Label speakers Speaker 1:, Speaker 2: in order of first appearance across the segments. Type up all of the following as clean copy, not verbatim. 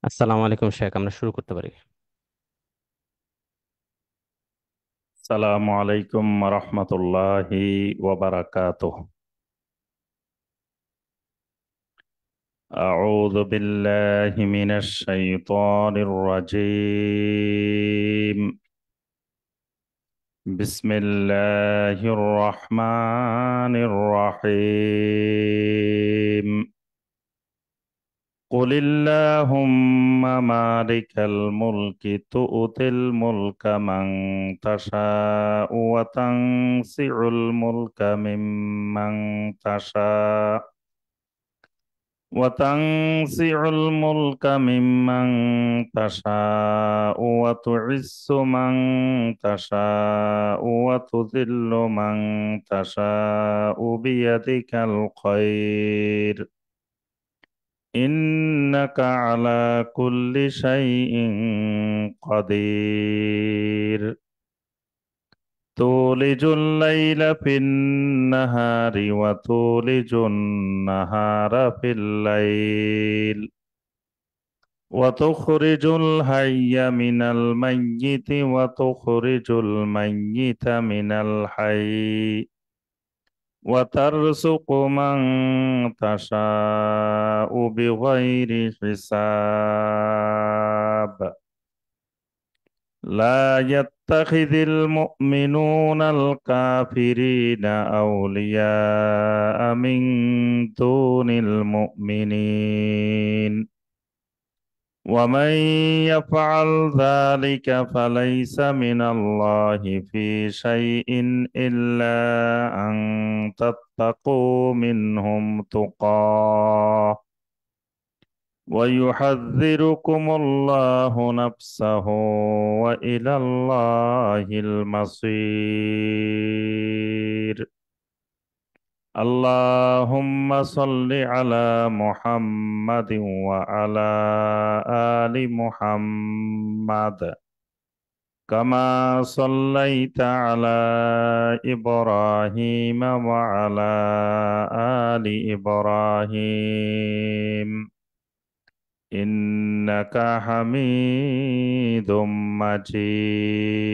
Speaker 1: আসসালামু আলাইকুম শেখ, আমরা শুরু করতে পারি।
Speaker 2: সালামু আলাইকুম রহমতুল্লাহি ওয়াবারাকাতুহ। আউযু বিল্লাহি মিনাশ শাইতানির রাজীম। বিসমিল্লাহির রহমানির রহিম। قل اللهم مالك الملك تؤتي الملك من تشاء وتنزع الملك ممن تشاء وتنزع الملك ممن تشاء وتعز من تشاء وتذل من تشاء بيدك الخير إنك على كل شيء قدير. تولج الليل في النهار وتولج النهار في الليل وتخرج الحي من الميت وتخرج الميت من الحي وترزق من تشاء بغير حساب. لا يتخذ المؤمنون الكافرين أولياء من دون المؤمنين ومن يفعل ذلك فليس من الله في شيء إلا أن تتقوا منهم تقاه ويحذركم الله نفسه وإلى الله المصير. اللهم صل على محمد وعلى آل محمد كما صليت على إبراهيم وعلى آل إبراهيم إنك حميد مجيد.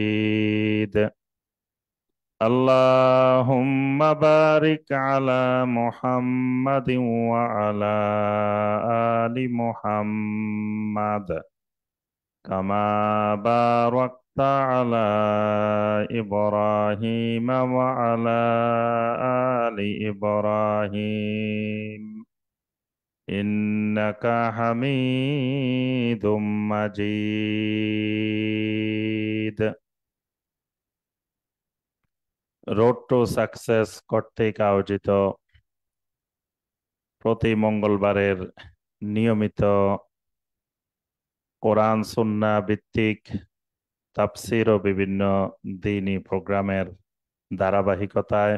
Speaker 2: اللهم بارك على محمد وعلى آل محمد كما باركت على إبراهيم وعلى آل إبراهيم إنك حميد مجيد. রোড টু সাকসেস কর্তৃক আয়োজিত প্রতি মঙ্গলবারের নিয়মিত কোরআন সুন্নাহ ভিত্তিক তাফসীর ও বিভিন্ন দ্বীনি প্রোগ্রামের ধারাবাহিকতায়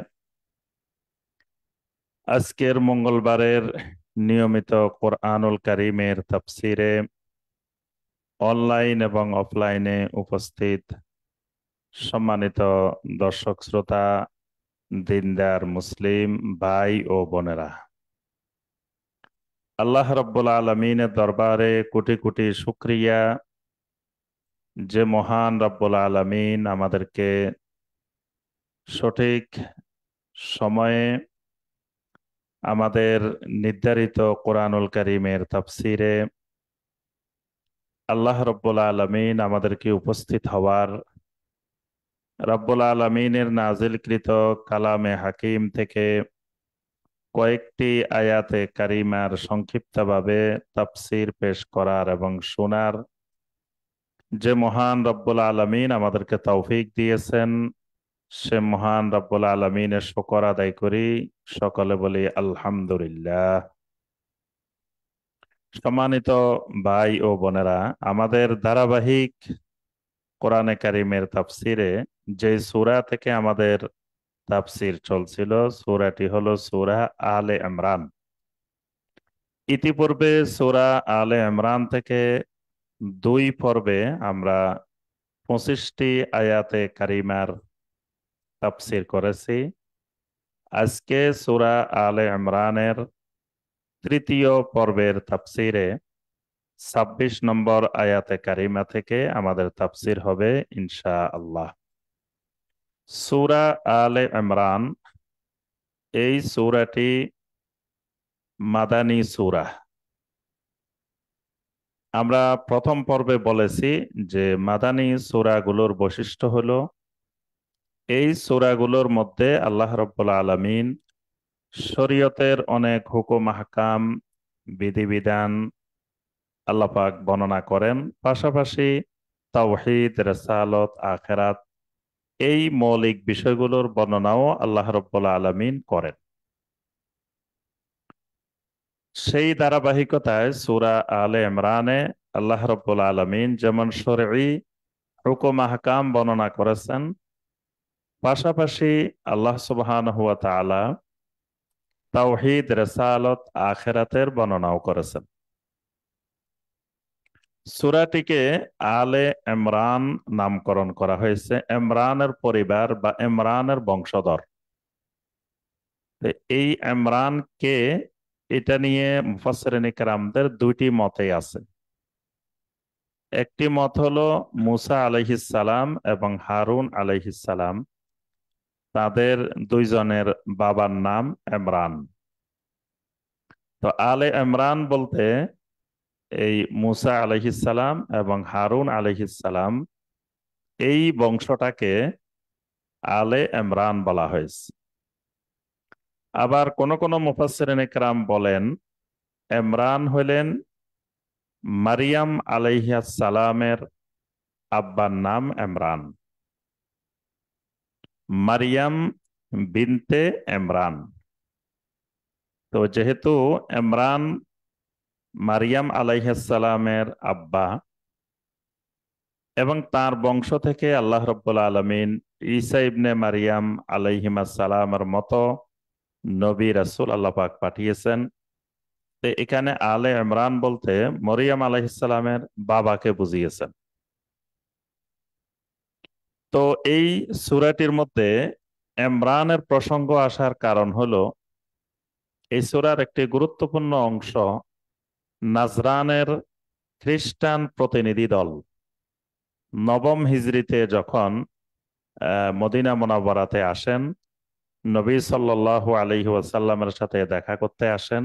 Speaker 2: আজকের মঙ্গলবারের নিয়মিত কোরআনুল কারীমের তাফসীরে অনলাইন এবং অফলাইনে উপস্থিত সম্মানিত দর্শক শ্রোতা, দিনদার মুসলিম ভাই ও বোনেরা, আল্লাহ রাব্বুল আলামিনের দরবারে কোটি কোটি শুকরিয়া যে মহান রাব্বুল আলামিন আমাদেরকে সঠিক সময়ে আমাদের নির্ধারিত কোরআনুল কারীমের তাফসীরে আল্লাহ রাব্বুল আলামিন আমাদেরকে উপস্থিত হওয়ার, রাব্বুল আলামিনের নাজিলকৃত কালামে হাকিম থেকে কয়েকটি আয়াতে কারিমার সংক্ষিপ্তভাবে তাফসীর পেশ করার এবং শোনার যে মহান রব্বুল আলামিন আমাদেরকে তৌফিক দিয়েছেন, সে মহান রব্বুল আলামিনের শুকর আদায় করি। সকলে বলি আলহামদুলিল্লাহ। সম্মানিত ভাই ও বোনেরা, আমাদের ধারাবাহিক কোরআনে কারিমের তাফসিরে যে সূরা থেকে আমাদের তাফসির চলছিল, সূরাটি হলো সূরা আলে ইমরান। ইতিপূর্বে সূরা আলে ইমরান থেকে দুই পর্বে আমরা 25টি আয়াতে কারিমার তাফসির করেছি। আজকে সূরা আলে ইমরানের তৃতীয় পর্বের তাফসিরে 26 নম্বর আয়াতে কারিমা থেকে আমাদের তাফসির হবে ইনশাআল্লাহ। সূরা আলে ইমরান, এই সূরাটি মাদানী সূরা। আমরা প্রথম পর্বে বলেছি যে মাদানী সূরাগুলোর বৈশিষ্ট্য হলো এই সূরাগুলোর মধ্যে আল্লাহ রাব্বুল আলামিন শরীয়তের অনেক হুকুম আহকাম, বিধিবিধান আল্লাহ পাক বর্ণনা করেন, পাশাপাশি তাওহীদ, রিসালাত, আখিরাত এই মৌলিক বিষয়গুলোর বর্ণনাও আল্লাহ রাব্বুল আলামিন করেন। সেই ধারাবাহিকতায় সূরা আলে ইমরানে আল্লাহ রাব্বুল আলামিন যেমন শরঈ হুকুম আহকাম বর্ণনা করেছেন, পাশাপাশি আল্লাহ সুবহানাহু ওয়া তাআলা তাওহীদ, রিসালাত, আখিরাতের বর্ণনাও করেছেন। সূরাটিকে আলে ইমরান নামকরণ করা হয়েছে ইমরানের পরিবার বা ইমরানের বংশধর। তো এই ইমরান কে, এটা নিয়ে মুফাসসিরিনে কেরামদের দুইটি মতই আছে। একটি মত হলো মুসা আলাইহিস সালাম এবং হারুন আলাইহিস সালাম, তাদের দুইজনের বাবার নাম ইমরান। তো আলে ইমরান বলতে এই মুসা আলাইহিস সালাম এবং হারুন আলাইহিস সালাম এই বংশটাকে আলে ইমরান বলা হয়েছে। আবার কোন কোন মুফাসসিরিনে কেরাম বলেন ইমরান হলেন মারিয়াম আলাইহিস সালামের আব্বার নাম ইমরান, মারিয়াম বিনতে ইমরান। তো যেহেতু ইমরান মারিয়াম আলাইহিস সালামের আব্বা এবং তার বংশ থেকে আল্লাহ রাব্বুল আলামিন ঈসা ইবনে মারিয়াম আলাইহিমাস সালামের মতো নবী রাসূল আল্লাহ পাক পাঠিয়েছেন। তো এখানে আলে ইমরান বলতে মরিয়ম আলাইহিস সালামের বাবাকে বুঝিয়েছেন। তো এই সূরাটির মধ্যে ইমরানের প্রসঙ্গ আসার কারণ হলো এই সূরার একটি গুরুত্বপূর্ণ অংশ নাজরানের খ্রিস্টান প্রতিনিধি দল নবম হিজরিতে যখন মদিনা মুনাওয়ারাতে আসেন, নবী সাল্লাল্লাহু আলাইহি ওয়াসাল্লামের সাথে দেখা করতে আসেন।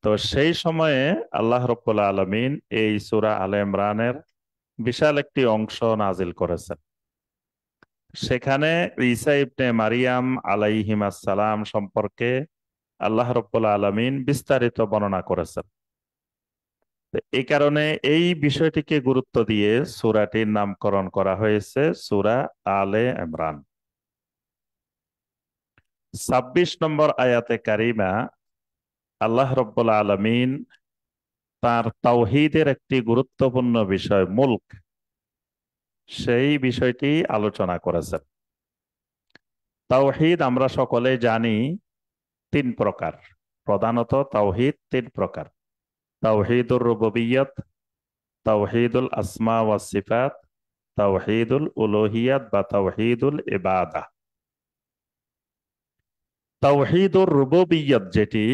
Speaker 2: তো সেই সময়ে আল্লাহ রাব্বুল আলামিন এই সূরা আলে ইমরানের বিশাল একটি অংশ নাজিল করেছেন। সেখানে ঈসা ইবনে মারিয়াম আলাইহিমাস সালাম সম্পর্কে আল্লাহ রাব্বুল আলামিন বিস্তারিত বর্ণনা করেছেন। তো এই কারণে এই বিষয়টিকে গুরুত্ব দিয়ে সূরাটির নামকরণ করা হয়েছে সূরা আলে ইমরান। 26 নম্বর আয়াতে কারিমা আল্লাহ রাব্বুল আলামিন তার তাওহীদের একটি গুরুত্বপূর্ণ বিষয় মুলক, সেই বিষয়টি আলোচনা করেছেন। তাওহীদ আমরা সকলে জানি তিন প্রকার, প্রধানত তাওহীদ তিন প্রকার: তাওহীদুর রুবুবিয়্যাত, তাওহীদুল আসমা ওয়াস সিফাত, তাওহীদুল উলুহিয়াত বা তাওহীদুল ইবাদাহ। তাওহীদুর রুবুবিয়্যাত যেটি,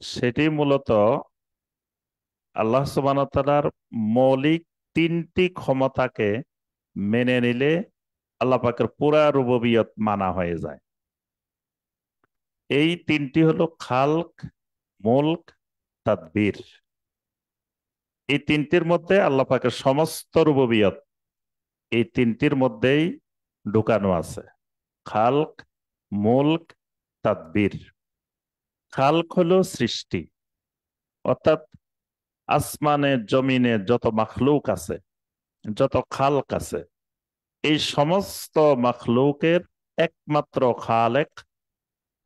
Speaker 2: সেটি মূলত আল্লাহ সুবহানাহু ওয়া তাআলার মৌলিক তিনটি ক্ষমতাকে মেনে নিলে আল্লাহ পাকের পুরা রুবুবিয়ত মানা হয়ে যায়। এই তিনটি হলো খালক, মুলক, তাদবীর। এই তিনটির মধ্যে আল্লাহ পাকের সমস্ত রুবুবিয়ত এই তিনটির মধ্যেই ঢুকানো আছে: খালক, মুলক, তাদবীর। খালক হলো সৃষ্টি, অর্থাৎ আসমানে জমিনে যত মাখলুক আছে, যত খালক আছে, এই সমস্ত মাখলুকের একমাত্র খালেক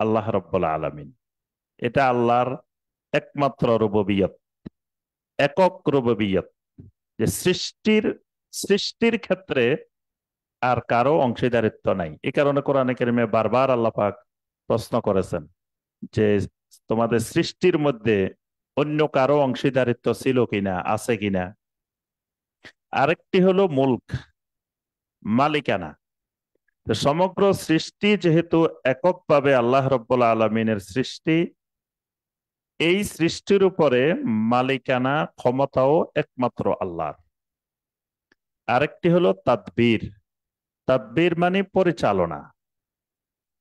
Speaker 2: আল্লাহ রাব্বুল আলামিন। এটা আল্লাহর একমাত্র রুবুবিয়ত, একক রুবুবিয়ত, যে সৃষ্টির সৃষ্টির ক্ষেত্রে আর কারো অংশীদারিত্ব নাই। এই কারণে কোরআনে কারিমে বারবার আল্লাহ পাক প্রশ্ন করেছেন যে তোমাদের সৃষ্টির মধ্যে অন্য কারো অংশীদারিত্ব ছিল কিনা, আছে কিনা। আরেকটি হলো মুলক, মালিকানা। তো সমগ্র সৃষ্টি যেহেতু এককভাবে আল্লাহ রাব্বুল আলামিনের সৃষ্টি, এই সৃষ্টির উপরে মালিকানা ক্ষমতাও একমাত্র আল্লাহর। আরেকটি হলো তাদবীর। তাদবীর মানে পরিচালনা।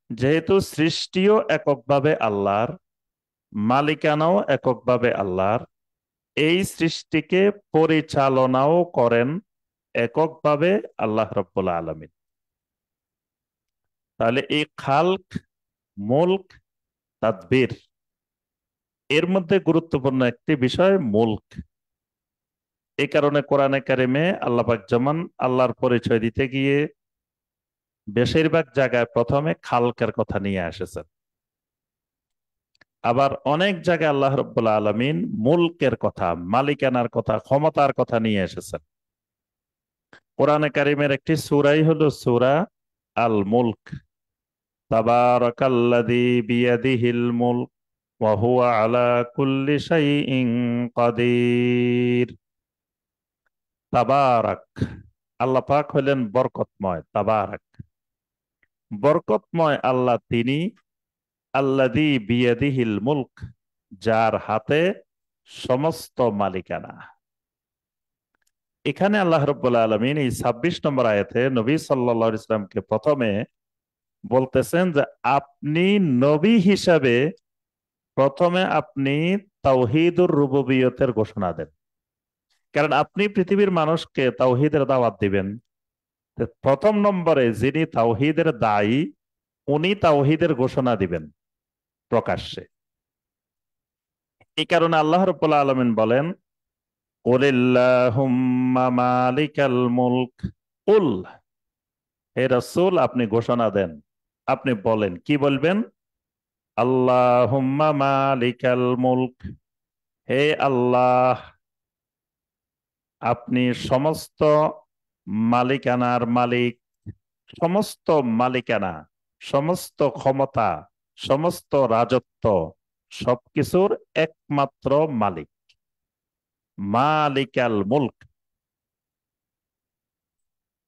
Speaker 2: যেহেতু সৃষ্টিও এককভাবে আল্লাহর, মালিকানাও এককভাবে আল্লাহর, এই সৃষ্টিকে পরিচালনাও করেন এককভাবে আল্লাহ রাব্বুল আলামিন। তাহলে এই খালক, মুলক, তাদবীর, এর মধ্যে গুরুত্বপূর্ণ একটি বিষয় মুলক। এই কারণে কোরআনে কারিমে আল্লাহ পাক যেমন আল্লাহর পরিচয় দিতে গিয়ে বেশিরভাগ জায়গায় প্রথমে খালকের কথা নিয়ে এসেছেন, আবার অনেক জায়গায় আল্লাহ রাব্বুল আলামিন মুলকের কথা, মালিকানার কথা, ক্ষমতার কথা নিয়ে এসেছেন। কোরআনে কারিমের একটি সূরাই হলো সূরা আল মুলক। তাবারাকাল্লাযী বিয়াদিহিল মুলক ওয়া হুয়া আলা কুল্লি শাইইন কাদির। তাবারাক, আল্লাহ পাক হলেন বরকতময়। তাবারাক, বরকতময় আল্লাহ তিনি, আল্লাযী বিয়াদিহিল মুলক, যার হাতে সমস্ত মালিকানা। এখানে আল্লাহ রাব্বুল আলামিন এই ২৬ নম্বর আয়াতে নবী সাল্লাল্লাহু আলাইহি ওয়াসাল্লামকে প্রথমে বলতেছেন যে আপনি নবী হিসাবে প্রথমে আপনি তাওহীদুর রুবুবিয়তের ঘোষণা দেন। কারণ আপনি পৃথিবীর মানুষকে তাওহীদের দাওয়াত দিবেন, তো প্রথম নম্বরে যিনি তাওহীদের দায়ী, উনি তাওহীদের ঘোষণা দিবেন প্রকাশ্যে। এই কারণে আল্লাহ রাব্বুল আলামিন বলেন, কুলিল্লাহুম্মা মালিকাল মুলক। কুল, হে রাসূল আপনি ঘোষণা দেন, আপনি বলেন, কি বলবেন? আল্লাহুম্মা মালিকাল মুলক, হে আল্লাহ আপনি সমস্ত মালিকানার মালিক, সমস্ত মালিকানা, সমস্ত ক্ষমতা, সমস্ত রাজত্ব, সবকিছুর একমাত্র মালিক, মালিকাল মুলক।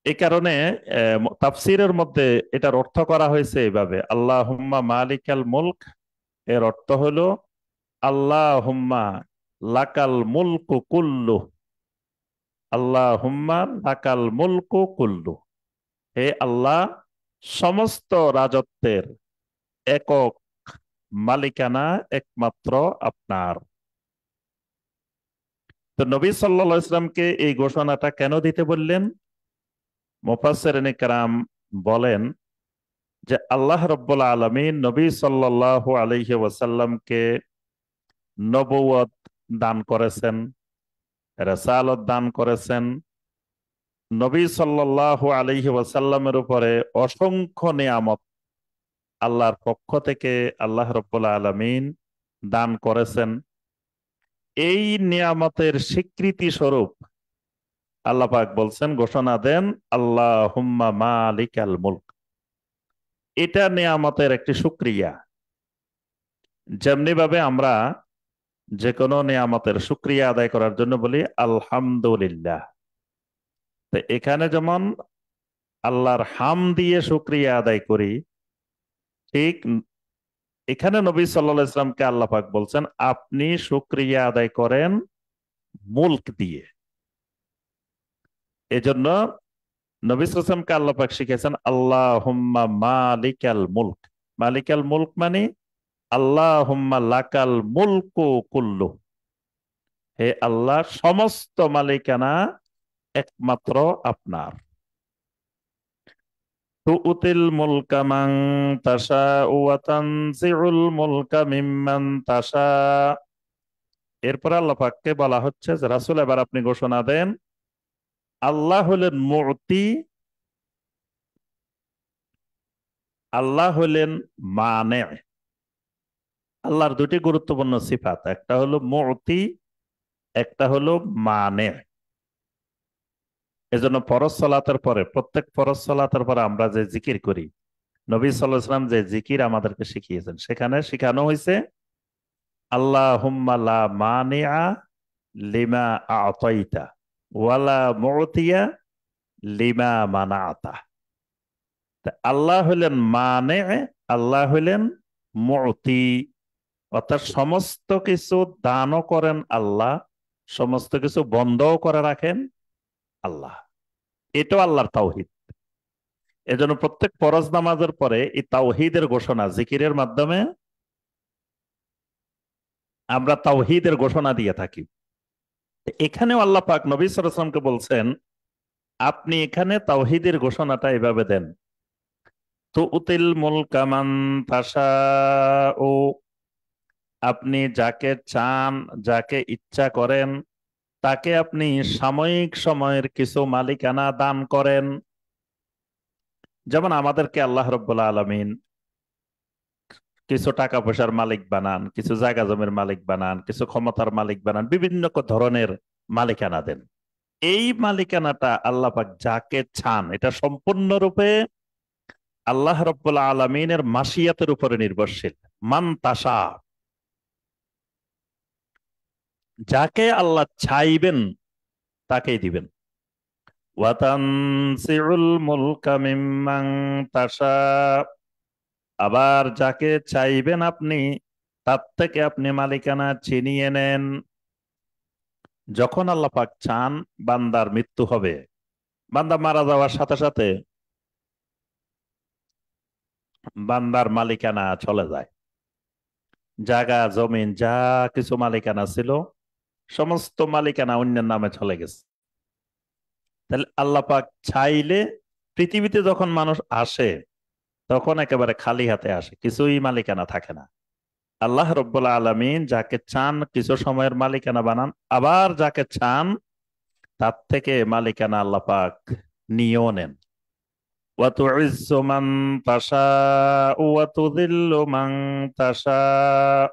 Speaker 2: এই কারণে তাফসীরের মধ্যে এটার অর্থ করা হয়েছে এইভাবে, আল্লাহুম্মা মালিকাল মুলক, এর অর্থ হলো আল্লাহুম্মা লাকাল মুলকু কুল্লু। আল্লাহুম্মা লাকাল মুলকু কুল্লু, হে আল্লাহ সমস্ত রাজত্বের একক মালিকানা একমাত্র আপনার। তো নবী সাল্লাল্লাহু আলাইহি ওয়াসাল্লামকে এই ঘোষণাটা কেন দিতে বললেন? মুফাসসিরিনে কেরাম বলেন যে আল্লাহ রাব্বুল আলামিন নবী সাল্লাল্লাহু আলাইহি ওয়াসাল্লামকে নবুয়ত দান করেছেন, রিসালাত দান করেছেন। নবী সাল্লাল্লাহু আলাইহি ওয়াসাল্লামের উপরে অসংখ্য নিয়ামত আল্লাহর পক্ষ থেকে আল্লাহ রাব্বুল আলামিন দান করেছেন। এই নিয়ামতের স্বীকৃতি স্বরূপ আল্লাহ পাক বলছেন, ঘোষণা দেন, আল্লাহুম্মা মালিকাল মুলক। এটা নিয়ামতের একটি শুকরিয়া। যেমনি ভাবে আমরা যে কোনো নিয়ামতের শুকরিয়া আদায় করার জন্য বলি আলহামদুলিল্লাহ, তো এখানে যেমন আল্লাহর হাম দিয়ে শুকরিয়া আদায় করি, ঠিক এখানে নবী সাল্লাল্লাহু আলাইহি ওয়াসাল্লামকে আল্লাহ পাক বলছেন আপনি শুকরিয়া আদায় করেন মুলক দিয়ে। এজন্য নবী সাল্লাল্লাহু আলাইহি ওয়াসাল্লামকে আল্লাহ পাক শিখেছেন আল্লাহুম্মা মালিকাল মুলক। মালিকাল মুলক মানে আল্লাহুম্মা লাকাল মুলকু কুল্লু, হে আল্লাহ সমস্ত মালিকানা একমাত্র আপনার। তুউতিল মুলকা মান তাশাউ ওয়া তানজিউল মুলকা মিম্মান তাশা। এরপর আল্লাহ পাককে বলা হচ্ছে যে রাসূল এবার আপনি ঘোষণা দেন, আল্লাহ হলেন মুতি, আল্লাহ হলেন মানে। আল্লাহর দুটি গুরুত্বপূর্ণ সিফাত, একটা হলো মুতি, একটা হলো মানে। এজন্য ফরজ সালাতের পরে, প্রত্যেক ফরজ সালাতের পরে আমরা যে জিকির করি, নবী সাল্লাল্লাহু আলাইহি ওয়াসাল্লাম যে জিকির আমাদেরকে শিখিয়েছেন, সেখানে শিখানো হয়েছে আল্লাহুম্মা লা মানিআ লিমা আ'তাইতা ওয়ালা মু'তিয়া লিমা মানাআতা। তা আল্লাহ হলেন মানে, আল্লাহ হলেন মু'তি। অর্থাৎ সমস্ত কিছু দানও করেন আল্লাহ, সমস্ত কিছু বন্ধও করে রাখেন আল্লাহ। এটাও আল্লাহর তাওহীদ। এজন্য প্রত্যেক ফরজ নামাজের পরে এই তাওহীদের ঘোষণা জিকিরের মাধ্যমে আমরা তাওহীদের ঘোষণা দিয়ে থাকি। এখানেও আল্লাহ পাক নবী সাল্লাল্লাহু আলাইহি ওয়াসাল্লামকে বলছেন, আপনি এখানে তাওহীদের ঘোষণাটা এভাবে দেন, তুতিল মুলকা মান তাশাউ, আপনি যাকে চান, যাকে ইচ্ছা করেন, তাকে আপনি সাময়িক সময়ের কিছু মালিকানা দান করেন। যেমন আমাদেরকে আল্লাহ রাব্বুল আলামিন কিছু টাকা পয়সার মালিক বানান, কিছু জায়গা জমির মালিক বানান, কিছু ক্ষমতার মালিক বানান, বিভিন্ন ধরনের মালিকানা দেন। এই মালিকানাটা আল্লাহ পাক যাকে চান, এটা সম্পূর্ণরূপে আল্লাহ রাব্বুল আলামিনের মাশিয়াতের উপরে নির্ভরশীল। মান তাশা, যাকে আল্লাহ চাইবেন তাকেই দিবেন। ওয়াতানসিউল মুলকা মিম্মান তাশা, আবার যাকে চাইবেন আপনি তার থেকে আপনি মালিকানা ছিনিয়ে নেন। যখন আল্লাহ পাক চান বান্দার মৃত্যু হবে, বান্দা মারা যাওয়ার সাথে সাথে বান্দার মালিকানা চলে যায়, জায়গা জমিন যা কিছু মালিকানা ছিল সমস্ত মালিকানা অন্যের নামে চলে গেছে। তাহলে আল্লাহ পাক চাইলে পৃথিবীতে যখন মানুষ আসে তখন একেবারে খালি হাতে আসে, কিছুই মালিকানা থাকে না। আল্লাহ রব্বুল আলামিন যাকে চান কিছু সময়ের মালিকানা বানান, আবার যাকে চান তার থেকে মালিকানা আল্লাহ পাক নিয়েও নেন। ওয়াতুইজ্জু মান তাশাউ ওয়া তুযিল্লু মান তাশাউ,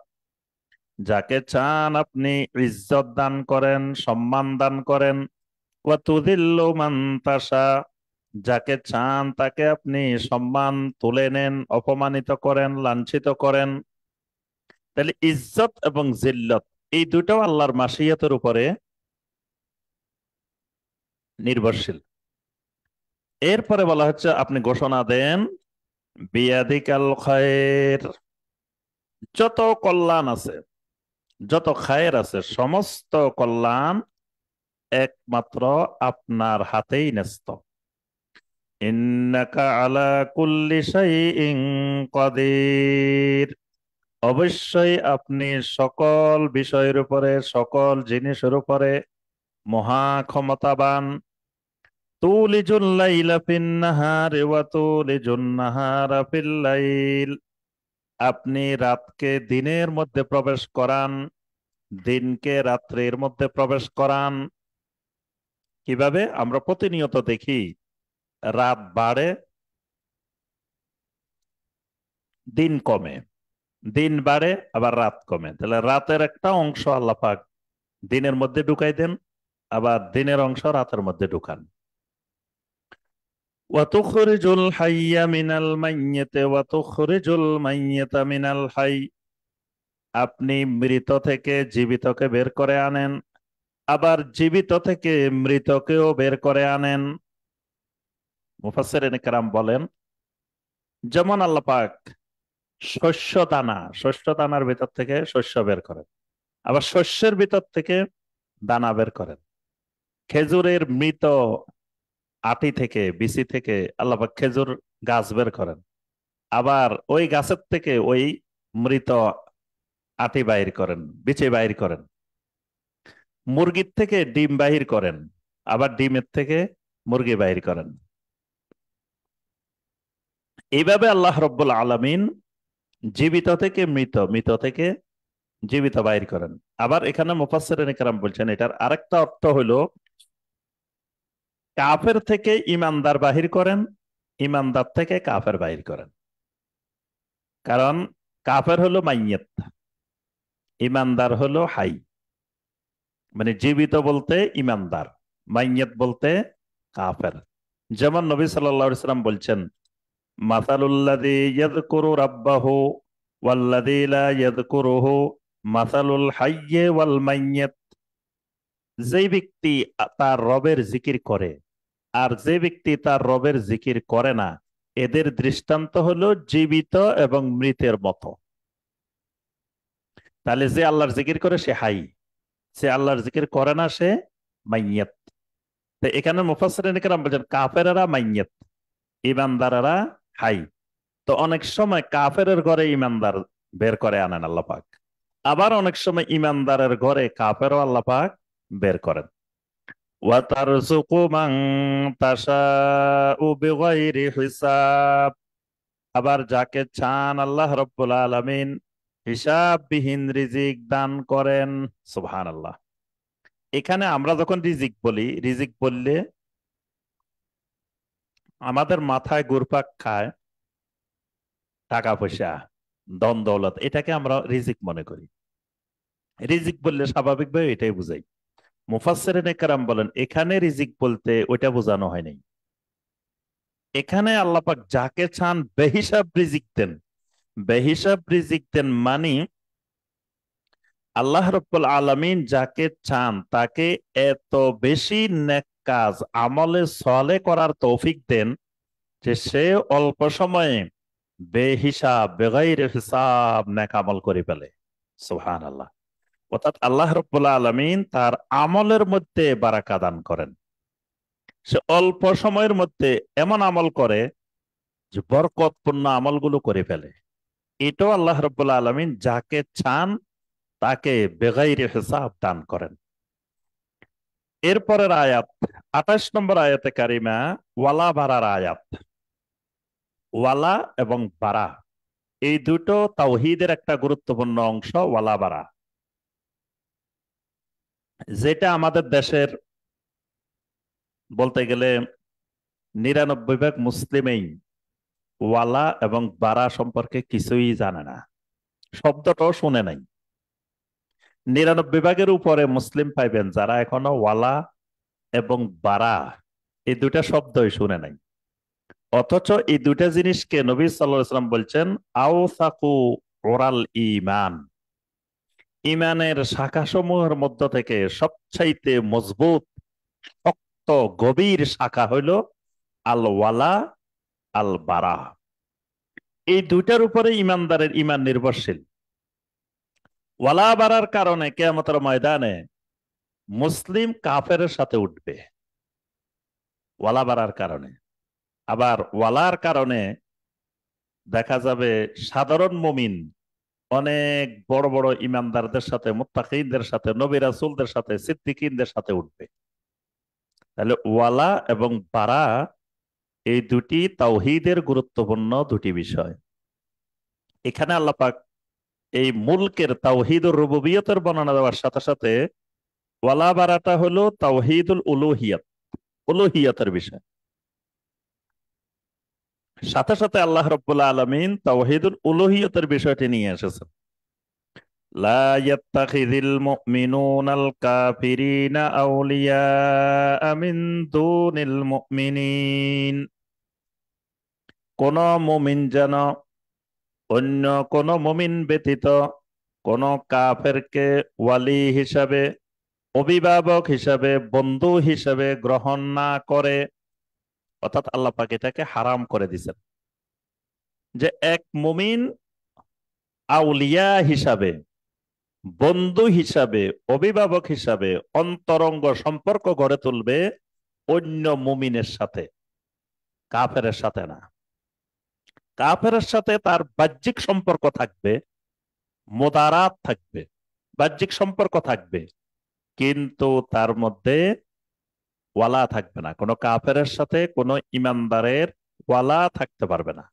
Speaker 2: যাকে চান আপনি ইজ্জত দান করেন, সম্মান দান করেন। ওয়া তুযিল্লু মান তাশাউ, যাকে চান তাকে আপনি সম্মান তুলে নেন, অপমানিত করেন, লাঞ্ছিত করেন। তাহলে ইজ্জত এবং জিল্লত এই দুটাও আল্লাহর মাশিয়াতের উপরে নির্ভরশীল। এরপরে বলা হচ্ছে আপনি ঘোষণা দেন, বিয়াদিকাল খায়ের, যত কল্যাণ আছে, যত খায়ের আছে, সমস্ত কল্যাণ একমাত্র আপনার হাতেই ন্যস্ত। ইন্নাকা আলা কুল্লি শাইইন কাদির, অবশ্যই আপনি সকল বিষয়ের উপরে, সকল জিনিসের উপরে মহা ক্ষমতাবান। তুলিজুল লাইলা ফিন নাহারি ওয়া তুলিজুন নাহারা ফিল লাইল, আপনি রাতকে দিনের মধ্যে প্রবেশ করান, দিনকে রাত্রির মধ্যে প্রবেশ করান। কিভাবে? আমরা প্রতিনিয়ত দেখি রাত বাড়ে, দিন কমে, দিন বাড়ে আবার রাত কমে। তাহলে রাতের একটা অংশ আল্লাহ পাক দিনের মধ্যে ঢুকাই দেন, আবার দিনের অংশ রাতের মধ্যে ঢুকান। ওয়াতুখরিজুল হাইয়া মিনাল মাইয়িতি ওয়া তুখরিজুল মাইয়িতা মিনাল হাই, আপনি মৃত থেকে জীবিতকে বের করে আনেন, আবার জীবিত থেকে মৃতকেও বের করে আনেন। মুফাসসিরিনে কেরাম বলেন, যেমন আল্লাহ পাক শস্য দানার ভিতর থেকে শস্য বের করেন, আবার শস্যের ভিতর থেকে দানা বের করেন। খেজুরের মৃত আটি থেকে, বিচি থেকে আল্লাহ পাক খেজুর গাছ বের করেন, আবার ওই গাছের থেকে ওই মৃত আটি বাহির করেন, বিচি বাহির করেন। মুরগির থেকে ডিম বাহির করেন, আবার ডিমের থেকে মুরগি বাহির করেন। এইভাবে আল্লাহ রব্বুল আলামিন জীবিত থেকে মৃত, মৃত থেকে জীবিত বাহির করেন। আবার এখানে মুফাসসিরিনে কেরাম বলছেন এটার আরেকটা অর্থ হলো কাফের থেকে ইমানদার বাহির করেন, ইমানদার থেকে কাফের বাহির করেন। কারণ কাফের হলো মাইয়াত, ইমানদার হলো হাই। মানে জীবিত বলতে ইমানদার, মাইয়াত বলতে কাফের। যেমন নবী সাল্লাল্লাহু আলাইহি ওয়াসাল্লাম বলছেন, মাসালুল্লাযী ইয়াযকুরু রাব্বাহু ওয়াল্লাযী লা ইয়াযকুরুহু মাসালুল হাইয়্যি ওয়াল মাইয়্যিত, যে ব্যক্তি তার রবের জিকির করে আর যে ব্যক্তি তার রবের জিকির করে না, এদের দৃষ্টান্ত হলো জীবিত এবং মৃতের মতো। তাহলে যে আল্লাহর জিকির করে সে হাই, সে আল্লাহর জিকির করে না সে মাইয়াত। তো এখানে মুফাসসিরিন কেরাম বলছেন কাফেরেরা মাইয়াত, ইমানদারেরা হাই। তো অনেক সময় কাফেরের ঘরে ইমানদার বের করে আনেন আল্লাহ পাক, আবার অনেক সময় ইমানদারের ঘরে কাফেরও আল্লাহ পাক বের করেন। ওয়াতারযুকু মান তাশাউ বিগাইরি হিসাব, আবার যাকে চান আল্লাহ রাব্বুল আলামিন হিসাববিহীন রিজিক দান করেন। সুবহানাল্লাহ। এখানে আমরা যখন রিজিক বলি, রিজিক বললে আমাদের মাথায় ঘুরপাক খায় টাকা পয়সা, ধন দৌলত, এটাকে আমরা রিজিক মনে করি। রিজিক বললে স্বাভাবিকভাবে এটাই বুঝাই। মুফাসসিরিনে কেরাম বলেন এখানে রিজিক বলতে ওইটা বোঝানো হয় নাই। এখানে আল্লাহ পাক যাকে চান বেহিসাব রিজিক দেন। বেহিসাব রিজিক দেন মানে আল্লাহ রাব্বুল আলামিন যাকে চান তাকে এত বেশি নেক কাজ আমলে সলে করার তৌফিক দেন যে সে অল্প সময়ে বেহিসাব বেগাইরে হিসাব নেক আমল করে ফেলে। সুবহানাল্লাহ। অর্থাৎ আল্লাহ রাব্বুল আলামিন তার আমলের মধ্যে বারাকা দান করেন। সে অল্প সময়ের মধ্যে এমন আমল করে যে বরকতপূর্ণ আমলগুলো করে ফেলে। এটাও আল্লাহ রাব্বুল আলামিন যাকে চান তাকে বেগাইরে হিসাব দান করেন। এরপরের আয়াত ২৮ নম্বর আয়াতে কারিমা ওয়ালা বারার আয়াত। ওয়ালা এবং বারা এই দুটো তাওহীদের একটা গুরুত্বপূর্ণ অংশ। ওয়ালা বারা যেটা আমাদের দেশের বলতে গেলে ৯৯ ভাগ মুসলিমেই ওয়ালা এবং বারা সম্পর্কে কিছুই জানে না, শব্দটাও শুনে নাই। ৯৯ ভাগের উপরে মুসলিম পাইবেন যারা এখনো ওয়ালা এবং বারা এই দুটা শব্দই শুনে নাই। অথচ এই দুটা জিনিসকে নবী সাল্লাল্লাহু আলাইহি ওয়াসাল্লাম বলছেন আওসাকু ওরাল ঈমান, ঈমানের শাখাসমূহের মধ্য থেকে সবচাইতে মজবুত শক্ত গভীর শাখা হইল আল ওয়ালা আল বারা। এই দুইটার উপরে ঈমানদারের ঈমান নির্ভরশীল। ওয়ালা বারার কারণে কিয়ামতের ময়দানে মুসলিম কাফেরের সাথে উঠবে, ওয়ালা বারার কারণে। আবার ওয়ালার কারণে দেখা যাবে সাধারণ মুমিন অনেক বড় বড় ইমানদারদের সাথে, মুত্তাকিনদের সাথে, নবী রাসূলদের সাথে, সিদ্দিকিনদের সাথে উঠবে। তাহলে ওয়ালা এবং বারা এই দুটি তাওহীদের গুরুত্বপূর্ণ দুটি বিষয়। এখানে আল্লাহ পাক এই মুলকের তাওহীদুর রুবুবিয়তের বর্ণনা দেওয়ার সাথে সাথে ওয়ালা বারাটা হলো তাওহীদুল উলুহিয়াত, উলুহিয়াতের বিষয়। সাথে সাথে আল্লাহ রাব্বুল আলামিন তাওহীদুল উলুহিয়তের বিষয়টি নিয়ে এসেছেন। লা ইয়াত্তাখিযিল মুমিনুনাল কাফিরিনা আউলিয়া মিন দুনিল মুমিনিন, কোন মুমিন যেন অন্য কোন মুমিন ব্যতীত কোন কাফেরকে ওয়ালি হিসাবে, অভিভাবক হিসাবে, বন্ধু হিসাবে গ্রহণ না করে। অর্থাৎ আল্লাহ পাক এটাকে হারাম করে দিয়েছেন যে এক মুমিন আউলিয়া হিসাবে, বন্ধু হিসাবে, অভিভাবক হিসাবে অন্তরঙ্গ সম্পর্ক গড়ে তুলবে অন্য মুমিনের সাথে, কাফেরের সাথে না। কাফেরের সাথে তার বাহ্যিক সম্পর্ক থাকবে, মোদারাত থাকবে, বাহ্যিক সম্পর্ক থাকবে, কিন্তু তার মধ্যে ওয়ালা থাকবে না। কোনো কাফেরের সাথে কোনো ইমানদারের ওয়ালা থাকতে পারবে না।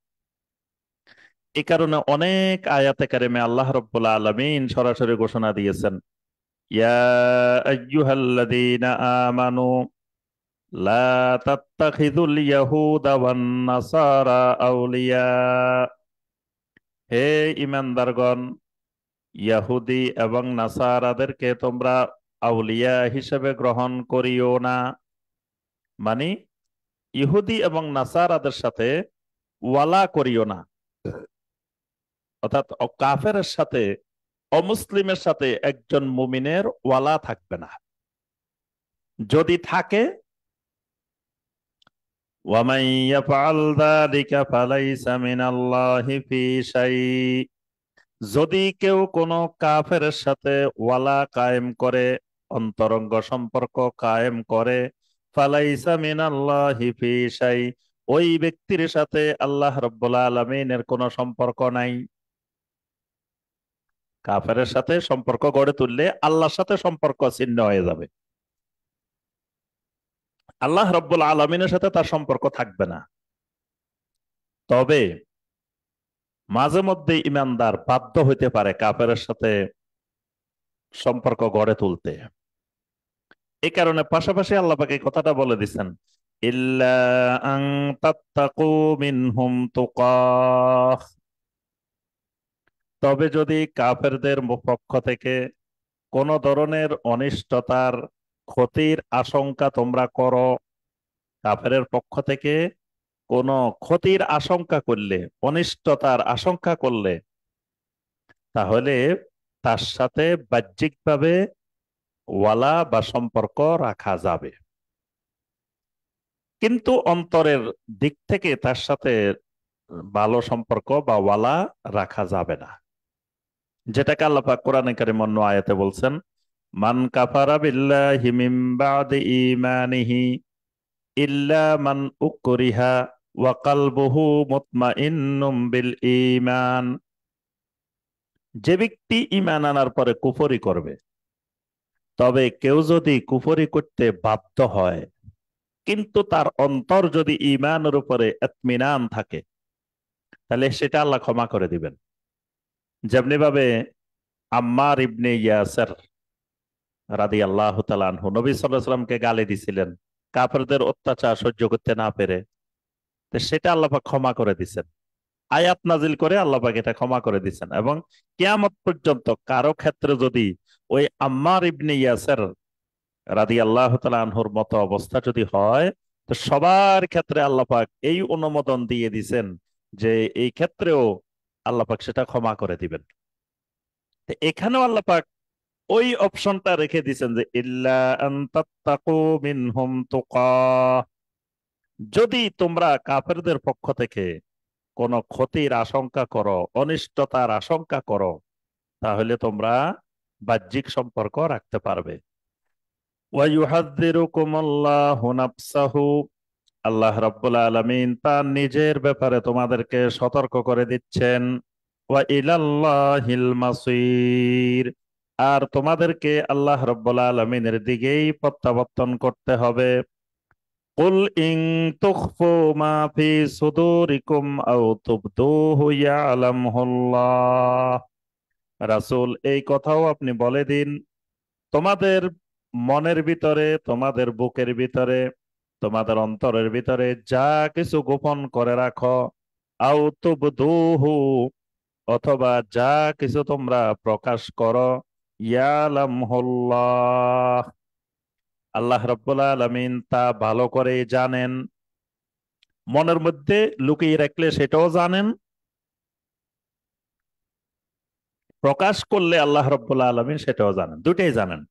Speaker 2: এই কারণে অনেক আয়াতে কারিমে আল্লাহ রাব্বুল আলামিন সরাসরি ঘোষণা দিয়েছেন, ইয়া আইয়ুহাল্লাযীনা আমানু লা তাত্তাখিযুল ইয়াহুদা ওয়ান নাসারা আউলিয়া, হে ঈমানদারগণ, ইহুদি এবং নাসারাদেরকে তোমরা আউলিয়া হিসেবে গ্রহণ করিও না। মানে ইহুদি এবং নাসারাদের সাথে ওয়ালা করিও না। অর্থাৎ কাফেরের সাথে, অমুসলিমের সাথে একজন মুমিনের ওয়ালা থাকবে না। যদি থাকে ওয়ামান ইয়াফআল যালিকা ফালাইসা মিনাল্লাহি ফি শাই, যদি কেউ কোনো কাফেরের সাথে ওয়ালা কায়েম করে, অন্তরঙ্গ সম্পর্ক কায়েম করে, ফালাইসা মিনাল্লাহি ফি শাই, ওই ব্যক্তির সাথে আল্লাহ রাব্বুল আলামিনের কোনো সম্পর্ক নাই। কাফেরের সাথে সম্পর্ক গড়ে তুললে আল্লাহর সাথে সম্পর্ক ছিন্ন হয়ে যাবে, আল্লাহ রাব্বুল আলামিনের সাথে তার সম্পর্ক থাকবে না। তবে মাঝে মধ্যে ইমানদার বাধ্য হইতে পারে কাফেরের সাথে সম্পর্ক গড়ে তুলতে। এই কারণে পাশাপাশি আল্লাহ পাক এই কথাটা বলে দিচ্ছেন, ইল্লা আন তাত্তাকু মিনহুম তুকাহ, তবে যদি কাফেরদের পক্ষ থেকে কোন ধরনের অনিষ্টতার, ক্ষতির আশঙ্কা তোমরা করো, কাফেরের পক্ষ থেকে কোনো ক্ষতির আশঙ্কা করলে, অনিষ্টতার আশঙ্কা করলে, তাহলে তার সাথে বাহ্যিকভাবে ওয়ালা বা সম্পর্ক রাখা যাবে, কিন্তু অন্তরের দিক থেকে তার সাথে ভালো সম্পর্ক বা ওয়ালা রাখা যাবে না। যেটাকে আল্লাহ পাক কোরআনে কারীম অন্য আয়াতে বলছেন, মান কাফারা বিল্লাহি মিন বাদি ঈমানিহি ইল্লা মান উকরিহা ওয়া কলবুহু মুতমাইন্নুম বিল ঈমান, যে ব্যক্তি ঈমান আনার পরে কুফরি করবে, তবে কেউ যদি কুফরি করতে বাধ্য হয় কিন্তু তার অন্তর যদি ঈমানের উপরে ইতমিনান থাকে, তাহলে সেটা আল্লাহ ক্ষমা করে দিবেন। যেমনি ভাবে আম্মার ইবনে ইয়াসির রাদিয়াল্লাহু তাআলা আনহু নবী সাল্লাল্লাহু আলাইহি সাল্লামকে গালি দিছিলেন কাফেরদের অত্যাচার সহ্য করতে না পেরে, তো সেটা আল্লাহ পাক ক্ষমা করে দিছেন, আয়াত নাজিল করে আল্লাহ পাক এটা ক্ষমা করে দিছেন। এবং কিয়ামত পর্যন্ত কারো ক্ষেত্রে যদি ওই আম্মার ইবনে ইয়াসির রাদিয়াল্লাহু তাআলা আনহুর মতো অবস্থা যদি হয়, তো সবার ক্ষেত্রে আল্লাহ পাক এই অনুমোদন দিয়ে দিছেন যে এই ক্ষেত্রেও আল্লাহ পাক সেটা ক্ষমা করে দিবেন। তো এখানেও আল্লাহ পাক ওই অপশনটা রেখে দিছেন যে ইল্লা আন তাত্তাকু মিনহুম তুকাহ, যদি তোমরা কাফেরদের পক্ষ থেকে কোনো ক্ষতির আশঙ্কা করো, অনিষ্টতার আশঙ্কা করো, তাহলে তোমরা বাহ্যিক সম্পর্ক রাখতে পারবে। ওয়া ইউহাযযিরুকুমুল্লাহু নাফসাহু, আল্লাহ রাব্বুল আলামিন তার নিজের ব্যাপারে তোমাদেরকে সতর্ক করে দিচ্ছেন। ওয়া ইলাল্লাহিল মাসির, আর তোমাদেরকে আল্লাহ রাব্বুল আলামিনের দিকেই প্রত্যাবর্তন করতে হবে। কুল ইন তুখফু মা ফি সুদুরিকুম আও তুবদুহু ইয়ালামুল্লাহ, রাসূল এই কথাও আপনি বলে দিন, তোমাদের মনের ভিতরে, তোমাদের বুকের ভিতরে, তোমাদের অন্তরের ভিতরে যা কিছু গোপন করে রাখো, আও তুবদুহু, অথবা যা কিছু তোমরা প্রকাশ করো, ইয়ালামুল্লাহ, আল্লাহ রাব্বুল আলামিন তা ভালো করে জানেন। মনের মধ্যে লুকিয়ে রাখলে সেটাও জানেন, প্রকাশ করলে আল্লাহ রাব্বুল আলামিন সেটাও জানেন, দুটেই জানেন।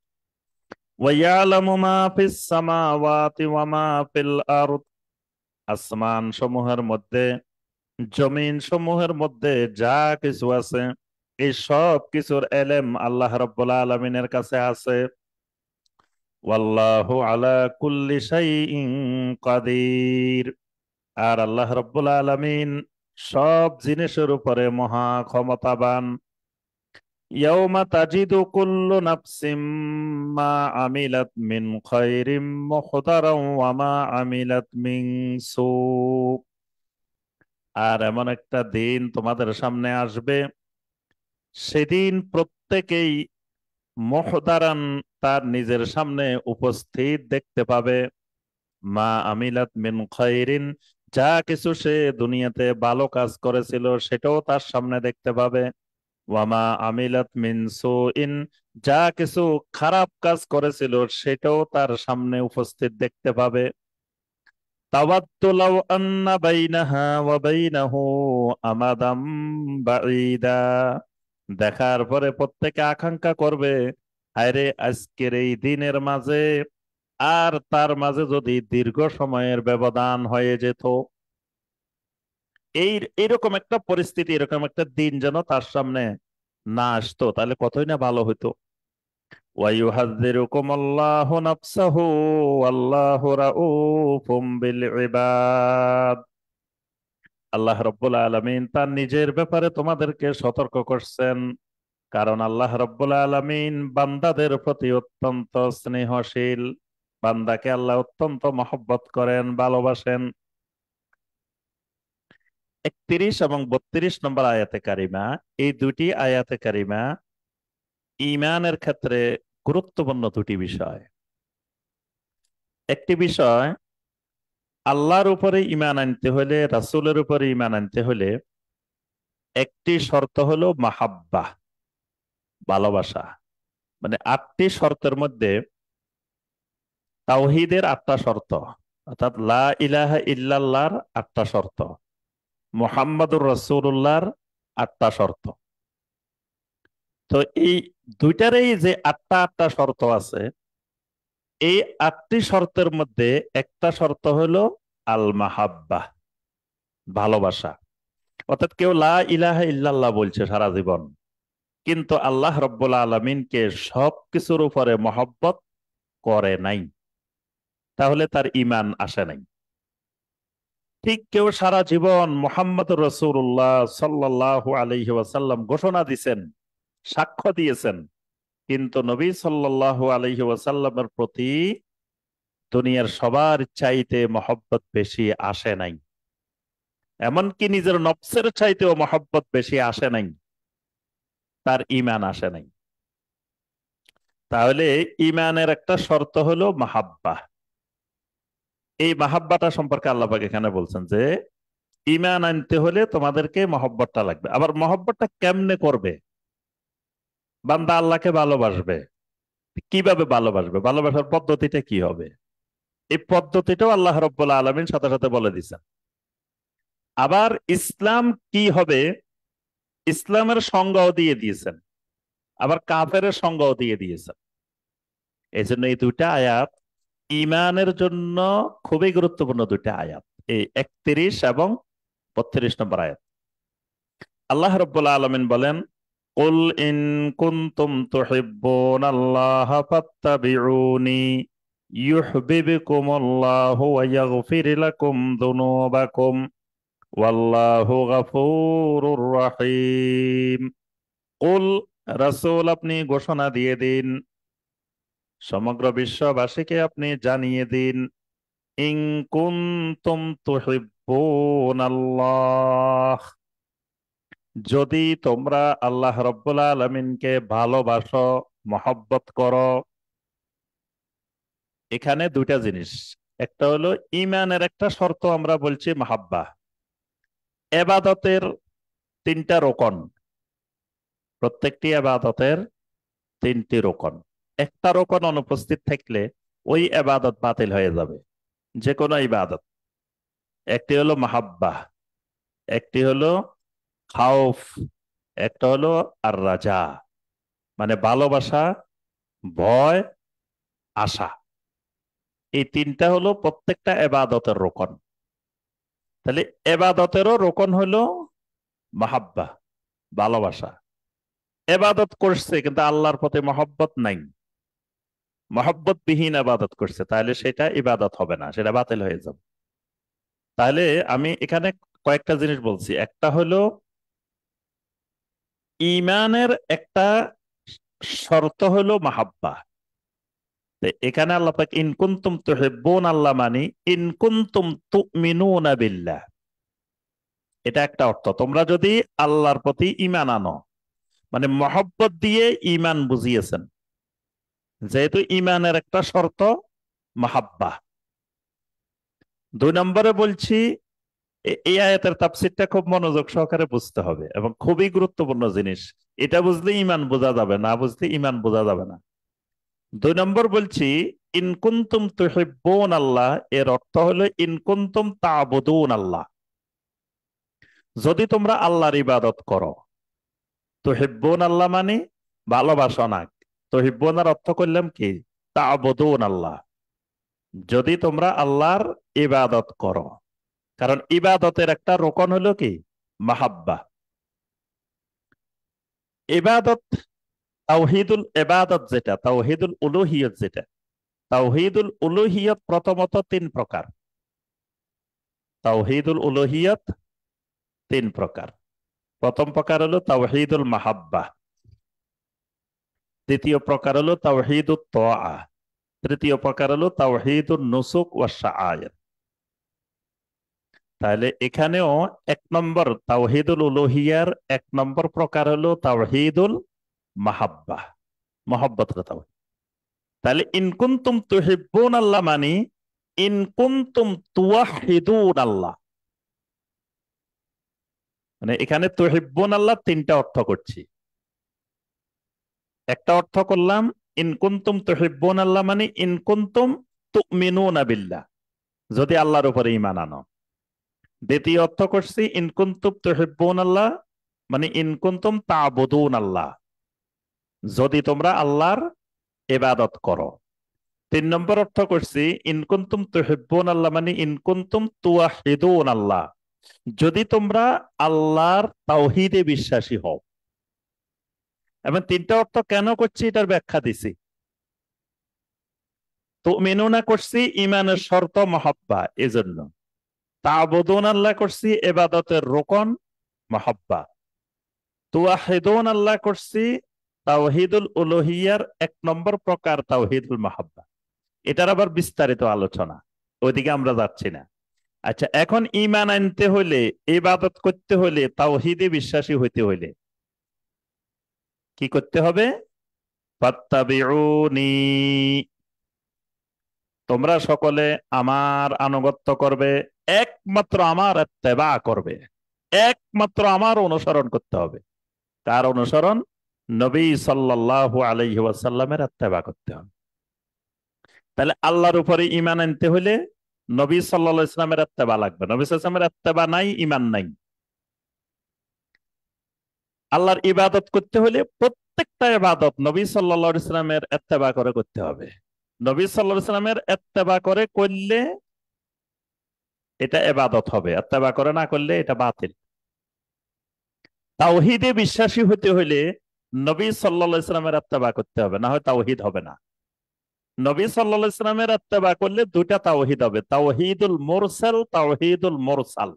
Speaker 2: ওয়ায়ালামু মা ফিস সামাওয়াতি ওয়া মা ফিল আরদ, আসমান সমূহের মধ্যে, জমিন সমূহের মধ্যে যা কিছু আছে, এই সব কিছুর এলেম আল্লাহ রাব্বুল আলামিনের কাছে আছে। ওয়াল্লাহু আলা কুল্লি শাইইন কাদির, আর আল্লাহ রাব্বুল আলামিন সব জিনিসের উপরে মহা ক্ষমতাবান। ইয়াউমা তাজিদু কুল্লু নাফসিম মা আমিলাত মিন খায়রিম মুহদারাম ওয়া মা আমিলাত মিন সু, আর এমন একটা দিন তোমাদের সামনে আসবে, সেদিন প্রত্যেকেই মুহদারান, তার নিজের সামনে উপস্থিত দেখতে পাবে, মা আমিলাত মিন খায়রিন, যা কিছু সে দুনিয়াতে ভালো কাজ করেছিল সেটাও তার সামনে দেখতে পাবে, ওয়ামা আমিলাত মিন সুইন, যা কিছু খারাপ কাজ করেছিল সেটাও তার সামনে উপস্থিত দেখতে পাবে। তাওয়াদ্দু লাউ আন্না বাইনাহা ওয়া বাইনাহু আমাদাম বাঈদা, দেখার পরে প্রত্যেকে আকাঙ্ক্ষা করবে, হায়রে আজকের এই দিনের মাঝে আর তার মাঝে যদি দীর্ঘ সময়ের ব্যবধান হয়ে যেত। এই এইরকম একটা পরিস্থিতি, এরকম একটা দিন যেন তার সামনে না আসতো তাহলে কতই না ভালো হতো। ওয়ায়ুহাযযিরুকুমুল্লাহু নাফসাহু ওয়াল্লাহু রাউফুম বিল ইবাদ। আল্লাহ রব্বুল আলামিন তার নিজের ব্যাপারে তোমাদেরকে সতর্ক করছেন, কারণ আল্লাহ রব্বুল আলামিন বান্দাদের প্রতি অত্যন্ত স্নেহশীল। বান্দাকে আল্লাহ অত্যন্ত মহব্বত করেন, ভালোবাসেন। 31 এবং 32 নম্বর আয়াতে কারিমা, এই দুটি আয়াতে কারিমা ঈমানের ক্ষেত্রে গুরুত্বপূর্ণ দুটি বিষয়। একটি বিষয়, আল্লাহর উপরে ঈমান আনতে হলে, রাসূলের উপরে ঈমান আনতে হলে একটি শর্ত হলো মাহাব্বা, ভালোবাসা। মানে 8টি শর্তের মধ্যে তাওহীদের 8টা শর্ত, অর্থাৎ লা ইলাহা ইল্লাল্লাহর 8টা শর্ত, মুহাম্মাদুর রাসূলুল্লাহর 8টা শর্ত। তো এই দুইটারই যে 8টা শর্ত আছে, এই 8টি শর্তের মধ্যে একটা শর্ত হলো আল মাহাব্বা, ভালোবাসা। অর্থাৎ কেউ লা ইলাহা ইল্লাল্লাহ বলছে সারা জীবন, কিন্তু আল্লাহ রব্বুল আলমিনকে সব কিছুর উপরে মহব্বত করে নাই, তাহলে তার ঈমান আসে নাই। ঠিক কেউ সারা জীবন মুহাম্মদ রাসূলুল্লাহ সাল্লাল্লাহু আলাইহি ওয়াসাল্লাম ঘোষণা দিয়েছেন, সাক্ষ্য দিয়েছেন, কিন্তু নবী সাল্লাল্লাহু আলাইহি ওয়াসাল্লামের প্রতি দুনিয়ার সবার চাইতে মহব্বত বেশি আসে নাই, এমনকি নিজের নফসের চাইতেও মহব্বত বেশি আসে নাই, তার ঈমান আসে নাই। তাহলে ঈমানের একটা শর্ত হলো মাহাব্বা। এই মাহাব্বাটা সম্পর্কে আল্লাহ পাক এখানে বলছেন যে ঈমান আনতে হলে তোমাদেরকে মহব্বতটা লাগবে। আবার মহব্বতটা কেমনে করবে? বান্দা আল্লাহকে ভালোবাসবে, কিভাবে ভালোবাসবে, ভালোবাসার পদ্ধতিটা কি হবে, এই পদ্ধতিটাও আল্লাহ রাব্বুল আলামিন সাথে সাথে বলে দিয়েছেন। আবার ইসলাম কি হবে, ইসলামের সংজ্ঞাও দিয়ে দিয়েছেন, আবার কাফেরের সংজ্ঞাও দিয়ে দিয়েছেন। এই জন্য এই দুইটা আয়াত ঈমানের জন্য খুবই গুরুত্বপূর্ণ দুইটা আয়াত, এই 31 এবং 32 নম্বর আয়াত। আল্লাহ রাব্বুল আলামিন বলেন, কুল ইন কুনতুম তুহিব্বুনাল্লাহা ফাত্তাবিউনি ইউহিব্বুকুমুল্লাহু ওয়া ইয়াগফির লাকুম যুনুবাকুম ওয়াল্লাহু গফুরুর রহিম। কুল, রাসূল আপনি ঘোষণা দিয়ে দিন, সমগ্র বিশ্ববাসীকে আপনি জানিয়ে দিন, ইন কুনতুম তুহিব্বুনাল্লাহ, যদি তোমরা আল্লাহ রব্বুল আলামিনকে ভালোবাসো, মহব্বত করো। এখানে দুইটা জিনিস, একটা হলো ঈমানের একটা শর্ত, আমরা বলছি মাহাব্বা। এবাদতের 3টা রোকন, প্রত্যেকটি এবাদতের 3টি রোকন। একটা রোকন অনুপস্থিত থাকলে ওই এবাদত বাতিল হয়ে যাবে, যে কোনো ইবাদত। একটি হলো মাহাব্বা, একটি হলো খাউফ, একটা হলো আর রাজা, মানে ভালোবাসা, ভয়, আশা। এই 3টা হলো প্রত্যেকটা এবাদতের রোকন। তাহলে এবাদতেরও রোকন হলো মাহাব্বা, ভালোবাসা। এবাদত করছে কিন্তু আল্লাহর প্রতি মহব্বত নাই, মহব্বত বিহীন এবাদত করছে, তাহলে সেটা ইবাদত হবে না, সেটা বাতিল হয়ে যাবে। তাহলে আমি এখানে কয়েকটা জিনিস বলছি। একটা হলো ঈমানের একটা শর্ত হলো মাহাব্বা। তো এখানে আল্লাহ পাক ইন কুনতুম তুহিব্বুন আল্লাহ, মানে ইন কুনতুম তুমিনুনা বিল্লাহ, এটা একটা অর্থ। তোমরা যদি আল্লাহর প্রতি ঈমান আনো, মানে মহব্বত দিয়ে ঈমান বুঝিয়েছেন, যেহেতু ঈমানের একটা শর্ত মাহাব্বা। 2 নম্বরে বলছি, এই আয়াতের তাফসীরটা খুব মনোযোগ সহকারে বুঝতে হবে এবং খুবই গুরুত্বপূর্ণ জিনিস। এটা বুঝলে ঈমান বোঝা যাবে, না বুঝলে ঈমান বোঝা যাবে না। 2 নম্বর বলছি, ইন কুনতুম তুহিব্বুন আল্লাহ, এর অর্থ হলো ইন কুনতুম তা'বুদুন আল্লাহ, যদি তোমরা আল্লাহর ইবাদত করো। তুহিব্বুন আল্লাহ মানে ভালোবাসা না, তুহিব্বুনার অর্থ করলাম কি, তা'বুদুন আল্লাহ, যদি তোমরা আল্লাহর ইবাদত করো। কারণ ইবাদতের একটা রোকন হলো কি, মাহাব্বা। ইবাদত, তাওহীদুল ইবাদত যেটা, তাওহীদুল উলুহিয়ত যেটা, তাওহীদুল উলুহিয়ত প্রথমত তিন প্রকার। তাওহীদুল উলুহিয়ত তিন প্রকার। প্রথম প্রকার হলো তাওহীদুল মাহাব্বা, দ্বিতীয় প্রকার হলো তাওহীদুত তোয়া, তৃতীয় প্রকার হলো তাওহীদুন নুসুক ওয়া শাআয়ের। তাহলে এখানেও এক নম্বর তাওহীদুল উলুহিয়ার এক নম্বর প্রকার হলো তাওহীদুল মাহাব্বা, মহব্বতের তাওহীদ। তাহলে ইন কুনতুম তুহিব্বুন আল্লাহ মানে ইন কুনতুম তুওয়াহিদুন আল্লাহ, মানে এখানে তুহিব্বুন আল্লাহ তিনটা অর্থ করছি। একটা অর্থ করলাম ইন কুনতুম তুহিব্বুন আল্লাহ মানে ইন কুনতুম তুমিনুনা বিল্লাহ, যদি আল্লাহর উপরে ঈমান আনো। দ্বিতীয় অর্থ করছি ইন কুনতুম তুহিব্বুন আল্লাহ মানে ইন কুনতুম তা'বুদুন আল্লাহ, যদি তোমরা আল্লাহর ইবাদত করো। তিন নম্বর অর্থ করছি ইন কুনতুম তুহিব্বুন আল্লাহ মানে ইন কুনতুম তুওয়াহিদুন আল্লাহ, যদি তোমরা আল্লাহর তাওহীদে বিশ্বাসী হও। এবং তিনটা অর্থ কেন করছি এটার ব্যাখ্যা দিছি। তুমিনুনা করছি ঈমানের শর্ত মহব্বা, এজন্য। তা'বুদুন আল্লাহ করছি ইবাদতের রোকন মহব্বা। তুওয়াহিদুন আল্লাহ করছি তাওহীদুল উলুহিয়ার এক নম্বর প্রকার তাওহীদুল মাহাব্বা। এটার আবার বিস্তারিত আলোচনা, ওইদিকে আমরা যাচ্ছি না। আচ্ছা, এখন ঈমান আনতে হলে, ইবাদত করতে হলে, তাওহীদে বিশ্বাসী হইতে হইলে কি করতে হবে? ফাত্তাবিউনি, তোমরা সকলে আমার আনুগত্য করবে, একমাত্র আমার ইত্তেবা করবে, একমাত্র আমার অনুসরণ করতে হবে। তার অনুসরণ? নবী সাল্লাল্লাহু আলাইহি ওয়াসাল্লামের ইত্তেবা করতে হবে। তাহলে আল্লাহর উপরে ঈমান আনতে হলে নবী সাল্লাল্লাহু আলাইহি ওয়াসাল্লামের ইত্তেবা লাগবে। নবী সাল্লাল্লাহু আলাইহি ওয়াসাল্লামের ইত্তেবা নাই, ঈমান নাই। আল্লাহর ইবাদত করতে হলে প্রত্যেকটা ইবাদত নবী সাল্লাল্লাহু আলাইহি ওয়াসাল্লামের ইত্তেবা করে করতে হবে। নবী সাল্লাল্লাহু আলাইহি ওয়াসাল্লামের ইত্তেবা করে করলে এটা ইবাদত হবে, ইত্তেবা করে না করলে এটা বাতিল। তাওহীদে বিশ্বাসী হতে হলে নবী সাল্লাল্লাহু আলাইহি ওয়াসাল্লামের ইত্তেবা করতে হবে, না হয় তাওহীদ হবে না। নবী সাল্লাল্লাহু আলাইহি ওয়াসাল্লামের ইত্তেবা করলে দুইটা তাওহীদ হবে, তাওহীদুল মুরসাল, তাওহীদুল মুরসাল।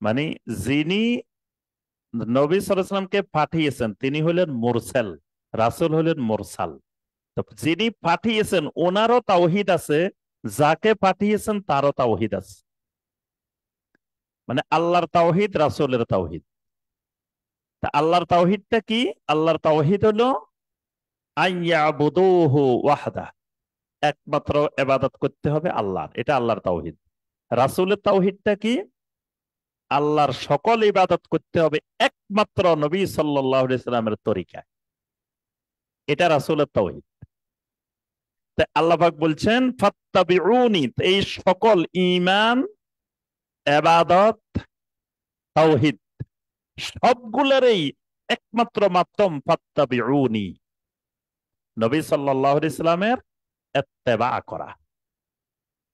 Speaker 2: মানে যিনি নবী সাল্লাল্লাহু আলাইহি ওয়াসাল্লামকে পাঠিয়েছেন তিনি হলেন মুরসাল, রাসূল হলেন মুরসাল। তো যিনি পাঠিয়েছেন ওনারও তাওহীদ আছে, যাকে পাঠিয়েছেন তারও তাওহীদ আছে। মানে আল্লাহর তাওহীদ, রাসূলের তাওহীদ। তা আল্লাহর তাওহীদটা কি? আল্লাহর তাওহীদ হলো আইয়াবুদুহু ওয়াহদা, একমাত্র ইবাদত করতে হবে আল্লাহর, এটা আল্লাহর তাওহীদ। রাসূলের তাওহীদটা কি? আল্লাহর সকল ইবাদত করতে হবে একমাত্র নবী সাল্লাল্লাহু আলাইহি সাল্লামের তরিকায়, এটা রাসূলের তাওহীদ। তাই আল্লাহ পাক বলছেন ফাত্তাবিউনি, এই সকল ঈমান, ইবাদত, তাওহীদ সবগুলোরই একমাত্র মাধ্যম ফাত্তাবিউনি, নবী সাল্লাল্লাহু আলাইহি সাল্লামের ইত্তেবা করা।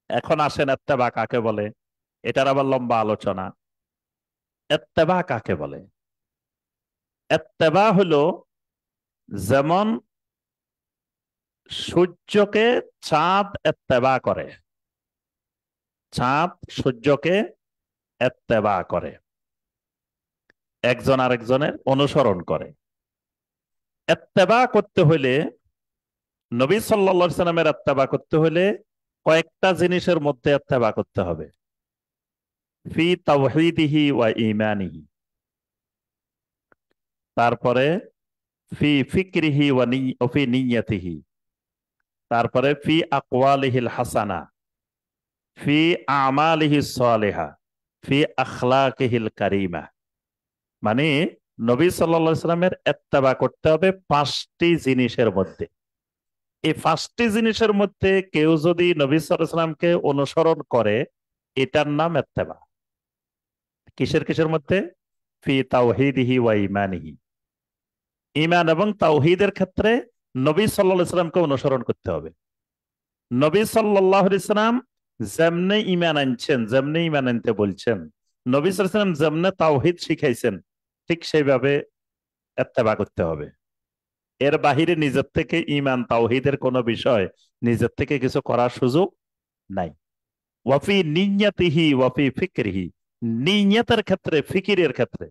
Speaker 2: এখন আসেন ইত্তেবা কাকে বলে, এটার আবার লম্বা আলোচনা। ইত্তেবা কাকে বলে? ইত্তেবা হলো যেমন সূর্যকে চাঁদ ইত্তেবা করে, চাঁদ সূর্যকে ইত্তেবা করে, একজন আরেকজনের অনুসরণ করে। ইত্তেবা করতে হলে, নবী সাল্লাল্লাহু আলাইহি সাল্লামের ইত্তেবা করতে হলে কয়েকটা জিনিসের মধ্যে ইত্তেবা করতে হবে। ফি তাওহীদিহি ওয়া ঈমানিহি, তারপরে ফি ফিকরিহি ওয়া ফি নিয়্যাতিহি, তারপরে ফি আকওয়ালিহিল হাসানা, ফি আমালিহি সালিহা, ফি আখলাকিহিল কারিমা। মানে নবী সাল্লাল্লাহু আলাইহি সাল্লামের ইত্তেবা করতে হবে পাঁচটি জিনিসের মধ্যে। এই পাঁচটি জিনিসের মধ্যে কেউ যদি নবী সাল্লাল্লাহু আলাইহি সাল্লামকে অনুসরণ করে, এটার নাম ইত্তেবা। কিসের কিসের মধ্যে? ফি তাওহীদিহি ওয়া ঈমানিহি, ঈমান এবং তাওহীদের ক্ষেত্রে নবী সাল্লাল্লাহু আলাইহি সাল্লামকে অনুসরণ করতে হবে। নবী সাল্লাল্লাহু আলাইহি সাল্লাম যেমনে ঈমান আনছেন, যেমনে ঈমান আনতে বলছেন, নবী সাল্লাল্লাহু আলাইহি সাল্লাম যেমনে তাওহীদ শিখাইছেন, ঠিক সেইভাবে ইত্তেবা করতে হবে। এর বাহিরে নিজের থেকে ঈমান তাওহীদের কোনো বিষয় নিজের থেকে কিছু করার সুযোগ নাই। ওয়াফি নিয়্যাতিহি ওয়াফি ফিকরিহি, নিয়্যাতের ক্ষেত্রে, ফিকিরের ক্ষেত্রে,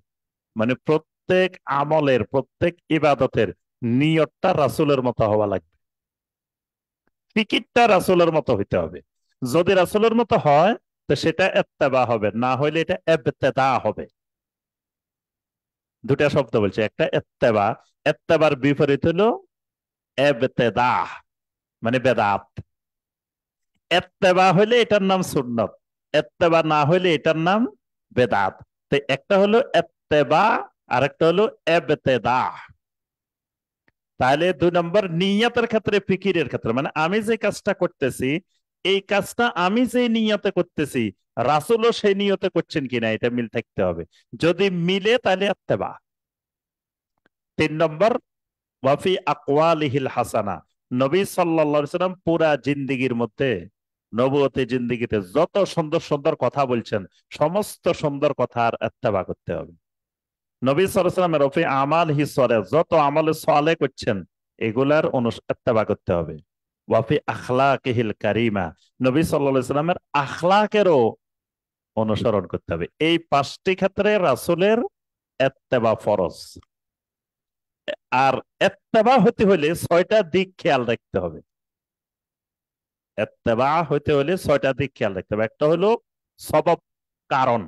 Speaker 2: মানে প্রত্যেক আমলের, প্রত্যেক ইবাদতের নিয়তটা রাসূলের মতো হওয়া লাগবে, ফিকিরটা রাসূলের মতো হইতে হবে। যদি রাসূলের মতো হয় তো সেটা ইত্তেবা হবে, না হইলে এটা ইবতিদা হবে। দুটা শব্দ বলছে, একটা ইত্তেবা, ইত্তেবার বিপরীত হলো ইবতিদা, মানে বেদাত। ইত্তেবা হইলে এটার নাম সুন্নত, ইত্তেবা না হইলে এটার নাম বেদাত। তো একটা হলো ইত্তেবা, আর একটা হলো ইবতিদা। তাহলে 2 নম্বর নিয়তের ক্ষেত্রে, ফিকিরের ক্ষেত্রে, মানে আমি যে কাজটা করতেছি, এই কাজটা আমি যে নিয়তে করতেছি রাসূলও সেই নিয়তে করছেন কিনা এটা মিল থাকতে হবে। যদি মিলে তাহলে ইত্তেবা। 3 নম্বর, ওয়াফি আকওয়ালিহিল হাসানা, নবী সাল্লাল্লাহু আলাইহি সাল্লাম পুরা জিন্দেগীর মধ্যে, নবুয়তে জিন্দেগিতে যত সুন্দর সুন্দর কথা বলছেন, সমস্ত সুন্দর কথার ইত্তেবা করতে হবে। নবী সাল্লাল্লাহু আলাইহি সাল্লামের ওফি আমাল হিসরে যত আমলে সালে করছেন এগুলার ইত্তেবা করতে হবে। ওয়াফি আখলাকিহিল কারিমা, নবী সাল্লাল্লাহু আলাইহি সাল্লামের আখলাকেরও অনুসরণ করতে হবে। এই 5টি ক্ষেত্রে রাসূলের ইত্তেবা ফরজ। আর ইত্তেবা হতে হলে 6টা দিক খেয়াল রাখতে হবে। ইত্তেবা হতে হলে 6টা দিক খেয়াল রাখতে হবে। একটা হলো সবব, কারণ,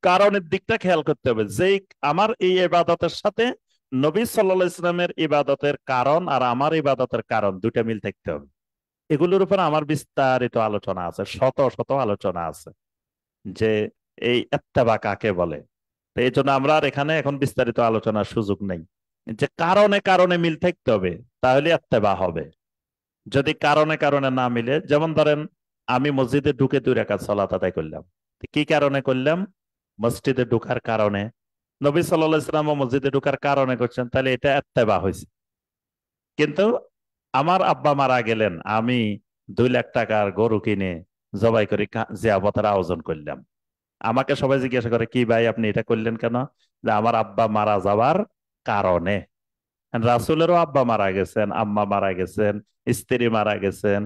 Speaker 2: কারণের দিকটা খেয়াল করতে হবে। যে আমার এই ইবাদতের সাথে নবী সাল্লাল্লাহু আলাইহি ওয়াসাল্লামের ইবাদতের কারণ আর আমার ইবাদতের কারণ দুটা মিল থাকতে হবে। এগুলোর উপর আমার বিস্তারিত আলোচনা আছে, শত শত আলোচনা আছে, যে এই ইত্তেবা কাকে বলে। তো এই জন্য আমরা আর এখানে এখন বিস্তারিত আলোচনার সুযোগ নেই। যে কারণে কারণে মিল থাকতে হবে, তাহলে ইত্তেবা হবে। যদি কারণে কারণে না মিলে, যেমন ধরেন আমি মসজিদে ঢুকে 2 রাকাত সালাত আদায় করলাম, তো কি কারণে করলাম? মসজিদে ঢোকার কারণে। নবী সাল্লাল্লাহু আলাইহি ওয়াসাল্লাম মসজিদে ঢোকার কারণে করছেন, তাহলে এটা ইত্তেবা হয়েছে। কিন্তু আমার আব্বা মারা গেলেন, আমি 2 লাখ টাকার গরু কিনে জবাই করে জিয়াফতের আয়োজন করলাম। আমাকে সবাই জিজ্ঞাসা করে, কি ভাই আপনি এটা করলেন কেন? যে আমার আব্বা মারা যাওয়ার কারণে। রাসূলেরও আব্বা মারা গেছেন, আম্মা মারা গেছেন, স্ত্রী মারা গেছেন,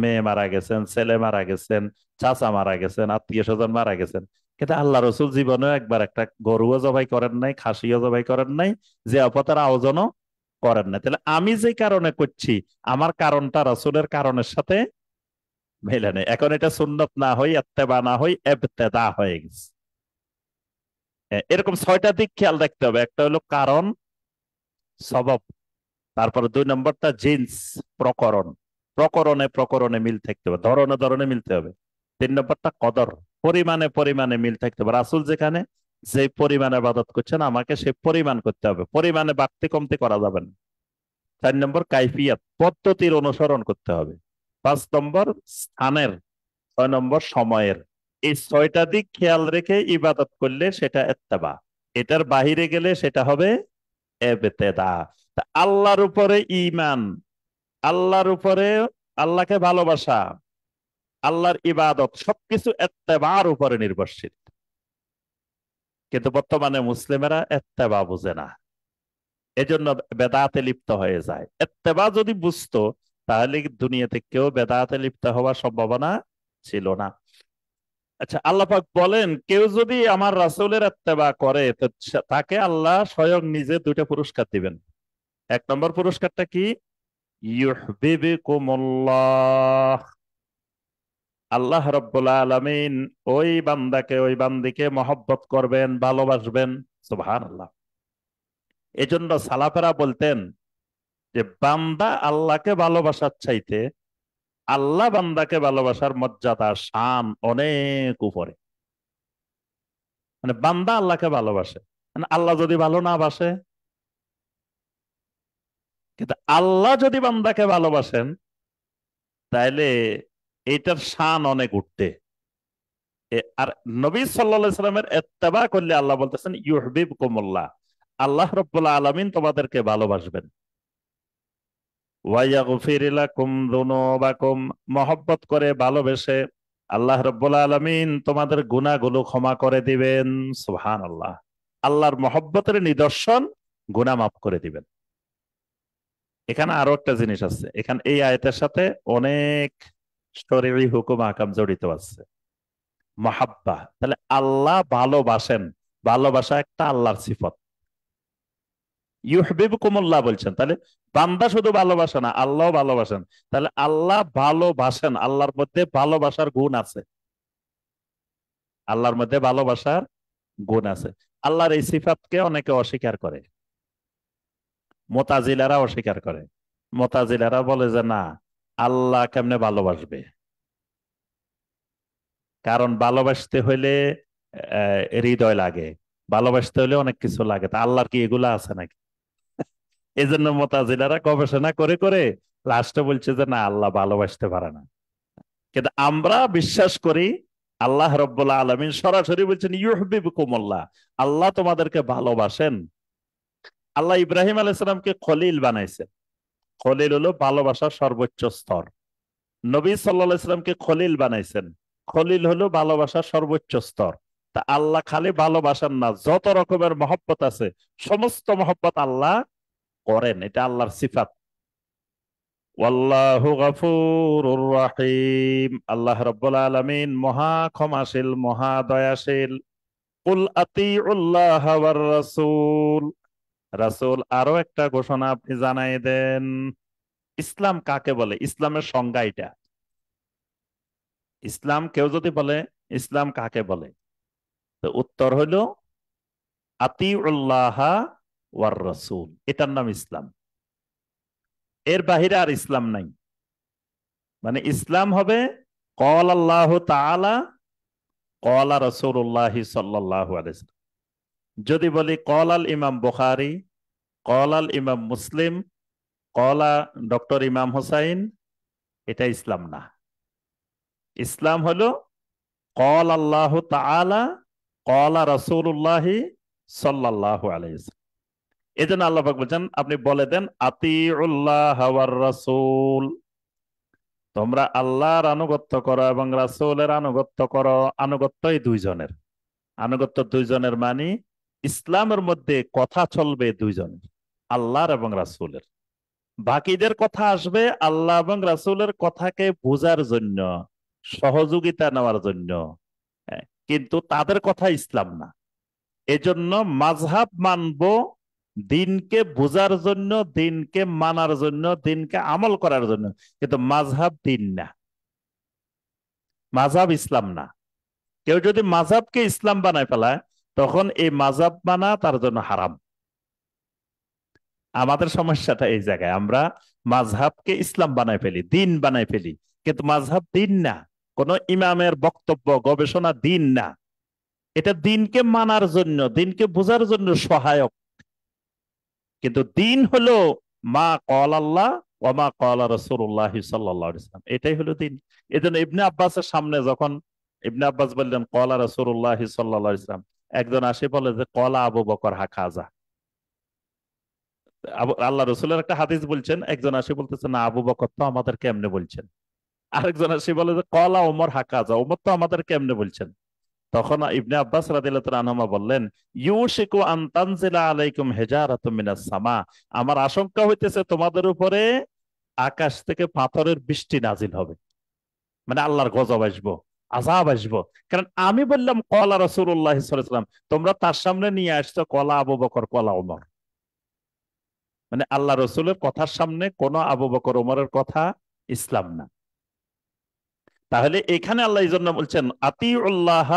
Speaker 2: মেয়ে মারা গেছেন, ছেলে মারা গেছেন, চাচা মারা গেছেন, আত্মীয় স্বজন মারা গেছেন। কিন্তু আল্লাহ রসুল জীবনেও একবার একটা গরুও জবাই করেন নাই, খাসিও জবাই করেন নাই, যে অপতার আয়োজনও করেন নাই। তাহলে আমি যে কারণে করছি, আমার কারণটা রাসূলের কারণের সাথে মেলে নেই। এখন এটা সুন্নত না হই, ইত্তেবা না হই, ইবতিদা হয়ে গেছে। এরকম 6টা দিক খেয়াল রাখতে হবে। একটা হলো কারণ, সবব, তারপরে 2 নম্বরটা জিন্স, প্রকরণ, প্রকরণে প্রকরণে মিল থাকতে হবে, ধরনে ধরনে মিলতে হবে। 3 নম্বরটা কদর, পরিমাণে পরিমাণে মিল থাকতে হবে। রাসূল যেখানে যে পরিমাণে ইবাদত করছেন আমাকে সেই পরিমাণ করতে হবে, পরিমাণে বাড়তি কমতি করা যাবে না। 4 নম্বর কাইফিয়াত, পদ্ধতির অনুসরণ করতে হবে। 5 নম্বর স্থানের, 6 নম্বর সময়ের। এই 6টা দিক খেয়াল রেখে ইবাদত করলে সেটা ইত্তেবা। এটার বাহিরে গেলে সেটা হবে ইবতিদা। তা আল্লাহর উপরে ঈমান, আল্লাহর উপরে, আল্লাহকে ভালোবাসা, আল্লাহর ইবাদত সবকিছু ইত্তেবার উপরে নির্ভরশীল। কিন্তু বর্তমানে মুসলিমেরা ইত্তেবা বুঝে না, এজন্য বেদাতে লিপ্ত হয়ে যায়। ইত্তেবা যদি বুঝতো তাহলে দুনিয়াতে কেউ বেদাতে লিপ্ত হওয়ার সম্ভাবনা ছিল না। আচ্ছা, আল্লাহ পাক বলেন কেউ যদি আমার রাসূলের ইত্তেবা করে তো তাকে আল্লাহ স্বয়ং নিজে 2টা পুরস্কার দিবেন। 1 নম্বর পুরস্কারটা কি? ইউহবিবকুমুল্লাহ, আল্লাহ রাব্বুল আলামিন ওই বান্দাকে, ওই বান্দিকে মহব্বত করবেন, ভালোবাসবেন। সুবহানাল্লাহ। এজন্য সালাফেরা বলতেন যে বান্দা আল্লাহকে ভালোবাসার চাইতে আল্লাহ বান্দাকে ভালোবাসার মর্যাদা, শান অনেক উপরে। মানে বান্দা আল্লাহকে ভালোবাসে, মানে আল্লাহ যদি ভালো না বাসে, কিন্তু আল্লাহ যদি বান্দাকে ভালোবাসেন তাহলে এইটার শান অনেক উঠতে। আর নবী সাল্লাল্লাহু আলাইহি সাল্লামের ইত্তেবা করলে আল্লাহ বলতেছেন ইউহবিবকুমুল্লাহ, আল্লাহ রাব্বুল আলামিন তোমাদেরকে ভালোবাসবেন। ওয়া ইয়াগফির লাকুম যুনুবাকুম, মহব্বত করে ভালোবেসে আল্লাহ রাব্বুল আলামিন তোমাদের গুনাহগুলো ক্ষমা করে দিবেন। সুবহানাল্লাহ। আল্লাহর মহব্বতের নিদর্শন গুনাহ মাফ করে দিবেন। এখানে আরো একটা জিনিস আছে, এখানে এই আয়াতের সাথে অনেক শরীয়ী হুকুম আহকাম জড়িত আছে। মহাব্বা, তাহলে আল্লাহ ভালোবাসেন, ভালোবাসা একটা আল্লাহর সিফত। ইউহিব্বুকুমুল্লাহ বলছেন, তাহলে বান্দা শুধু ভালোবাসে না, আল্লাহ ভালোবাসেন। তাহলে আল্লাহ ভালোবাসেন, আল্লাহর মধ্যে ভালোবাসার গুণ আছে, আল্লাহর মধ্যে ভালোবাসার গুণ আছে। আল্লাহর এই সিফাতকে অনেকে অস্বীকার করে, মুতাজিলারা অস্বীকার করে। মুতাজিলারা বলে যে না, আল্লাহ কেমনে ভালোবাসবে, কারণ ভালোবাসতে হইলে হৃদয় লাগে, ভালোবাসতে হলে অনেক কিছু লাগে, তা আল্লাহর কি এগুলা আছে নাকি? এই জন্য মুতাজিলারা গবেষণা করে করে লাস্টে বলছে যে না, আল্লাহ ভালোবাসতে পারে না। কিন্তু আমরা বিশ্বাস করি আল্লাহ রব্বুল আলামিন সরাসরি বলছেন ইউহিব্বুকুমুল্লাহ, আল্লাহ তোমাদেরকে ভালোবাসেন। আল্লাহ ইব্রাহিম আলাইহিস সালামকে খলিল বানাইছেন, খলিল হলো ভালোবাসার সর্বোচ্চ স্তর। নবী সাল্লাল্লাহু আলাইহি সাল্লামকে খলিল বানাইছেন, খলিল হলো ভালোবাসার সর্বোচ্চ স্তর। তা আল্লাহ খালি ভালোবাসান না, যত রকমের মহব্বত আছে সমস্ত মহব্বত আল্লাহ করেন, এটা আল্লাহর সিফাত। ওয়াল্লাহু গফুরুর রহিম, আল্লাহ রাব্বুল আলামিন মহা ক্ষমাশীল, মহা দয়াশীল। কুল আতিউল্লাহ ওয়ার রাসূল, রাসূল আরো একটা ঘোষণা আপনি জানাই দেন। ইসলাম কাকে বলে, ইসলামের সংজ্ঞা এটা। ইসলাম কেউ যদি বলে ইসলাম কাকে বলে, তো উত্তর হলো আতিউল্লাহ ওয়ার রাসূল, এটার নাম ইসলাম। এর বাহিরে আর ইসলাম নাই। মানে ইসলাম হবে ক্বাল আল্লাহু তাআলা, ক্বাল রাসূলুল্লাহ সাল্লাল্লাহু আলাইহি ওয়াসাল্লাম। যদি বলি ক্বাল আল ইমাম বুখারী, ক্বাল আল ইমাম মুসলিম, ক্বাল ডক্টর ইমাম হুসাইন, এটা ইসলাম না। ইসলাম হলো ক্বাল আল্লাহু তাআলা, ক্বাল রাসূলুল্লাহ সাল্লাল্লাহু আলাইহি ওয়াসাল্লাম। এজন্য আল্লাহ পাক বলছেন আপনি বলে দেন আতিউল্লাহ ওয়ার রাসূল, তোমরা আল্লাহর আনুগত্য করো এবং রাসূলের আনুগত্য করো। আনুগত্য এই দুইজনের, আনুগত্য দুইজনের মানে ইসলামের মধ্যে কথা চলবে দুইজনের, আল্লাহর এবং রাসূলের। বাকিদের কথা আসবে আল্লাহ এবং রাসূলের কথাকে বোঝার জন্য, সহযোগিতা নেওয়ার জন্য। কিন্তু তাদের কথা ইসলাম না। এজন্য মাযহাব মানবো দিনকে বোঝার জন্য, দিনকে মানার জন্য, দিনকে আমল করার জন্য, কিন্তু মাযহাব দিন না, মাযহাব ইসলাম না। কেউ যদি মাযহাবকে ইসলাম বানায় ফেলায়, তখন এই মাযহাব মানা তার জন্য হারাম। আমাদের সমস্যাটা এই জায়গায়, আমরা মাযহাবকে ইসলাম বানায় ফেলি, দিন বানায় ফেলি, কিন্তু মাযহাব দিন না। কোন ইমামের বক্তব্য গবেষণা দিন না, এটা দিনকে মানার জন্য, দিনকে বোঝার জন্য সহায়ক। কিন্তু দিন হলো মা ক্বাল আল্লাহ ওয়া মা ক্বাল রাসূলুল্লাহ সাল্লাল্লাহু আলাইহি ওয়াসাল্লাম, এটাই হলো দিন। এজন্য ইবনে আব্বাসের সামনে যখন ইবনে আব্বাস বললেন ক্বাল রাসূলুল্লাহ সাল্লাল্লাহু আলাইহি ওয়াসাল্লাম, একজন আসে বলে যে ক্বাল আবু বকর হাকাজা। আল্লাহ রসুলের একটা হাদিস বলছেন, একজন আসে বলতেছে না, আবু বকর তো আমাদের কেমনে বলছেন। আরেকজন আসে বলে যে ক্বালা ওমর হাকাজা, ওমর তো আমাদের কেমনে বলছেন। তখন ইবনে আব্বাস রাদিয়াল্লাহু তাআলা আনহুমা বললেন ইউশিকু আন তানজিলা আলাইকুম হিজারাতুম মিনাস সামা, আমার আশঙ্কা হইতেছে তোমাদের উপরে আকাশ থেকে পাথরের বৃষ্টি নাজিল হবে, মানে আল্লাহর গজব আসবো, আযাব আসবো। কারণ আমি বললাম ক্বালা রাসূলুল্লাহ সাল্লাল্লাহু আলাইহি ওয়াসাল্লাম, তোমরা তার সামনে নিয়ে আসছো ক্বালা আবু বকর ক্বালা ওমর। মানে আল্লাহ রসুলের কথার সামনে কোন আবু বকর ওমরের কথা ইসলাম না। তাহলে এখানে আল্লাহ এই জন্য বলছেন আতিউল্লাহ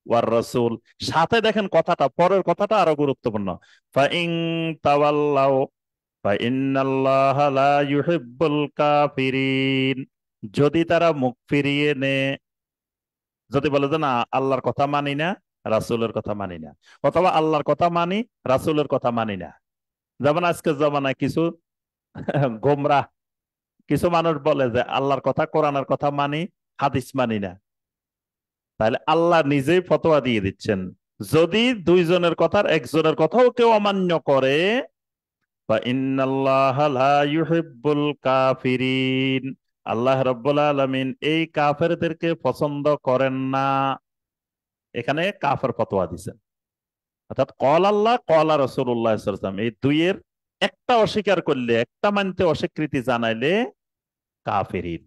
Speaker 2: ওয়ার রাসূল, সাথে দেখেন কথাটা, পরের কথাটা আরো গুরুত্বপূর্ণ। ফাইন তাওয়াল্লাউ ফাইন্নাল্লাহা লা ইউহিব্বুল কাফিরিন, যদি তারা মুখ ফিরিয়ে নেয়, যদি বলে যে না আল্লাহর কথা মানি না, রাসূলের কথা মানি না, অথবা আল্লাহর কথা মানি রাসূলের কথা মানি না। যেমন আজকের জমানায় কিছু গোমরাহ কিছু মানুষ বলে যে আল্লাহর কথা, কোরআনের কথা মানি, হাদিস মানি না। তাহলে আল্লাহ নিজেই ফতোয়া দিয়ে দিচ্ছেন, যদি দুইজনের কথার একজনের কথাও কেউ অমান্য করে, বা ইন্নাল্লাহা লা ইউহিব্বুল কাফিরিন, আল্লাহ রাব্বুল আলামিন এই কাফেরদেরকে পছন্দ করেন না। এখানে কাফের ফতোয়া দিছেন। অর্থাৎ কল আল্লাহ কলা রাসূলুল্লাহ সাল্লাল্লাহু আলাইহি ওয়াসাল্লাম, এই দুইয়ের একটা অস্বীকার করলে, একটা মানতে অস্বীকৃতি জানাইলে কাফেরিন।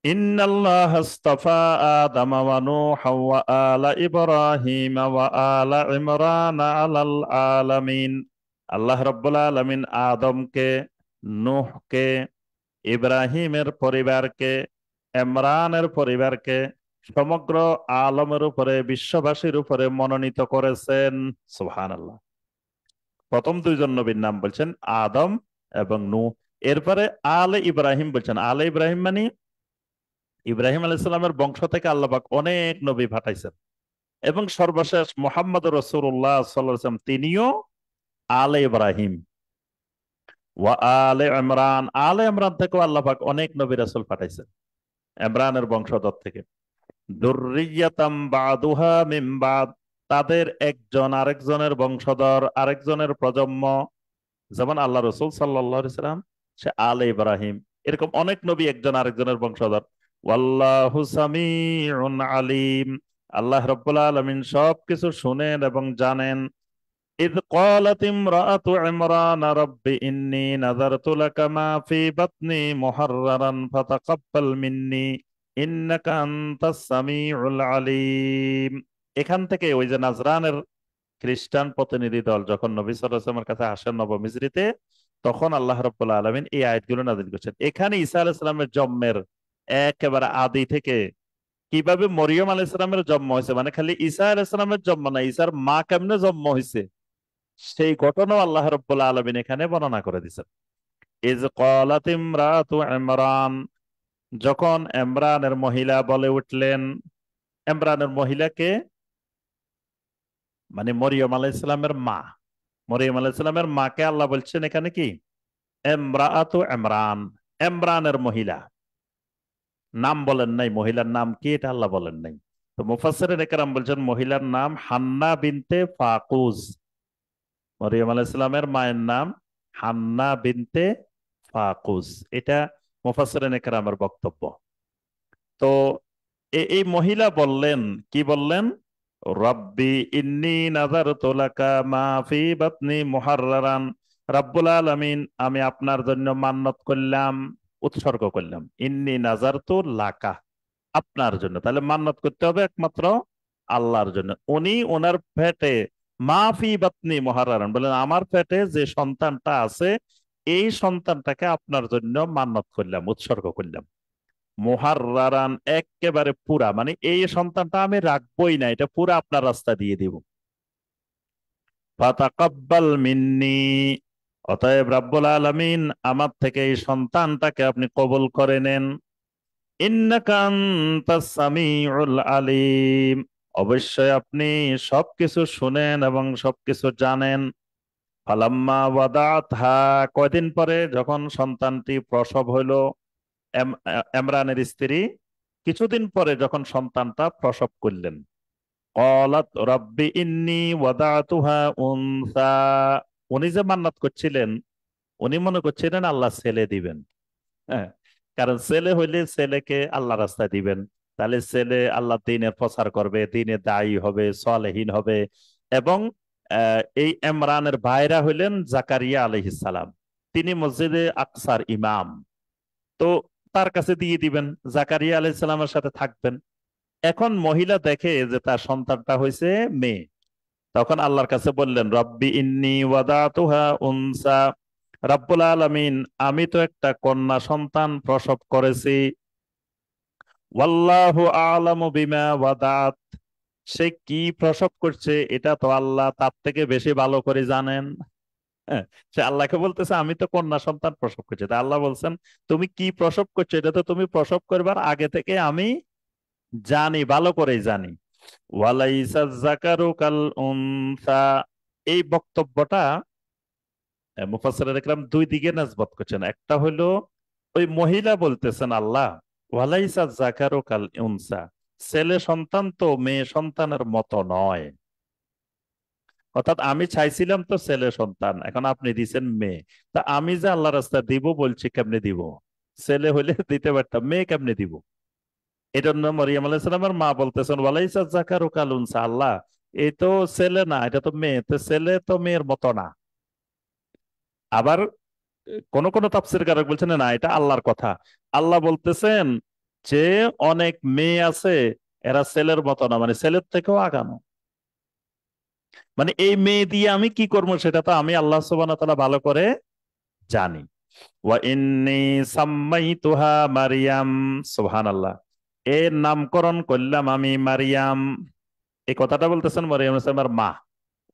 Speaker 2: ইন্নাল্লাহ আস্তাফা আদম ওয়া নূহা ওয়া আলা ইব্রাহিম ওয়া আলা ইমরান আলাল আলামিন। আল্লাহ রাব্বুল আলামিন আদমকে, নূহকে, ইব্রাহিমের পরিবারকে, ইমরানের পরিবারকে সমগ্র আলমের উপরে, বিশ্ববাসীর উপরে মনোনীত করেছেন। সুবহানাল্লাহ। প্রথম দুইজন নবীর নাম বলছেন আদম এবং নূহ। এরপরে আলে ইব্রাহিম বলছেন। আলে ইব্রাহিম মানে ইব্রাহিম আলাইহিস সালামের বংশ থেকে আল্লাহ পাক অনেক নবী পাঠাইছেন, এবং সর্বশেষ মুহাম্মদ রাসূলুল্লাহ সাল্লাল্লাহু আলাইহি ওয়াসাল্লাম, তিনিও আলে ইব্রাহিম। ওয়া আলে ইমরান, আলে ইমরান থেকেও আল্লাহ পাক অনেক নবী রাসূল পাঠাইছেন, ইমরানের বংশধর থেকে। যুররিয়াতাম বাদুহা মিন বাদ, তাদের একজন আরেকজনের বংশধর, আরেকজনের প্রজন্ম। যেমন আল্লাহ রসুল সাল্লাল্লাহু আলাইহি সাল্লাম, সে আলে ইব্রাহিম। এরকম অনেক নবী একজন আরেকজনের বংশধর। ওয়াল্লাহু সামিউন আলিম, আল্লাহ রাব্বুল আলামিন সবকিছু শুনেন এবং জানেন। ইয ক্বালাত ইমরাআতু ইমরান রাব্বি ইন্নী নাযারতু লাকা মা ফি বাতনি মুহাররারান ফাতাকাব্বাল মিন্নী ইন্নাকা আনতাস সামিউল আলিম। এখান থেকে ওই যে নাজরানের খ্রিস্টান প্রতিনিধি দল যখন নবী সাল্লাল্লাহু আলাইহি ওয়াসাল্লামের কাছে আসেন নবম হিজরিতে, তখন আল্লাহ রাব্বুল আলামিন এই আয়াতগুলো নাযিল করেছেন। এখানে ঈসা আলাইহিস সালামের জন্মের একেবারে আদি থেকে কিভাবে মরিয়ম আলাইহিস সালামের জন্ম হয়েছে, মানে খালি ঈসা আলাইহিস সালামের জন্ম না, ঈসার মা কেমনে জন্ম হয়েছে, সেই ঘটনাও আল্লাহ রাব্বুল আলামিন এখানে বর্ণনা করে দিয়েছেন। ইয ক্বালাত ইমরাতু ইমরান, যখন ইমরানের মহিলা বলে উঠলেন। ইমরানের মহিলাকে মানে মরিয়ম আলাইহিস সালামের মা। মরিয়ম আলাইহিস সালামের মাকে আল্লাহ বলছেন এখানে কি ইমরাতু ইমরান, ইমরানের মহিলা। নাম বলেন নাই, মহিলার নাম কি এটা আল্লাহ বলেন নাই। তো মুফাসসিরিন ইকরাম বলছেন মহিলার নাম হান্না বিনতে ফাকুজ। মরিয়ম আলাইহিস সালামের মায়ের নাম হান্না বিনতে ফাকুজ। এটা মুফাসসিরিন ইকরামের বক্তব্য। তো এই মহিলা বললেন, কি বললেন? রব্বি ইন্নী নাযারতু লাকা মা ফি বাতনি মুহাররারান, রাব্বুল আলামিন আমি আপনার জন্য মান্নত করলাম, উৎসর্গ করলাম। ইন্নী নাযারতু লাকা, আপনার জন্য। তাহলে মান্নত করতে হবে একমাত্র আল্লাহর জন্য। উনি ওনার পেটে মা ফি বাতনি মুহাররারান বলেন, আমার পেটে যে সন্তানটা আছে এই সন্তানটাকে আপনার জন্য মান্নত করলাম, উৎসর্গ করলাম। মুহাররারান একেবারে পুরা, মানে এই সন্তানটা আমি রাখবোই না, এটা পুরা আপনার রাস্তা দিয়ে দিব। ফাতাকাব্বাল মিন্নি, অতএব রাব্বুল আলামিন আমার থেকে এই সন্তানটাকে আপনি কবুল করে নেন। ইন্নাকা আনতাস সামিউল আলিম, অবশ্যই আপনি সবকিছু শুনেন এবং সবকিছু জানেন। ফালাম্মা ওয়াদাতহা, কয়দিন পরে যখন সন্তানটি প্রসব হইল, ইমরানের স্ত্রী কিছুদিন পরে যখন সন্তানটা প্রসব করলেন, ক্বালাত রাব্বি ইন্নী ওয়াদাতুহা উনসা, উনি যে মান্নাত করছিলেন, উনি মনে করছিলেন আল্লাহ ছেলে দিবেন। হ্যাঁ, কারণ ছেলে হইলে ছেলেকে আল্লাহ রাস্তায় দিবেন, তাহলে ছেলে আল্লাহ দ্বীনের প্রচার করবে, দ্বীনে দায়ী হবে, সালেহীন হবে। এবং এই ইমরানের ভাইরা হইলেন জাকারিয়া আলাইহিস সালাম, তিনি মসজিদে আকসার ইমাম। তো তার কাছে দিয়ে দিবেন, জাকারিয়া আলাইহিস সালামের সাথে থাকবেন। এখন মহিলা দেখে যে তার সন্তানটা হয়েছে মেয়ে, তখন আল্লাহর কাছে বললেন রব্বি ইন্নী ওয়াদাতুহা উনসা, রাব্বুল আলামিন আমি তো একটা কন্যা সন্তান প্রসব করেছি। ওয়াল্লাহু আ'লামু বিমা ওয়াদাত, সে কি প্রসব করছে এটা তো আল্লাহ তার থেকে বেশি ভালো করে জানেন। হ্যাঁ, সে আল্লাহকে বলতেছে আমি তো কন্যা সন্তান প্রসব করছি। তা আল্লাহ বলছেন তুমি কি প্রসব করছো এটা তো তুমি প্রসব করবার আগে থেকে আমি জানি, ভালো করেই জানি। ওয়ালাইসা যাকারু কাল উনসা, এই বক্তব্যটা মুফাসসিরিন ইকরাম দুই দিকে নিসবত করছেন। একটা হলো ওই মহিলা বলতেছেন আল্লাহ ওয়ালাইসা যাকারু কাল উনসা, ছেলে সন্তান তো মেয়ে সন্তানের মতো নয়। অর্থাৎ আমি চাইছিলাম তো ছেলে সন্তান, এখন আপনি দিছেন মেয়ে। তা আমি যে আল্লাহ রাস্তা দিব বলছি, কেমনে দিব? ছেলে হইলে দিতে পারতাম, মেয়ে কেমনে দিব? এই জন্য মরিয়ম আলাইহিস সালামের মা বলতেছেন ওয়ালাইসা যাকারু কাল উনসা, আল্লাহ এই তো ছেলে না, এটা তো মেয়ে, তো ছেলে তো মেয়ের মতো না। আবার কোন কোন তাফসীরকারক বলছেন না, এটা আল্লাহর কথা। আল্লাহ বলতেছেন যে অনেক মেয়ে আছে, এরা ছেলের মতো না, মানে ছেলের থেকেও আগানো। মানে এই মেয়ে দিয়ে আমি কি করবো সেটা তো আমি আল্লাহ সুবহানাহু ওয়া তাআলা ভালো করে জানি। ওয়া ইন্নী সাম্মাইতুহা মারিয়াম, সুবহানাল্লাহ, এর নামকরণ করলাম আমি মারিয়াম। এই কথাটা বলতেছেন মারিয়াম হচ্ছে আমার মা।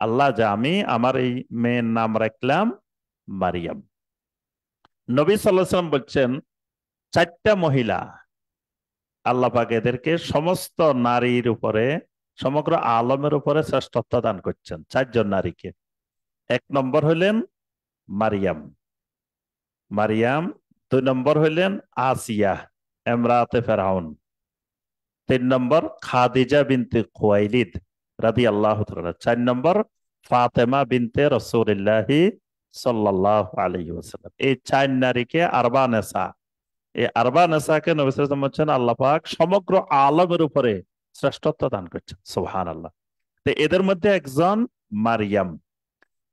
Speaker 2: আল্লাহ, যে আমি আমার এই মেয়ের নাম রাখলাম মারিয়াম। নবী সাল্লাল্লাহু আলাইহি ওয়াসাল্লাম বলছেন, চারটা মহিলা আল্লাহ পাক এদেরকে সমস্ত নারীর উপরে, সমগ্র আলমের উপরে শ্রেষ্ঠত্ব দান করছেন, চারজন নারীকে। এক নম্বর হইলেন মারিয়াম, মারিয়াম। দুই নম্বর হইলেন আসিয়া, এমরাতে ফেরাউন। তিন নম্বর খাদিজা বিনতে খুয়াইলিদ রাদিয়াল্লাহু তাআলা। চার নম্বর ফাতেমা বিনতে রাসূলুল্লাহি সাল্লাল্লাহু আলাইহি ওয়াসাল্লাম। এই চার নারীকে আরবা নেসা, এই আরবা নেসাকে নবী সাল্লাল্লাহু আলাইহি ওয়াসাল্লাম বলছেন আল্লাহ পাক সমগ্র আলমের উপরে শ্রেষ্ঠত্ব দান করছেন, সুবহানাল্লাহ। তো এদের মধ্যে একজন মারিয়াম।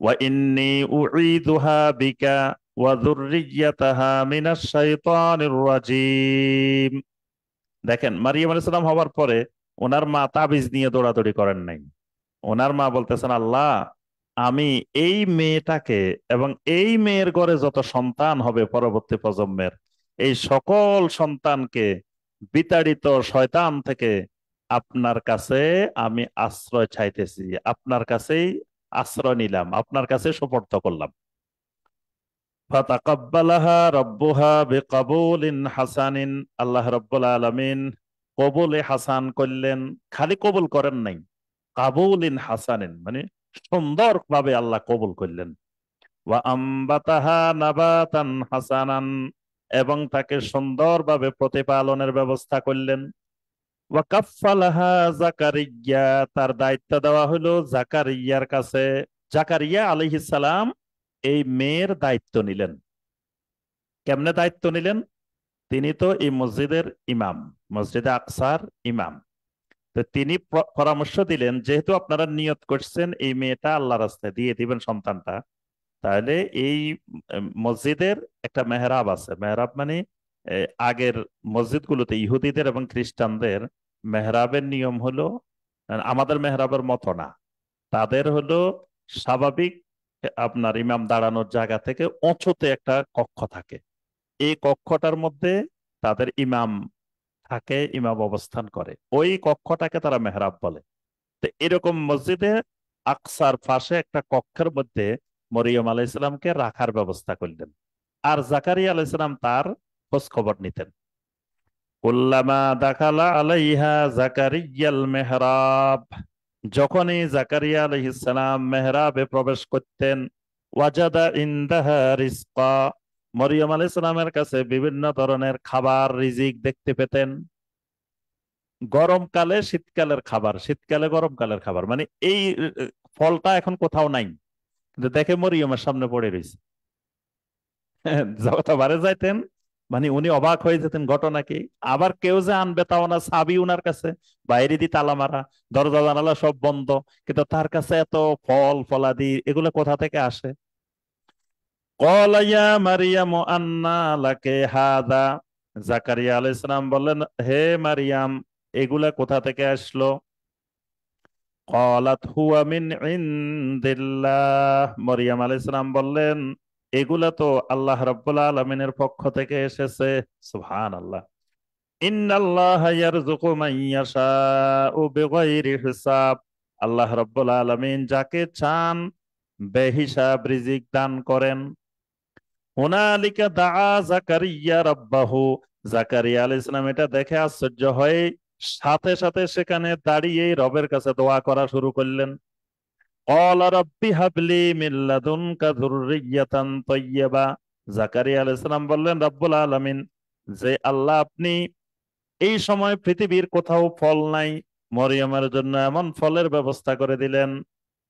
Speaker 2: ওয়া ইন্নী উঈদুহা বিকা ওয়া যুররিয়্যাতাহা মিনাশ শাইতানির রাজীম। দেখেন, মারিয়াম আলাইহিস সালাম হওয়ার পরে ওনার মা তাবিজ নিয়ে দৌড়াদৌড়ি করেন নাই। ওনার মা বলতেছেন, আল্লাহ, আমি এই মেয়েটাকে এবং এই মেয়ের ঘরে যত সন্তান হবে পরবর্তী প্রজন্মের, এই সকল সন্তানকে বিতাড়িত শয়তান থেকে আপনার কাছে আমি আশ্রয় চাইতেছি, আপনার কাছেই আশ্রয় নিলাম, আপনার কাছে সুপর্দ করলাম। ফাতাকাব্বালাহা রাব্বুহা বিকাবুলিন হাসানিন, আল্লাহ রাব্বুল আলামিন কবুলে হাসান করলেন। খালি কবুল করেন নাই, কাবুলিন হাসানিন মানে সুন্দর ভাবে আল্লাহ কবুল করলেন। ওয়া আম্বাতাহা নাবাতান হাসানান, এবং তাকে সুন্দরভাবে প্রতিপালনের ব্যবস্থা করলেন। ওয়া কাফফালাহা জাকারিয়া, তার দায়িত্ব দেওয়া হলো জাকারিয়ার কাছে। জাকারিয়া আলাইহিস সালাম এই মেয়ের দায়িত্ব নিলেন। কেমনে দায়িত্ব নিলেন? তিনি তো এই মসজিদের ইমাম, মসজিদে আকসার ইমাম। তো তিনি পরামর্শ দিলেন, যেহেতু আপনারা নিয়ত করছেন এই মেয়েটা আল্লাহ রাস্তায় দিয়ে দিবেন সন্তানটা, তাহলে এই মসজিদের একটা মেহরাব আছে। মেহরাব মানে আগের মসজিদগুলোতে ইহুদিদের এবং খ্রিস্টানদের মেহরাবের নিয়ম হলো আমাদের মেহরাবের মতো না। তাদের হলো স্বাভাবিক আপনার ইমাম দাঁড়ানোর জায়গা থেকে উঁচুতে একটা কক্ষ থাকে। এই কক্ষটার মধ্যে তাদের ইমাম থাকে, ইমাম অবস্থান করে, ওই কক্ষটাকে তারা মেহরাব বলে। তো এরকম মসজিদে আকসার পাশে একটা কক্ষের মধ্যে মরিয়ম আলাইহিসসালামকে রাখার ব্যবস্থা করলেন। আর জাকারিয়া আলাইহিসসালাম তার খোঁজ খবর নিতেন। কুল্লামা দাখালা আলাইহা জাকারিয়াল মেহরাব, যখনই জাকারিয়া আলাইহিসসালাম মেহরাবে প্রবেশ করতেন, ওয়াজাদা ইনদাহা রিজকা, মরিয়ম আলাইহিস সালামের কাছে বিভিন্ন ধরনের খাবার রিজিক দেখতে পেতেন। গরমকালে শীতকালের খাবার, শীতকালে গরমকালের খাবার, মানে এই ফলটা এখন কোথাও নাই, কিন্তু দেখে মরিয়মের সামনে পড়ে রয়েছে। যতবারে যাইতেন মানে উনি অবাক হয়ে যেতেন, ঘটনা কি। আবার কেউ যে আনবে তাও না, চাবি উনার কাছে, বাইরে দিয়ে তালা মারা, দরজা জানালা সব বন্ধ, কিন্তু তার কাছে এত ফল ফলাদি এগুলো কোথা থেকে আসে? ক্বালা ইয়া মারিয়াম আন্না লাকি হাযা, জাকারিয়া আলাইহিস সালাম বললেন, হে মারিয়াম, এগুলা কোথা থেকে আসলো? ক্বালাত হুয়া মিন ইনদিল্লাহ, মরিয়ম আলাইহিস সালাম বললেন, এগুলা তো আল্লাহ রাব্বুল আলামিনের পক্ষ থেকে এসেছে। সুবহানাল্লাহ। ইন্নাল্লাহা ইয়ারযুকু মান ইয়াশাউ বিগাইরি হিসাব, আল্লাহ রাব্বুল আলামিন যাকে চান বেহিসাব রিজিক দান করেন। হুনালিকা দাআ জাকারিয়া রাব্বাহু, জাকারিয়া আলাইহিস সালাম এটা দেখে আশ্চর্য হয়ে সাথে সাথে সেখানে দাঁড়িয়ে রবের কাছে দোয়া করা শুরু করলেন। ক্বালা রাব্বি হাবলি মিন লাদুনকা যুররিয়াতান তাইয়্যিবা, জাকারিয়া আলাইহিস সালাম বললেন, রব্বুল আলামিন, যে আল্লাহ আপনি এই সময় পৃথিবীর কোথাও ফল নাই, মরিয়মের জন্য এমন ফলের ব্যবস্থা করে দিলেন,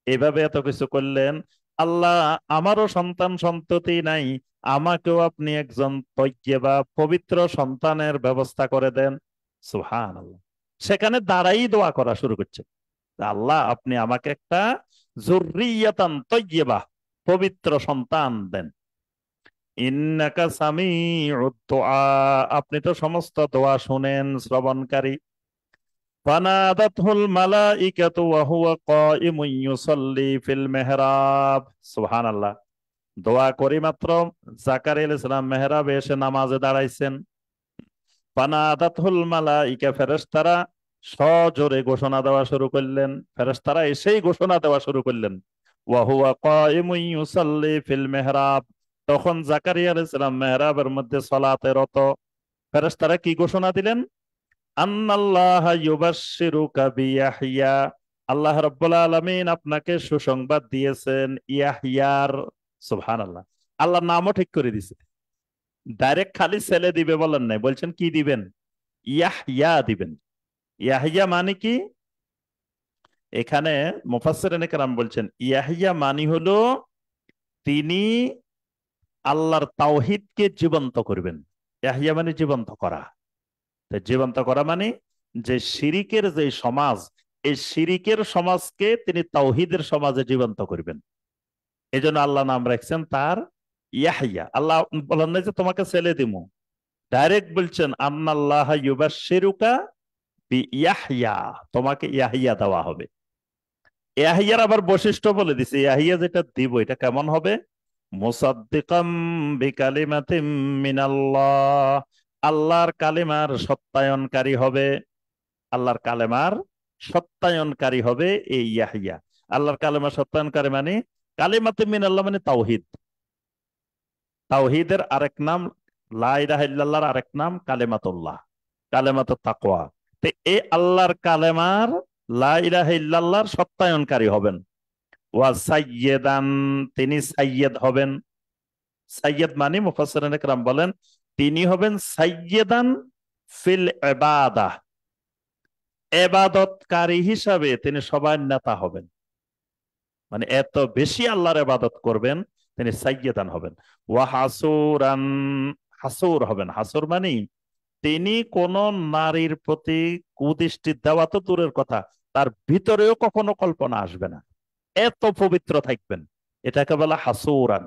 Speaker 2: এভাবে এত কিছু করলেন। আল্লাহ, আমারও সন্তান সন্ততি নাই, আমাকেও আপনি একজন তয়্যিবা পবিত্র সন্তানের ব্যবস্থা করে দেন। সুবহানাল্লাহ। সেখানে দাঁড়াই দোয়া করা শুরু করছে। আল্লাহ আপনি আমাকে একটা যুররিয়াতান তাইয়্যিবা, পবিত্র সন্তান দেন। ইন্নাকা সামিউদ দুআ, আপনি তো সমস্ত দোয়া শুনেন, শ্রবণকারী। ফানাদাতহুল মালাইকাতু ওয়া হুয়া কাইমুন ইউসাল্লি ফিল মিহরাব। সুবহানাল্লাহ। দোয়া করি মাত্র জাকারিয়া আলাইহিস সালাম মেহরাবে এসে নামাজে দাঁড়াইছেন। ফানাদাতহুল মালাইকা, ফেরেশতারা সজোরে ঘোষণা দেওয়া শুরু করলেন, ফেরেশতারা এসেই ঘোষণা দেওয়া শুরু করলেন। ওয়া হুয়া কাইমুন ইউসাল্লি ফিল মিহরাব, তখন জাকারিয়া আলাইহিস সালাম মেহরাবের মধ্যে সালাতে রত। ফেরেশতারা কি ঘোষণা দিলেন? আন্নাল্লাহা ইউবাশশিরুকা বিয়াহইয়া, আল্লাহ রাব্বুল আলামিন আপনাকে সুসংবাদ দিয়েছেন ইয়াহইয়ার। সুবহানাল্লাহ, আল্লাহর নামও ঠিক করে দিছে। ডাইরেক্ট খালি ছেলে দিবে বলেন নাই, বলছেন কি দিবেন? ইয়াহইয়া দিবেন। ইয়াহইয়া মানে কি? এখানে মুফাসসিরিনে কেরাম বলছেন ইয়াহইয়া মানে হলো তিনি আল্লাহর তাওহীদকে জীবন্ত করবেন। ইয়াহইয়া মানে জীবন্ত করা। তো জীবন্ত করা মানে যে শিরিকের যে সমাজ, এই শিরিকের সমাজকে তিনি তাওহীদের সমাজে জীবন্ত করবেন। এই জন্য আল্লাহ নাম রাখছেন তার ইয়াহইয়া। আল্লাহ বলেন না যে তোমাকে ছেলে দিমু, ডাইরেক্ট বলছেন আন্নাল্লাহ ইউবাশশিরুকা বিয়াহইয়া, তোমাকে ইয়াহইয়া দেওয়া হবে। ইয়াহইয়ার আবার বৈশিষ্ট্য বলে দিছে, ইয়াহইয়া যেটা দিব এটা কেমন হবে? মুসাদ্দিকাম বিকালিমাতিম মিনাল্লাহ, আল্লাহর কালিমার সত্যায়নকারী হবে। আল্লাহর কালেমার সত্যায়নকারী হবে এই ইয়াহইয়া। আল্লাহর কালেমার সত্যায়নকারী মানে কালিমাতে মিনাল্লাহ মানে তাওহীদ। তাওহীদের আরেক নাম, লা ইলাহা ইল্লাল্লাহর আরেক নাম কালেমাতুল্লাহ, কালেমাতুত তাকওয়া। তো এই আল্লাহর কালেমার লা ইলাহা ইল্লাল্লাহর সত্যায়নকারী হবেন। ওয়া সাইয়্যিদান, তিনি সাইয়্যিদ হবেন। সাইয়্যিদ মানে মুফাসসিরিনে কেরাম বলেন তিনি হবেন সাইয়্যিদান ফিল ইবাদাহ, এবাদতকারী হিসাবে তিনি সবার নেতা হবেন। মানে এত বেশি আল্লাহর ইবাদত করবেন, তিনি সাইয়্যিদান হবেন। ওয়া হাসুরান, হাসুর হবেন। হাসুর মানে তিনি কোন নারীর প্রতি কুদৃষ্টি দেওয়া তো দূরের কথা, তার ভিতরেও কখনো কল্পনা আসবে না, এত পবিত্র থাকবেন। এটাকে বলা হাসুরান।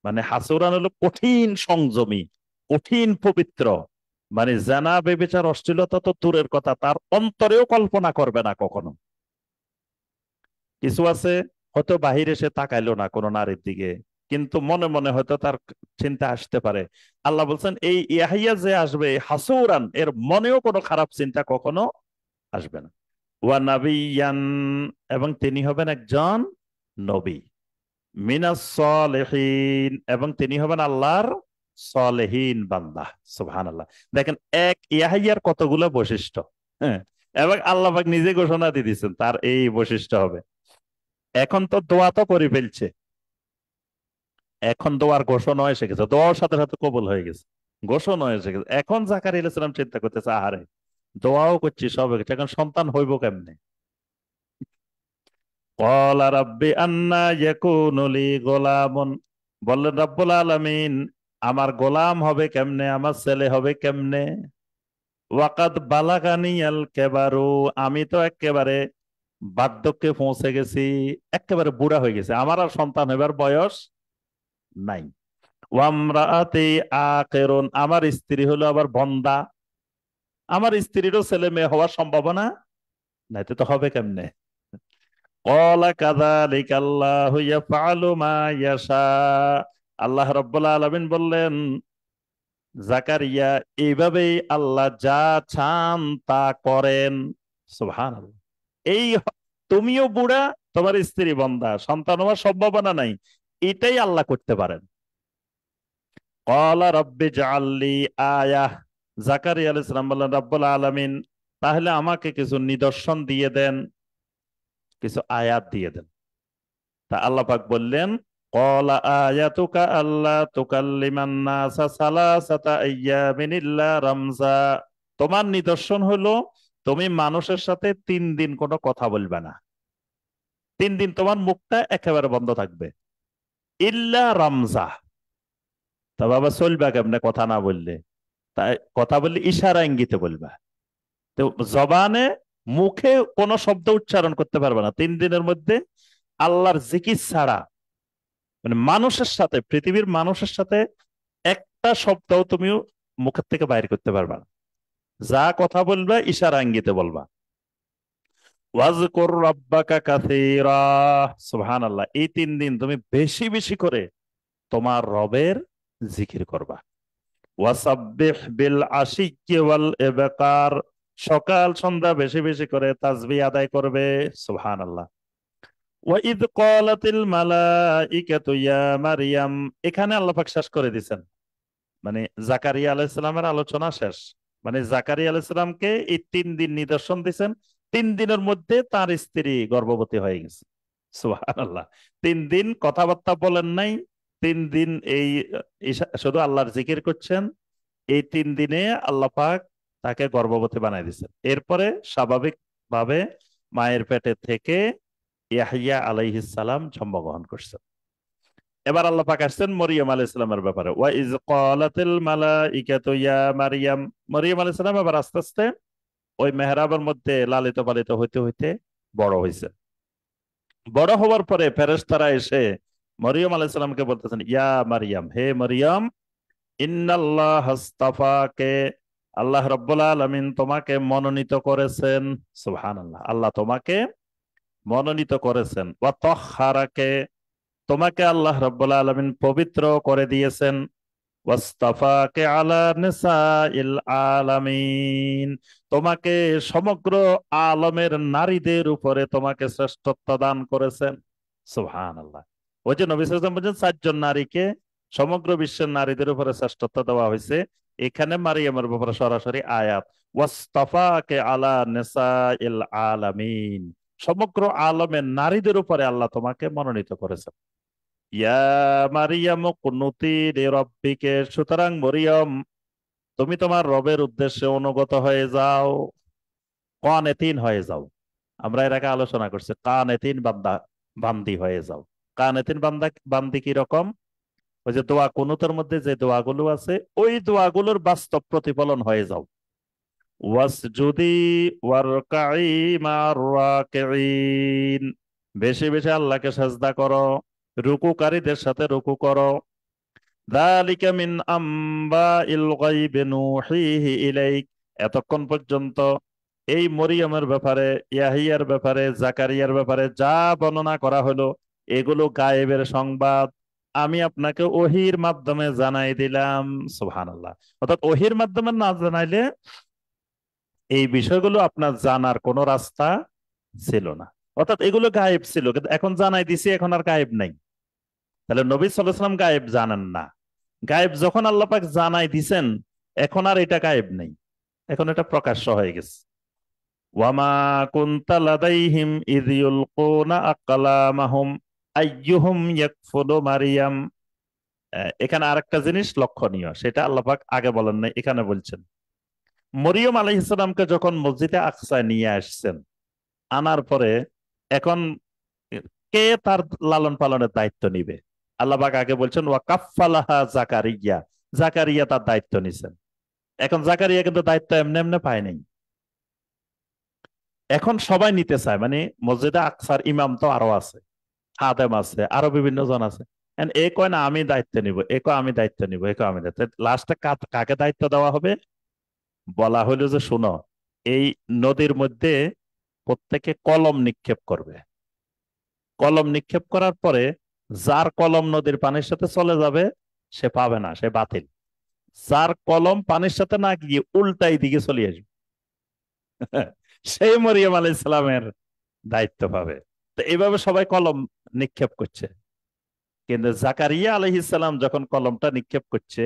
Speaker 2: মানে হাসুরান হলো কঠিন সংযমী, কঠিন পবিত্র। মানে জানা বেবিচার অশ্লীলতা তো দূরের কথা, তার অন্তরেও কল্পনা করবে না কখনো। কিছু আছে হয়তো বাহিরে সে তাকাইলো না কোনো নারীর দিকে, কিন্তু মনে মনে হয়তো তার চিন্তা আসতে পারে। আল্লাহ বলছেন এই ইয়াহিয়া যে আসবে হাসুরান, এর মনেও কোনো খারাপ চিন্তা কখনো আসবে না। ওয়া নাবিয়ান, এবং তিনি হবেন একজন নবী। মিনাস সলিহিন, এবং তিনি হবেন আল্লাহর সলেহীন বান্দা। সুবহানাল্লাহ। দেখেন এক ইয়াহিয়ার কতগুলো বৈশিষ্ট্য। হ্যাঁ, এবং আল্লাহ পাক নিজে ঘোষণা দিয়ে দিয়েছেন তার এই বৈশিষ্ট্য হবে। এখন তো দোয়া তো করে ফেলছে, এখন দোয়ার ঘোষণা এসে গেছে, দোয়ার সাথে সাথে কবুল হয়ে গেছে, ঘোষণা এসে গেছে। এখন জাকারিয়া আলাইহিস সালাম চিন্তা করতেছে আহারে, দোয়াও করছি সব হয়ে গেছে, এখন সন্তান হইব কেমনে? ক্বালা রাব্বি আন্না ইয়াকুনু লি গোলামুন, বললেন রব্বুল আলামিন আমার গোলাম হবে কেমনে, আমার ছেলে হবে কেমনে? ওয়াকাদ বালাগানি আল কেবারু, আমি তো একেবারে বার্ধক্যে পৌঁছে গেছি, একেবারে বুড়া হয়ে গেছে, আমার আর সন্তান হইবার বয়স নাই। ওয়ামরাআতি আকিরুন, আমার স্ত্রী হলো আবার বন্দা, আমার স্ত্রীরও ছেলে মেয়ে হওয়ার সম্ভাবনা নাই, তো হবে কেমনে? ক্বালা কাযালিকা আল্লাহু ইয়াফআলু মা ইয়াশা, আল্লাহ রাব্বুল আলামিন বললেন জাকারিয়া এইভাবেই আল্লাহ যা চান তা করেন। সুবহানাল্লাহ। এই তুমিও বুড়া, তোমার স্ত্রী বন্দা, সন্তান হওয়ার সম্ভাবনা নাই, এটাই আল্লাহ করতে পারেন। ক্বালা রাব্বি জাআললি আয়াহ, জাকারিয়া আলাইহিস সালাম বললেন রব্বুল আলামিন তাহলে আমাকে কিছু নিদর্শন দিয়ে দেন, কিছু আয়াত দিয়ে দেন। তা আল্লাহ পাক বললেন ক্বালা আয়াতুকা আল্লা তুকাল্লিমান নাসা সালাসাতা আইয়ামিন ইল্লা রামজা, তোমার নিদর্শন হলো তুমি মানুষের সাথে 3 দিন কোনো কথা বলবে না, 3 দিন তোমার মুখটা একেবারে বন্ধ থাকবে। ইল্লা রামজা, তা বাবা চলবা কেমনে কথা না বললে? তাই কথা বললে ইশারা ইঙ্গিতে বলবা। তো জবানে মুখে কোনো শব্দ উচ্চারণ করতে পারবে না 3 দিনের মধ্যে। আল্লাহর জিকির ছাড়া, মানে মানুষের সাথে, পৃথিবীর মানুষের সাথে একটা শব্দও তুমি মুখের থেকে বাইর করতে পারবে না। যা কথা বলবা ইশারা ইঙ্গিতে বলবা। ওয়াজকুর রাব্বাকা কাসীরা, সুবহানাল্লাহ। এই 3 দিন তুমি বেশি বেশি করে তোমার রবের জিকির করবা। ওয়াসাব্বিহ বিল আশিয়্যি ওয়াল ইবকার, সকাল সন্ধ্যা বেশি বেশি করে তাসবিহ আদায় করবে। সুবহানাল্লাহ। ওয়াইদ ক্বালাতিল মালাইকাতু ইয়া মারইয়াম, এখানে আল্লাহ পাক শেষ করে দিয়েছেন, মানে জাকারিয়া আলাইহিস সালামের আলোচনা শেষ। মানে জাকারিয়া আলাইহিস সালামকে এই 3 দিন নিদর্শন দিয়েছেন, 3 দিনের মধ্যে তার স্ত্রী গর্ভবতী হয়ে গেছে। সুবহানাল্লাহ। 3 দিন কথাবার্তা বলেন নাই, 3 দিন এই শুধু আল্লাহর জিকির করছেন। এই 3 দিনে আল্লাহ পাক তাকে গর্ভবতী বানাই দিয়েছেন। এরপরে স্বাভাবিক ভাবে মায়ের পেটে থেকে ইয়াহইয়া আলাইহিস সালাম জন্মগ্রহণ করছেন। এবার আল্লাহ পাক আসছেন মরিয়ম আলাইহিস সালামের ব্যাপারে। ওয়া ইজ ক্বালাতিল মালাইকাতু ইয়া মারইয়াম, মরিয়ম আলাইহিস সালাম এবার আস্তে আস্তে ওই মেহরাবের মধ্যে লালিত পালিত হইতে হইতে বড় হয়েছে। বড় হওয়ার পরে ফেরেশতারা এসে মরিয়ম আলাইহিস সালামকে বলতেছেন, ইয়া মারইয়াম, হে মরিয়ম, ইন্নাল্লাহ আস্তাফাকে, আল্লাহ রাব্বুল আলামিন তোমাকে মনোনীত করেছেন। সুবহানাল্লাহ। আল্লাহ তোমাকে মনোনীত করেছেন। ওয়া তাহহারাকে, তোমাকে আল্লাহ রাব্বুল আলামিন পবিত্র করে দিয়েছেন। ওয়াস্তাফাকে আলা নিসাইল আলামিন, তোমাকে সমগ্র আলমের নারীদের উপরে তোমাকে শ্রেষ্ঠত্ব দান করেছেন। সুবহানাল্লাহ। ওই যে নবী সাল্লাল্লাহু আলাইহি ওয়াসাল্লাম বলেন 4 জন নারীকে সমগ্র বিশ্বের নারীদের উপরে শ্রেষ্ঠত্ব দেওয়া হয়েছে। এখানে মারিয়ামের ব্যাপারে সরাসরি আয়াত, ওয়াস্তাফাকে আলা নিসাইল আলামিন, সমগ্র আলমের নারীদের উপরে আল্লাহ তোমাকে মনোনীত করেছেন। ইয়া মারিয়াম কুনুতি লিরাব্বিকে, সুতরাং মরিয়ম তুমি তোমার রবের উদ্দেশ্যে অনুগত হয়ে যাও, কানেতিন হয়ে যাও। আমরা এর আগে আলোচনা করছি কানেতিন বান্দা, বান্দি হয়ে যাও। কানেতিন বান্দা, বান্দি কি রকম? ওই যে দোয়া কুনুতের মধ্যে যে দোয়াগুলো আছে, ওই দোয়াগুলোর বাস্তব প্রতিফলন হয়ে যাও। ওয়াসজুদি ওয়ারকাই মার রাকিঈন, বেশি বেশি আল্লাহকে সাজদা করো, রুকুকারীদের সাথে রুকু করো। যালিকা মিন আম্বাইল গায়বি নূহিহি ইলাইক, এতক্ষণ পর্যন্ত এই মরিয়মের ব্যাপারে, ইয়াহিয়ার ব্যাপারে, জাকারিয়ার ব্যাপারে যা বর্ণনা করা হলো, এগুলো গায়েবের সংবাদ, আমি আপনাকে ওহির মাধ্যমে জানাই দিলাম। সুবহানাল্লাহ। অর্থাৎ ওহির মাধ্যমে না জানাইলে এই বিষয়গুলো আপনার জানার কোনো রাস্তা ছিল না। অর্থাৎ এগুলো গায়েব ছিল, কিন্তু এখন জানাই দিছি, এখন আর গায়েব নাই। তাহলে নবী সাল্লাল্লাহু আলাইহি ওয়াসাল্লাম গায়েব জানেন না। গায়েব যখন আল্লাহ পাক জানাই দিছেন, এখন আর এটা গায়েব নেই, এখন এটা প্রকাশ্য হয়ে গেছে। ওয়ামা কুনতা লাদাইহিম ইয ইউলকুনা আকলামাহুম আইয়ুহুম ইয়াকফুলু মারিয়াম। এখানে আরেকটা জিনিস লক্ষণীয়, সেটা আল্লাহ পাক আগে বলেন নাই, এখানে বলছেন। মরিয়ম আলাইহিস সালামকে যখন মসজিদে আকসায় নিয়ে আসছেন, আনার পরে এখন কে তার লালন পালনের দায়িত্ব নিবে? আল্লাহ পাক আগে বলছেন ওয়া কাফফালাহা জাকারিয়া, জাকারিয়া তার দায়িত্ব নিছেন। এখন জাকারিয়া কিন্তু দায়িত্ব এমনি এমনি পায় নাই, এখন সবাই নিতে চায়। মানে মসজিদে আকসার ইমাম তো আরো আছে, খাদেম আছে, আরো বিভিন্ন জন আছে। এ কয় না আমি দায়িত্ব নিব, এ কয় আমি দায়িত্ব নিব, এ কয় আমি দায়িত্ব। লাস্টে কাকে দায়িত্ব দেওয়া হবে? বলা হলো যে শোনো, এই নদীর মধ্যে প্রত্যেকে কলম নিক্ষেপ করবে। কলম নিক্ষেপ করার পরে যার কলম নদীর পানির সাথে চলে যাবে সে পাবে না, সে বাতিল। যার কলম পানির সাথে না গিয়ে উল্টাই দিকে চলে আসবে সেই মরিয়ম আলাইহিস সালামের দায়িত্ব পাবে। তো এইভাবে সবাই কলম নিক্ষেপ করছে, কিন্তু জাকারিয়া আলাইহিস সালাম যখন কলমটা নিক্ষেপ করছে,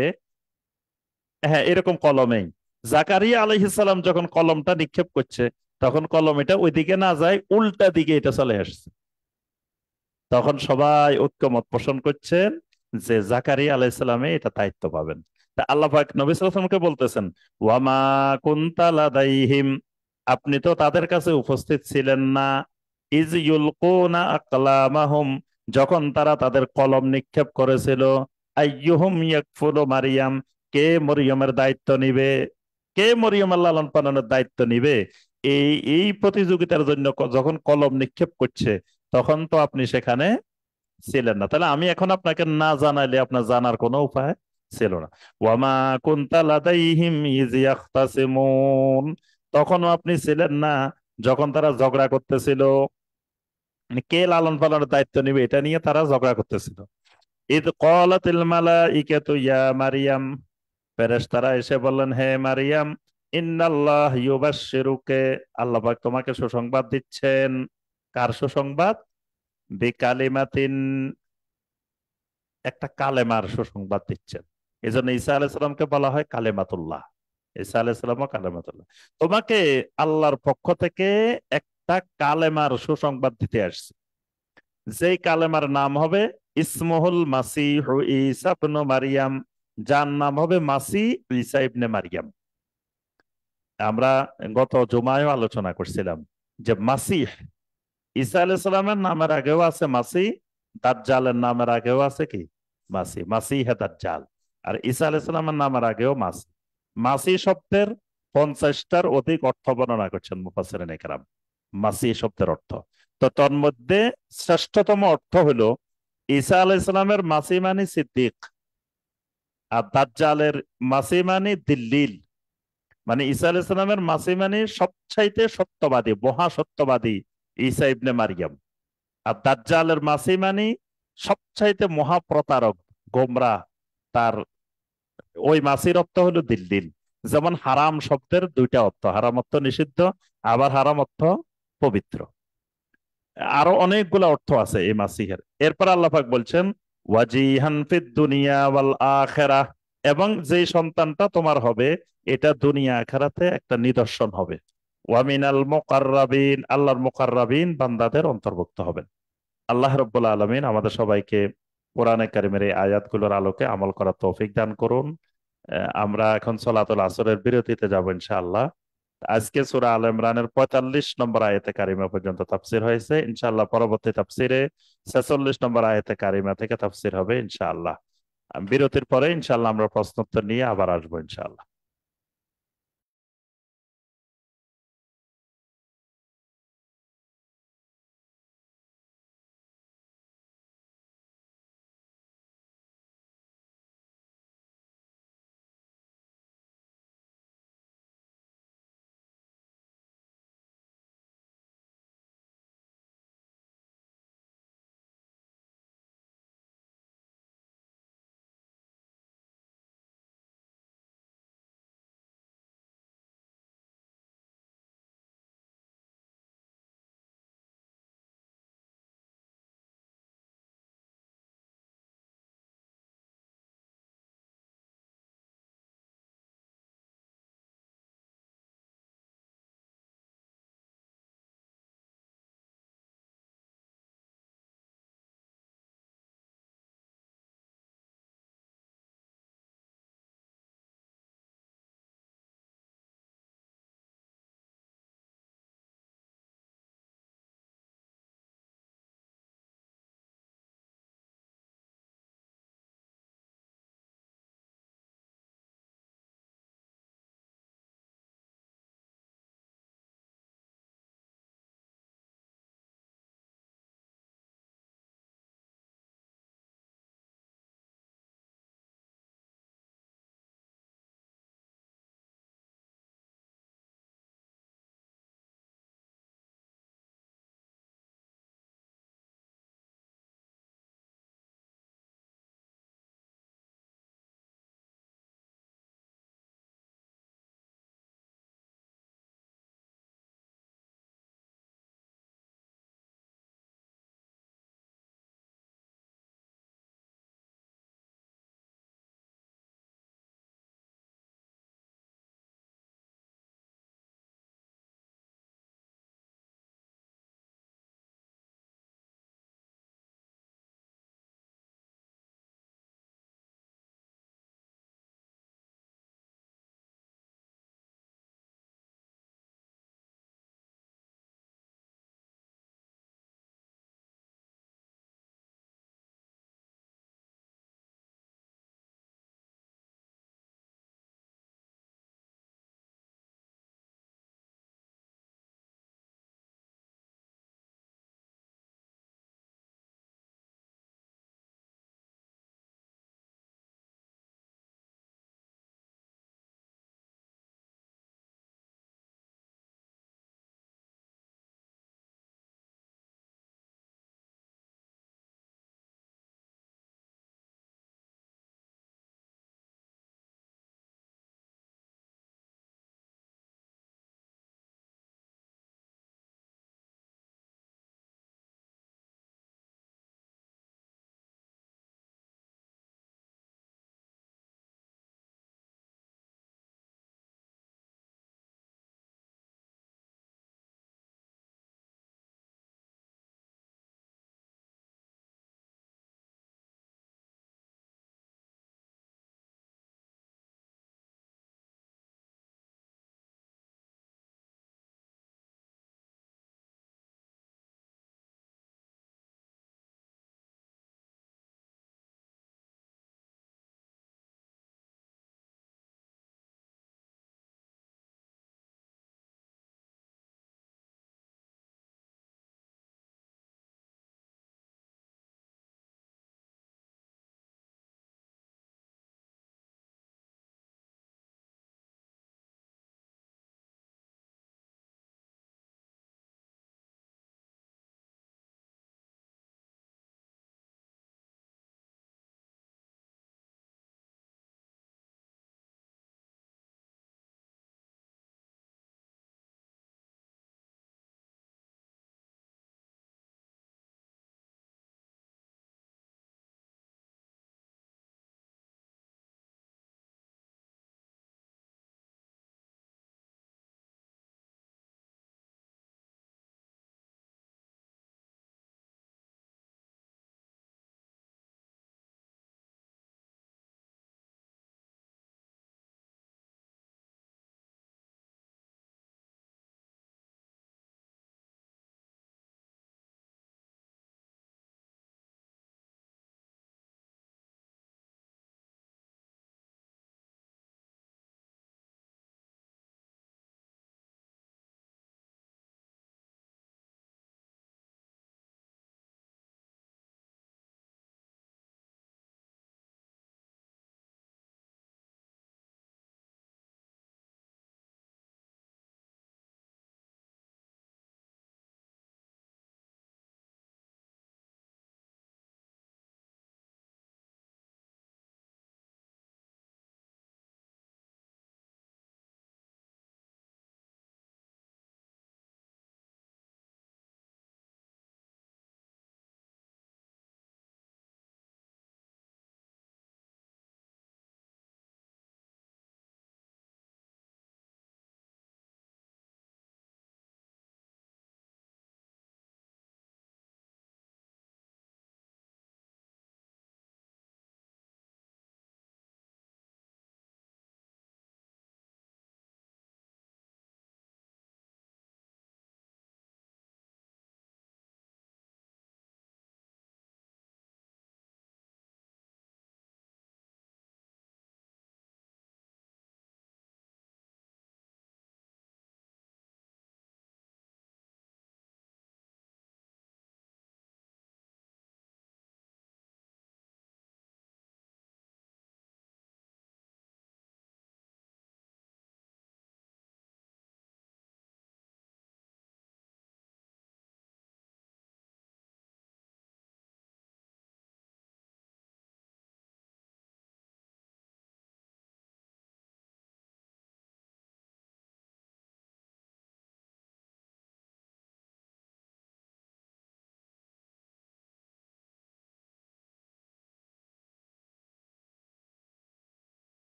Speaker 2: হ্যাঁ এরকম কলমেই জাকারিয়া আলাইহিস সালাম যখন কলমটা নিক্ষেপ করছে, তখন কলম এটা ওইদিকে না যায়, উল্টা দিকে এটা চলে আসছে। তখন সবাই ঐক্যমত পোষণ করছেন যে জাকারিয়া আলাইহিস সালামে এটা দায়িত্ব পাবেন। তা আল্লাহ পাক নবী সাল্লাল্লাহু আলাইহি ওয়াসাল্লামকে বলতেছেন, ওয়ামা কুনতা লাদাইহিম, আপনি তো তাদের কাছে উপস্থিত ছিলেন না, ইজ ইউলকুনা আকলামাহুম, যখন তারা তাদের কলম নিক্ষেপ করেছিল, আইয়ুহুম ইয়াকফুলু মারিয়াম, কে মরিয়মের দায়িত্ব নিবে, কে মরিয়মের লালন পালনের দায়িত্ব নিবে। এই এই প্রতিযোগিতার জন্য যখন কলম নিক্ষেপ করছে, তখন তো আপনি সেখানে ছিলেন না। তাহলে আমি এখন আপনাকে না জানাইলে আপনার জানার কোনো উপায় ছিল না। ওয়ামা কুনতা লাদাইহিম ইয ইয়াখতাসিমুন, তখনও আপনি ছিলেন না যখন তারা ঝগড়া করতেছিল, মানে কে লালন পালনের দায়িত্ব নেবে এটা নিয়ে তারা ঝগড়া করতেছিল। ইদ ক্বালাতিল মালাইকাতু ইয়া মারিয়াম, ফেরেশতারা এসে বললেন, হে মারিয়াম, ইন্নাল্লাহ ইউবাশশিরুকে, আল্লাহ পাক তোমাকে সুসংবাদ দিচ্ছেন। কার সুসংবাদ? বিকালিমাতিন, একটা কালেমার সুসংবাদ দিচ্ছেন। এই জন্য ঈসা আলাইসাল্লামকে বলা হয় কালেমাতুল্লাহ। ঈসা আলাইসাল্লামও কালেমাতুল্লাহ। তোমাকে আল্লাহর পক্ষ থেকে একটা কালেমার সুসংবাদ দিতে আসছে, যেই কালেমার নাম হবে ইসমুহুল মাসিহ ঈসা ইবনে মারিয়াম, যার নাম হবে মাসিহ ঈসা ইবনে মারিয়াম। আমরা গত জুমায়ও আলোচনা করছিলাম যে মাসিহ, ঈসা আলাইসাল্লামের নামের আগেও আছে মাসিহ, দাজ্জালের নামের আগেও আছে কি মাসিহ, মাসিহে দাজ্জাল। আর ঈসা আলাইসাল্লামের নামের আগেও মাসিহ। মাসিহ শব্দের 50টার অধিক অর্থ বর্ণনা করছেন মুফাসসিরিন ইকরাম, মাসিহ শব্দের অর্থ। তো তন্মধ্যে শ্রেষ্ঠতম অর্থ হলো ঈসা আলাইসাল্লামের মাসিহ মানে সিদ্দিক, আর দাজ্জালের মাসিহ মানে দিল্লিল। মানে ঈসা আলাইসাল্লামের মাসিহ মানে সবচাইতে সত্যবাদী, মহা সত্যবাদী ঈসা ইবনে মারিয়াম। আর দাজ্জালের মাসিহ মানে সবচাইতে মহাপ্রতারক, গোমরাহ। তার ওই মাসির অর্থ হলো দিল্লিল। যেমন হারাম শব্দের দুইটা অর্থ, হারাম অর্থ নিষিদ্ধ, আবার হারাম অর্থ পবিত্র। আরো অনেকগুলো অর্থ আছে এই মাসিহের। এরপর আল্লাহ পাক বলছেন ওয়াজিহান ফিদ দুনিয়া ওয়াল আখিরাহ, এবং যেই সন্তানটা তোমার হবে এটা দুনিয়া আখিরাতে একটা নিদর্শন হবে। ওয়ামিনাল মুকাররাবিন, আল্লাহর মুকাররাবিন বান্দাদের অন্তর্ভুক্ত হবেন। আল্লাহ রাব্বুল আলামিন আমাদের সবাইকে কোরআনে কারিমের এই আয়াতগুলোর আলোকে আমল করার তৌফিক দান করুন। আমরা এখন সলাতুল আসরের বিরতিতে যাব ইনশাআল্লাহ। আজকে সূরা আল ইমরানের 45 নম্বর আয়াতে কারিমা পর্যন্ত তাফসীর হয়েছে। ইনশাআল্লাহ পরবর্তী তাফসীরে 46 নম্বর আয়াতে কারিমা থেকে তাফসীর হবে ইনশাআল্লাহ। বিরতির পরে ইনশাআল্লাহ আমরা প্রশ্নোত্তর নিয়ে আবার আসবো ইনশাআল্লাহ।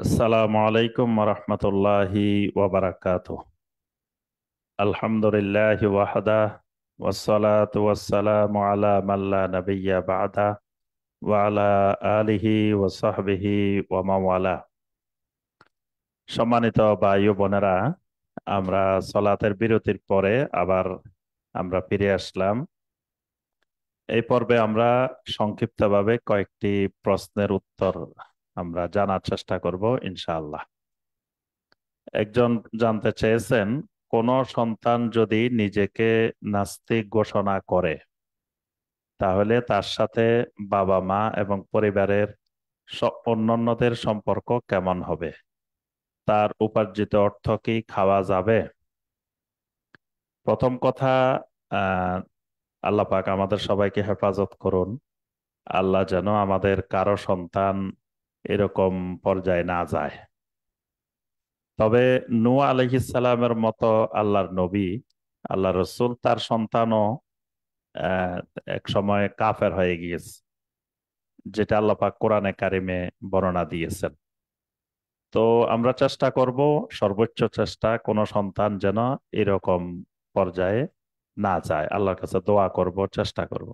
Speaker 2: আসসালামু আলাইকুম রহমতুল্লাহি ওয়াবারাকাতুহ। আলহামদুলিল্লাহি ওয়াহদা ওয়াসসালাতু ওয়াসসালামু আলা মান লা নাবিয়্যা বা'দা ওয়া আলা আলিহি ওয়া সাহবিহি ওয়া মাওয়ালা। সম্মানিত ভাই ও বোনেরা, আমরা সলাতের বিরতির পরে আবার আমরা ফিরে আসলাম। এই পর্বে আমরা সংক্ষিপ্তভাবে কয়েকটি প্রশ্নের উত্তর আমরা জানার চেষ্টা করব ইনশাআল্লাহ। একজন জানতে চেয়েছেন, কোন সন্তান যদি নিজেকে নাস্তিক ঘোষণা করে তাহলে তার সাথে বাবা মা এবং পরিবারের অন্যান্যদের সম্পর্ক কেমন হবে? তার উপার্জিত অর্থ কি খাওয়া যাবে? প্রথম কথা, আহ আল্লাহ পাক আমাদের সবাইকে হেফাজত করুন। আল্লাহ যেন আমাদের কারো সন্তান এরকম পর্যায়ে না যায়। তবে নূহ আলাইহিস সালামের মতো আল্লাহর নবী, আল্লাহ রসুল, তার সন্তানও আহ, এক সময় কাফের হয়ে গিয়েছে, যেটা আল্লাহ পাক কোরআনে কারিমে বর্ণনা দিয়েছেন। তো আমরা চেষ্টা করব, সর্বোচ্চ চেষ্টা, কোন সন্তান যেন এরকম পর্যায়ে না যায়। আল্লাহর কাছে দোয়া করব, চেষ্টা করব।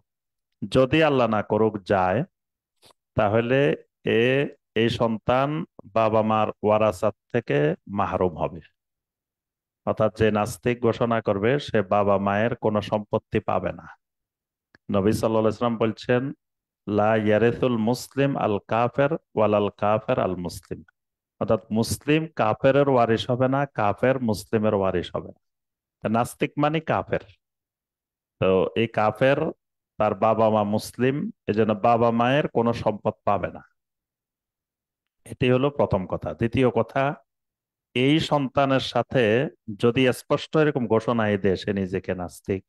Speaker 2: যদি আল্লাহ না করুক যায়, তাহলে এ এই সন্তান বাবা মার ওয়ারাসাত থেকে মাহরুম হবে। অর্থাৎ যে নাস্তিক ঘোষণা করবে সে বাবা মায়ের কোনো সম্পত্তি পাবে না। নবী সাল্লাল্লাহু আলাইহি ওয়াসাল্লাম বলছেন, লা ইয়ারিসুল মুসলিম আল কাফের ওয়ালাল কাফের আল মুসলিম। অর্থাৎ মুসলিম কাফেরের ওয়ারিশ হবে না, কাফের মুসলিমের ওয়ারিশ হবে না। তা নাস্তিক মানে কাফের। তো এই কাফের, তার বাবা মা মুসলিম, এজন্য বাবা মায়ের কোনো সম্পদ পাবে না। এটি হলো প্রথম কথা। দ্বিতীয় কথা, এই সন্তানের সাথে যদি স্পষ্ট এরকম ঘোষণা দেয় সে নিজেকে নাস্তিক,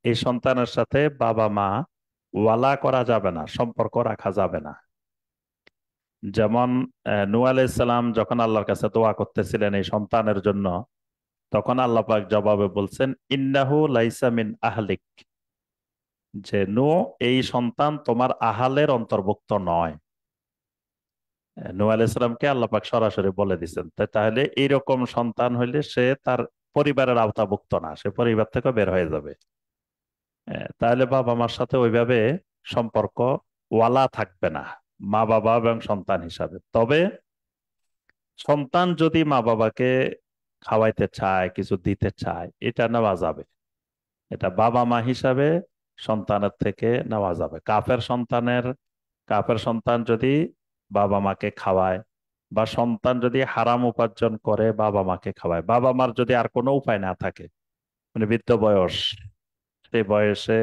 Speaker 2: এই সন্তানের সাথে বাবা মা ওয়ালা করা যাবে না, সম্পর্ক রাখা যাবে না। যেমন নূহ আলাইহিস সালাম যখন আল্লাহর কাছে দোয়া করতেছিলেন এই সন্তানের জন্য, তখন আল্লাহ পাক জবাবে বলছেন, ইন্নাহু লাইসা মিন আহলিক, যে নূহ, এই সন্তান তোমার আহালের অন্তর্ভুক্ত নয়। নূহ আলাইহিস সালামকে আল্লাহ পাক সরাসরি বলে দিচ্ছেন। তাহলে এইরকম সন্তান হইলে সে তার পরিবারের আওতাভুক্ত না, সে পরিবার থেকে বের হয়ে যাবে। তাহলে বাবা মার সাথে ওইভাবে সম্পর্ক ওয়ালা থাকবে না, মা বাবা এবং সন্তান হিসাবে। তবে সন্তান যদি মা বাবাকে খাওয়াইতে চায়, কিছু দিতে চায়, এটা নেওয়া যাবে। এটা বাবা মা হিসাবে সন্তানের থেকে নেওয়া যাবে। কাফের সন্তান যদি বাবা মাকে খাওয়ায়, বা সন্তান যদি হারাম উপার্জন করে বাবা মাকে খাওয়ায়, বাবা মার যদি আর কোনো উপায় না থাকে, মানে বৃদ্ধ বয়স, সেই বয়সে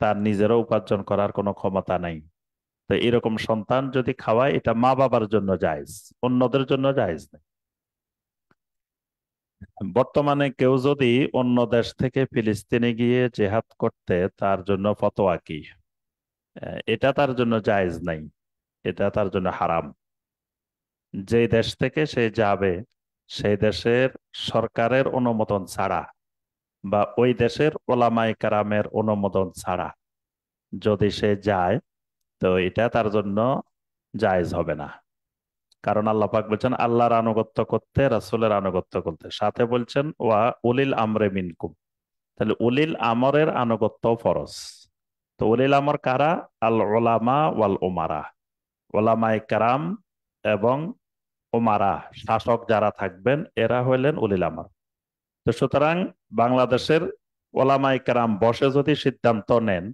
Speaker 2: তার নিজেরও উপার্জন করার কোনো ক্ষমতা নাই, তো এরকম সন্তান যদি খাওয়ায়, এটা মা বাবার জন্য জায়েজ, অন্যদের জন্য জায়েজ নেই। বর্তমানে কেউ যদি অন্য দেশ থেকে ফিলিস্তিনে গিয়ে জেহাদ করতে, তার জন্য ফতোয়া কি? এটা তার জন্য জায়েজ নাই, এটা তার জন্য হারাম। যে দেশ থেকে সে যাবে, সেই দেশের সরকারের অনুমোদন ছাড়া বা ওই দেশের ওলামায়ে কেরামের অনুমোদন ছাড়া যদি সে যায়, তো এটা তার জন্য জায়েজ হবে না। কারণ আল্লাহ পাক বলছেন আল্লাহর আনুগত্য করতে, রাসূলের আনুগত্য করতে, সাথে বলছেন ওয়া উলিল আমরে মিনকুম। তাহলে উলিল আমরের আনুগত্য ফরজ। তো উলিল আমর কারা? আল উলামা ওয়াল উমারা, ওলামায়ে কেরাম এবং উমারা, শাসক যারা থাকবেন, এরা হইলেন উলিল আমর। তো সুতরাং বাংলাদেশের ওলামায়ে কেরাম বসে যদি সিদ্ধান্ত নেন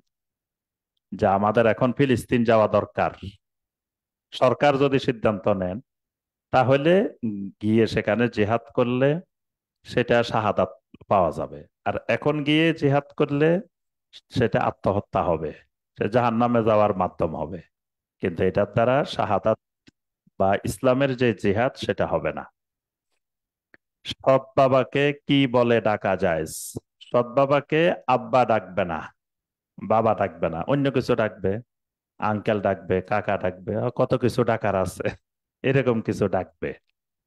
Speaker 2: যে আমাদের এখন ফিলিস্তিন যাওয়া দরকার, সরকার যদি সিদ্ধান্ত নেন, তাহলে গিয়ে সেখানে জিহাদ করলে সেটা শাহাদাত পাওয়া যাবে। আর এখন গিয়ে জিহাদ করলে সেটা আত্মহত্যা হবে, সে জাহান্নামে যাওয়ার মাধ্যম হবে। কিন্তু এটার দ্বারা শাহাদাত বা ইসলামের যে জিহাদ সেটা হবে না। সৎ বাবাকে কি বলে ডাকা যায়? সৎ বাবাকে আব্বা ডাকবে না, বাবা ডাকবে না, অন্য কিছু ডাকবে, আঙ্কেল ডাকবে, কাকা ডাকবে, কত কিছু ডাকার আছে, এরকম কিছু ডাকবে।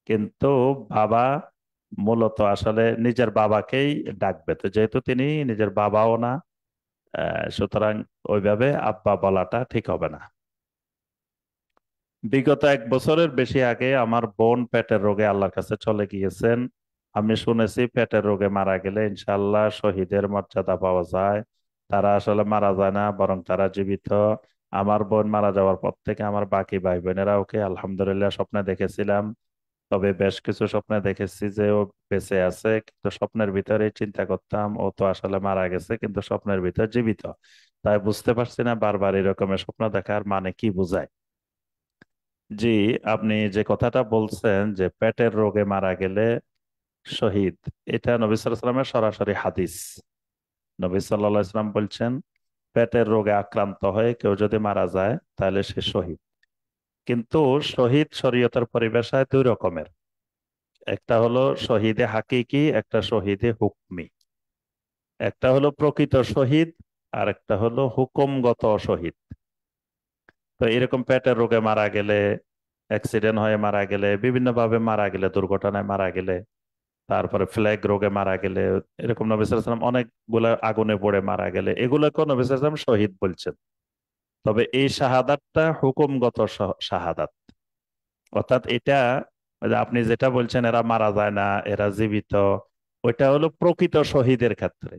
Speaker 2: কিন্তু বাবা মূলত আসলে নিজের বাবাকেই ডাকবে। তো যেহেতু তিনি নিজের বাবাও না, সুতরাং ওইভাবে আব্বা বলাটা ঠিক হবে না। বিগত 1 বছরের বেশি আগে আমার বোন পেটের রোগে আল্লাহর কাছে চলে গিয়েছেন। আমি শুনেছি পেটের রোগে মারা গেলে ইনশাআল্লাহ শহীদের মর্যাদা পাওয়া যায়। তারা আসলে মারা যায় না, বরং তারা জীবিত। আমার বোন মারা যাওয়ার পর থেকে আমার বাকি ভাই বোনেরা ওকে আলহামদুলিল্লাহ স্বপ্নে দেখেছিলাম। তবে বেশ কিছু স্বপ্নে দেখেছি যে ও বেঁচে আছে, কিন্তু স্বপ্নের ভিতরে চিন্তা করতাম ও তো আসলে মারা গেছে, কিন্তু স্বপ্নের ভিতর জীবিত। তাই বুঝতে পারছি না বারবার এরকমের স্বপ্ন দেখার মানে কি বোঝায়। জি, আপনি যে কথাটা বলছেন যে পেটের রোগে মারা গেলে শহীদ, এটা নবী সাল্লাল্লাহু আলাইহি ওয়াসাল্লামের সরাসরি হাদিস। নবী সাল্লাল্লাহু আলাইহি ওয়াসাল্লাম বলছেন, পেটের রোগে আক্রান্ত হয়ে কেউ যদি মারা যায় তাহলে সে শহীদ। কিন্তু শহীদ শরীয়তের পরিভাষায় 2 রকমের। একটা হলো শহীদে হাকিকি, একটা শহীদে হুকমি। একটা হলো প্রকৃত শহীদ, আর একটা হলো হুকুমগত শহীদ। তো এরকম পেটের রোগে মারা গেলে, অ্যাক্সিডেন্ট হয়ে মারা গেলে, বিভিন্ন ভাবে মারা গেলে, দুর্ঘটনায় মারা গেলে, তারপরে ফ্ল্যাগ রোগে মারা গেলে, এরকম নবী সাল্লাল্লাহু আলাইহি ওয়াসাল্লাম অনেকগুলা আগুনে পড়ে মারা গেলে এগুলোকেও নবী সাল্লাল্লাহু আলাইহি ওয়াসাল্লাম শহীদ বলছেন। তবে এই শাহাদাতটা হুকুমগত শাহাদাত। অর্থাৎ এটা, ওই যে আপনি যেটা বলছেন এরা মারা যায় না, এরা জীবিত, ওইটা হলো প্রকৃত শহীদের ক্ষেত্রে।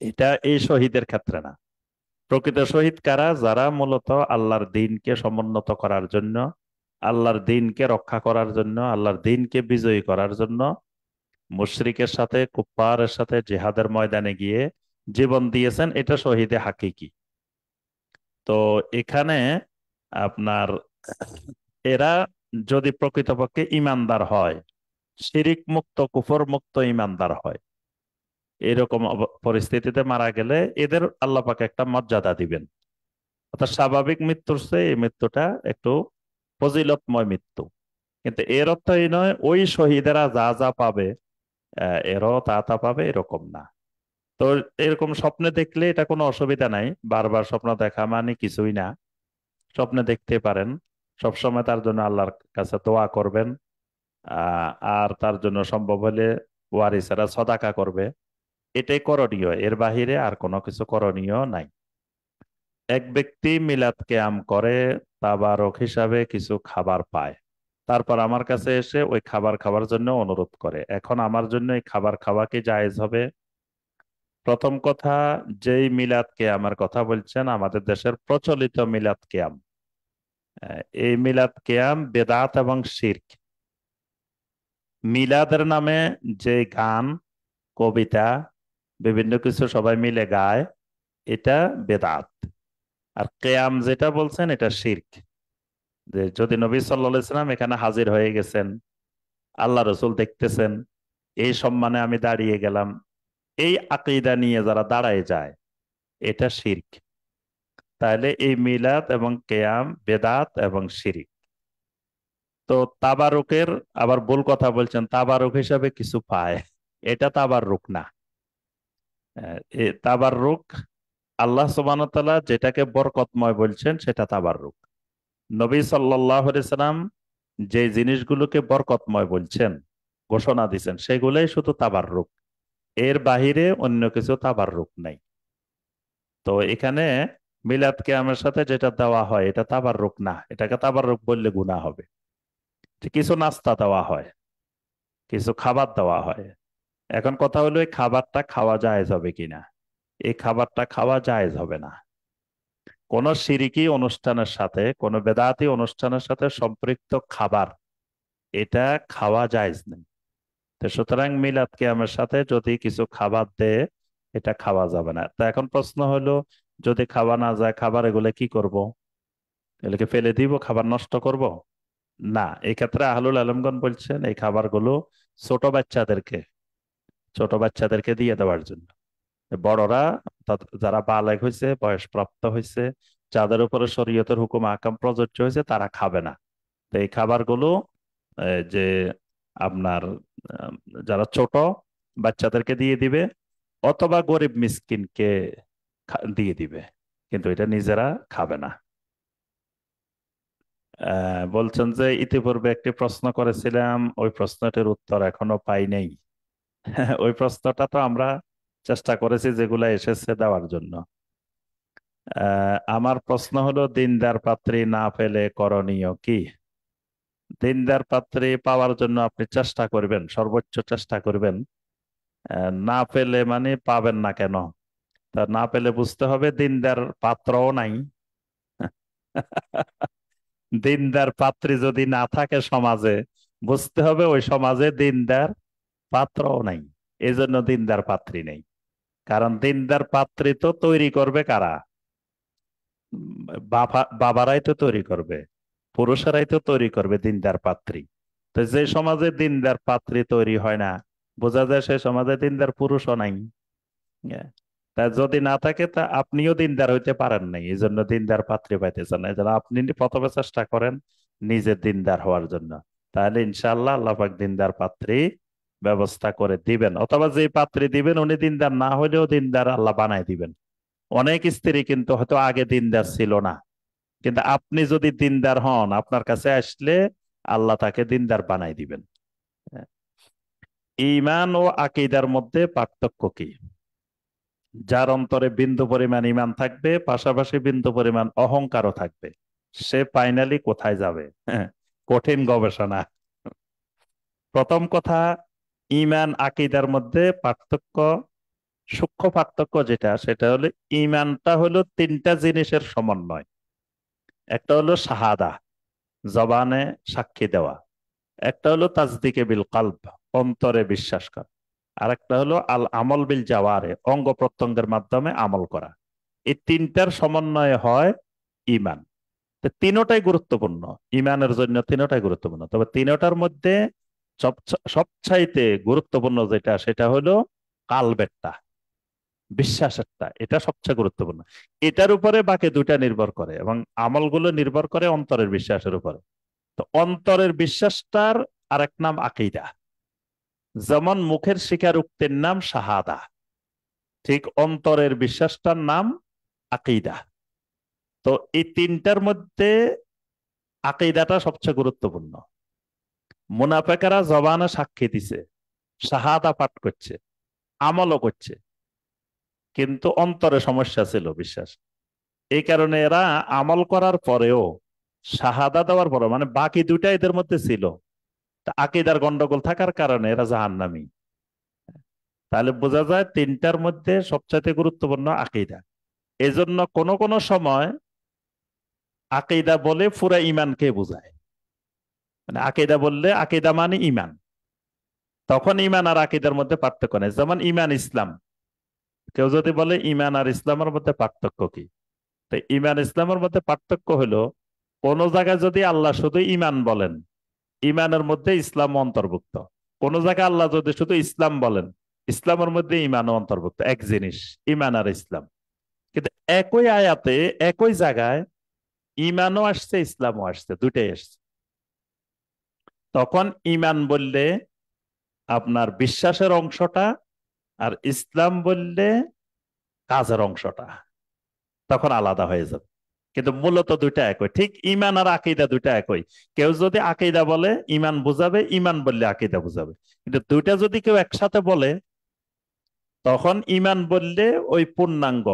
Speaker 2: এটা এই শহীদের ক্ষেত্রে না। প্রকৃত শহীদ কারা? যারা মূলত আল্লাহর দ্বীনকে সমুন্নত করার জন্য, আল্লাহর দ্বীনকে রক্ষা করার জন্য, আল্লাহর দ্বীনকে বিজয়ী করার জন্য মুশরিকের সাথে, কুফফারের সাথে জিহাদের ময়দানে গিয়ে জীবন দিয়েছেন, এটা শহীদে হাকিকি। তো এখানে আপনার এরা যদি প্রকৃতপক্ষে ইমানদার হয়, শিরিক মুক্ত কুফর মুক্ত ইমানদার হয়, এরকম পরিস্থিতিতে মারা গেলে এদের আল্লাহ পাক একটা মর্যাদা দিবেন। অর্থাৎ স্বাভাবিক মৃত্যুর চেয়ে এই মৃত্যুটা একটু ফজিলতময় মৃত্যু। কিন্তু এর অর্থ এই নয় ওই শহীদেরা যা যা পাবে এরাও তা তা পাবে, এরকম না। তো এরকম স্বপ্নে দেখলে এটা কোনো অসুবিধা নাই, বারবার স্বপ্ন দেখা মানে কিছুই না। স্বপ্নে দেখতে পারেন, সবসময় তার জন্য আল্লাহর কাছে দোয়া করবেন। আর তার জন্য সম্ভব হলে ওয়ারিসেরা সদাকা করবে। এটাই করণীয়, এর বাহিরে আর কোনো কিছু করণীয় নাই। এক ব্যক্তি মিলাদ কেয়াম করে, তাবারক হিসাবে কিছু খাবার পায়, তারপর আমার কাছে এসে ওই খাবার খাওয়ার জন্য অনুরোধ করে। এখন আমার জন্য এই খাবার খাওয়া কি জায়েজ হবে? প্রথম কথা, যেই মিলাদ কেয়ামের কথা বলছেন আমাদের দেশের প্রচলিত মিলাদ কেয়াম, এই মিলাদ কেয়াম বেদাত এবং শিরক। মিলাদের নামে যে গান, কবিতা, বিভিন্ন কিছু সবাই মিলে গায়, এটা বেদাত। আর কেয়াম যেটা বলছেন এটা শিরক। যে যদি নবী সাল্লাল্লাহু আলাইহি সাল্লাম এখানে হাজির হয়ে গেছেন, আল্লাহ রসুল দেখতেছেন, এই সম্মানে আমি দাঁড়িয়ে গেলাম, এই আকীদা নিয়ে যারা দাঁড়ায় যায়, এটা শিরক। তাহলে এই মিলাদ এবং কেয়াম বেদাত এবং শিরক। তো তাবারুকের আবার ভুল কথা বলছেন, তাবারুক হিসাবে কিছু পায়, এটা তাবারুক না। তাবারুক, আল্লাহ সুবহানাহু ওয়া তাআলা যেটাকে বরকতময় বলছেন সেটা তাবারুক। নবী সাল্লাল্লাহু আলাইহি সাল্লাম যে জিনিসগুলোকে বরকতময় বলছেন, ঘোষণা দিচ্ছেন, সেগুলোই শুধু তাবাররুক। এর বাহিরে অন্য কিছু তাবাররুক নাই। তো এখানে মিলাদ কিয়ামের সাথে যেটা দেওয়া হয় এটা তাবাররুক না, এটাকে তাবাররুক বললে গুনাহ হবে। যে কিছু নাস্তা দেওয়া হয়, কিছু খাবার দেওয়া হয়। এখন কথা হলো এই খাবারটা খাওয়া জায়েজ হবে কিনা। এই খাবারটা খাওয়া জায়েজ হবে না। কোন শিরকি অনুষ্ঠানের সাথে, কোন বেদাতি অনুষ্ঠানের সাথে সম্পৃক্ত খাবার, এটা খাওয়া জায়েজ নেই। তো সুতরাং মিলাদ কিয়ামের সাথে যদি কিছু খাবার দেয়, এটা খাওয়া যাবে না। তো এখন প্রশ্ন হলো, যদি খাওয়া না যায়, খাবার এগুলো কি করব? এগুলোকে ফেলে দিব, খাবার নষ্ট করব? না, এই ক্ষেত্রে আহলুল আলমগণ বলছেন এই খাবারগুলো ছোট বাচ্চাদেরকে ছোট বাচ্চাদেরকে দিয়ে দেওয়ার জন্য। বড়রা, অর্থাৎ যারা বালেগ হয়েছে, বয়সপ্রাপ্ত হয়েছে, যাদের উপরে শরীয়তের হুকুম আকাম প্রযোজ্য হয়েছে, তারা খাবে না। তো এই খাবারগুলো যে আপনার আহ, যারা ছোট বাচ্চাদেরকে দিয়ে দিবে, অথবা গরিব মিসকিনকে দিয়ে দিবে, কিন্তু এটা নিজেরা খাবে না। বলছেন যে ইতিপূর্বে একটি প্রশ্ন করেছিলাম, ওই প্রশ্নটির উত্তর এখনো পাই নাই। ওই প্রশ্নটা তো আমরা চেষ্টা করেছি যেগুলা এসেছে দেওয়ার জন্য। আমার প্রশ্ন হলো, দিনদার পাত্রী না পেলে করণীয় কি? দিনদার পাত্রী পাওয়ার জন্য আপনি চেষ্টা করবেন, সর্বোচ্চ চেষ্টা করবেন। না পেলে মানে পাবেন না কেন? তা না পেলে বুঝতে হবে দিনদার পাত্রও নাই। দিনদার পাত্রী যদি না থাকে সমাজে, বুঝতে হবে ওই সমাজে দিনদার পাত্রও নাই। এই জন্য দিনদার পাত্রী নেই। কারণ দিনদার পাত্রী তো তৈরি করবে কারা? বাবারাই তো তৈরি করবে, পুরুষেরাই তো তৈরি করবে দিনদার পাত্রী। তো যে সমাজে দিনদার পাত্রী তৈরি হয় না, বোঝা যায় সে সমাজে দিনদার পুরুষও নাই। হ্যাঁ। তা যদি না থাকে তা আপনিও দিনদার হইতে পারেন নাই, এই জন্য দিনদার পাত্রী পাইতেছেন না। এই জন্য আপনি প্রথমে চেষ্টা করেন নিজে দিনদার হওয়ার জন্য। তাহলে ইনশাআল্লাহ আল্লাহ পাক দিনদার পাত্রী ব্যবস্থা করে দিবেন, অথবা যে পাত্রী দিবেন উনি দিনদার না হলেও দিনদার আল্লাহ বানায় দিবেন। অনেক স্ত্রী কিন্তু হয়তো আগে দিনদার ছিল না, কিন্তু আপনি যদি দিনদার হন, আপনার কাছে আসলে আল্লাহ তাকে দিনদার বানাই দিবেন। হ্যাঁ। ঈমান ও আকীদার মধ্যে পার্থক্য কি? যার অন্তরে বিন্দু পরিমাণ ঈমান থাকবে, পাশাপাশি বিন্দু পরিমাণ অহংকারও থাকবে, সে ফাইনালি কোথায় যাবে? হ্যাঁ, কঠিন গবেষণা। প্রথম কথা, ঈমান আকীদার মধ্যে পার্থক্য, সূক্ষ্ম পার্থক্য যেটা, সেটা হলো ঈমানটা হলো তিনটা জিনিসের সমন্বয়। একটা হলো শাহাদা, জবানে সাক্ষী দেওয়া। একটা হলো তাসদিকে বিল কালব, অন্তরে বিশ্বাস করা। আর একটা হলো আল আমল বিল জাওয়ারে, অঙ্গ প্রত্যঙ্গের মাধ্যমে আমল করা। এই তিনটার সমন্বয়ে হয় ঈমান। তো তিনোটাই গুরুত্বপূর্ণ, ঈমানের জন্য তিনোটাই গুরুত্বপূর্ণ। তবে তিনোটার মধ্যে সবচাইতে গুরুত্বপূর্ণ যেটা, সেটা হলো কালবেরটা, বিশ্বাসেরটা, এটা সবচেয়ে গুরুত্বপূর্ণ। এটার উপরে বাকি দুইটা নির্ভর করে, এবং আমলগুলো নির্ভর করে অন্তরের বিশ্বাসের উপরে। তো অন্তরের বিশ্বাসটার আরেক নাম আকীদা। যেমন মুখের স্বীকারোক্তির নাম শাহাদা, ঠিক অন্তরের বিশ্বাসটার নাম আকীদা। তো এই তিনটার মধ্যে আকীদাটা সবচেয়ে গুরুত্বপূর্ণ। মুনাফেকেরা জবানে সাক্ষী দিছে, শাহাদা পাঠ করছে, আমলও করছে, কিন্তু অন্তরে সমস্যা ছিল বিশ্বাস। এই কারণে এরা আমল করার পরেও, শাহাদা দেওয়ার পরে, মানে বাকি দুইটা এদের মধ্যে ছিল, তা আকীদার গন্ডগোল থাকার কারণে এরা জাহান্নামী। তাহলে বোঝা যায় তিনটার মধ্যে সবচাইতে গুরুত্বপূর্ণ আকীদা। এজন্য কোন কোন সময় আকীদা বলে পুরা ঈমানকে বোঝায়। মানে আকীদা বললে, আকীদা মানে ঈমান, তখন ঈমান আর আকীদার মধ্যে পার্থক্য নেই। যেমন ঈমান ইসলাম, কেউ যদি বলে ঈমান আর ইসলামের মধ্যে পার্থক্য কি? তো ঈমান ইসলামের মধ্যে পার্থক্য হলো, কোন জায়গায় যদি আল্লাহ শুধু ঈমান বলেন, ঈমানের মধ্যে ইসলাম অন্তর্ভুক্ত। কোন জায়গায় আল্লাহ যদি শুধু ইসলাম বলেন, ইসলামের মধ্যে ঈমানও অন্তর্ভুক্ত। এক জিনিস, ঈমান আর ইসলাম। কিন্তু একই আয়াতে, একই জায়গায় ঈমানও আসছে, ইসলামও আসছে, দুইটাই আসছে। তখন ঈমান বললে আপনার বিশ্বাসের অংশটা, আর ইসলাম বললে কাজের অংশটা, তখন আলাদা হয়ে যাবে। কিন্তু মূলত দুইটা একই, ঠিক ঈমান আর আকীদা দুইটা একই। কেউ যদি আকীদা বলে ঈমান বুঝাবে, ঈমান বললে আকীদা বুঝাবে। কিন্তু দুইটা যদি কেউ একসাথে বলে, তখন ঈমান বললে ওই পূর্ণাঙ্গ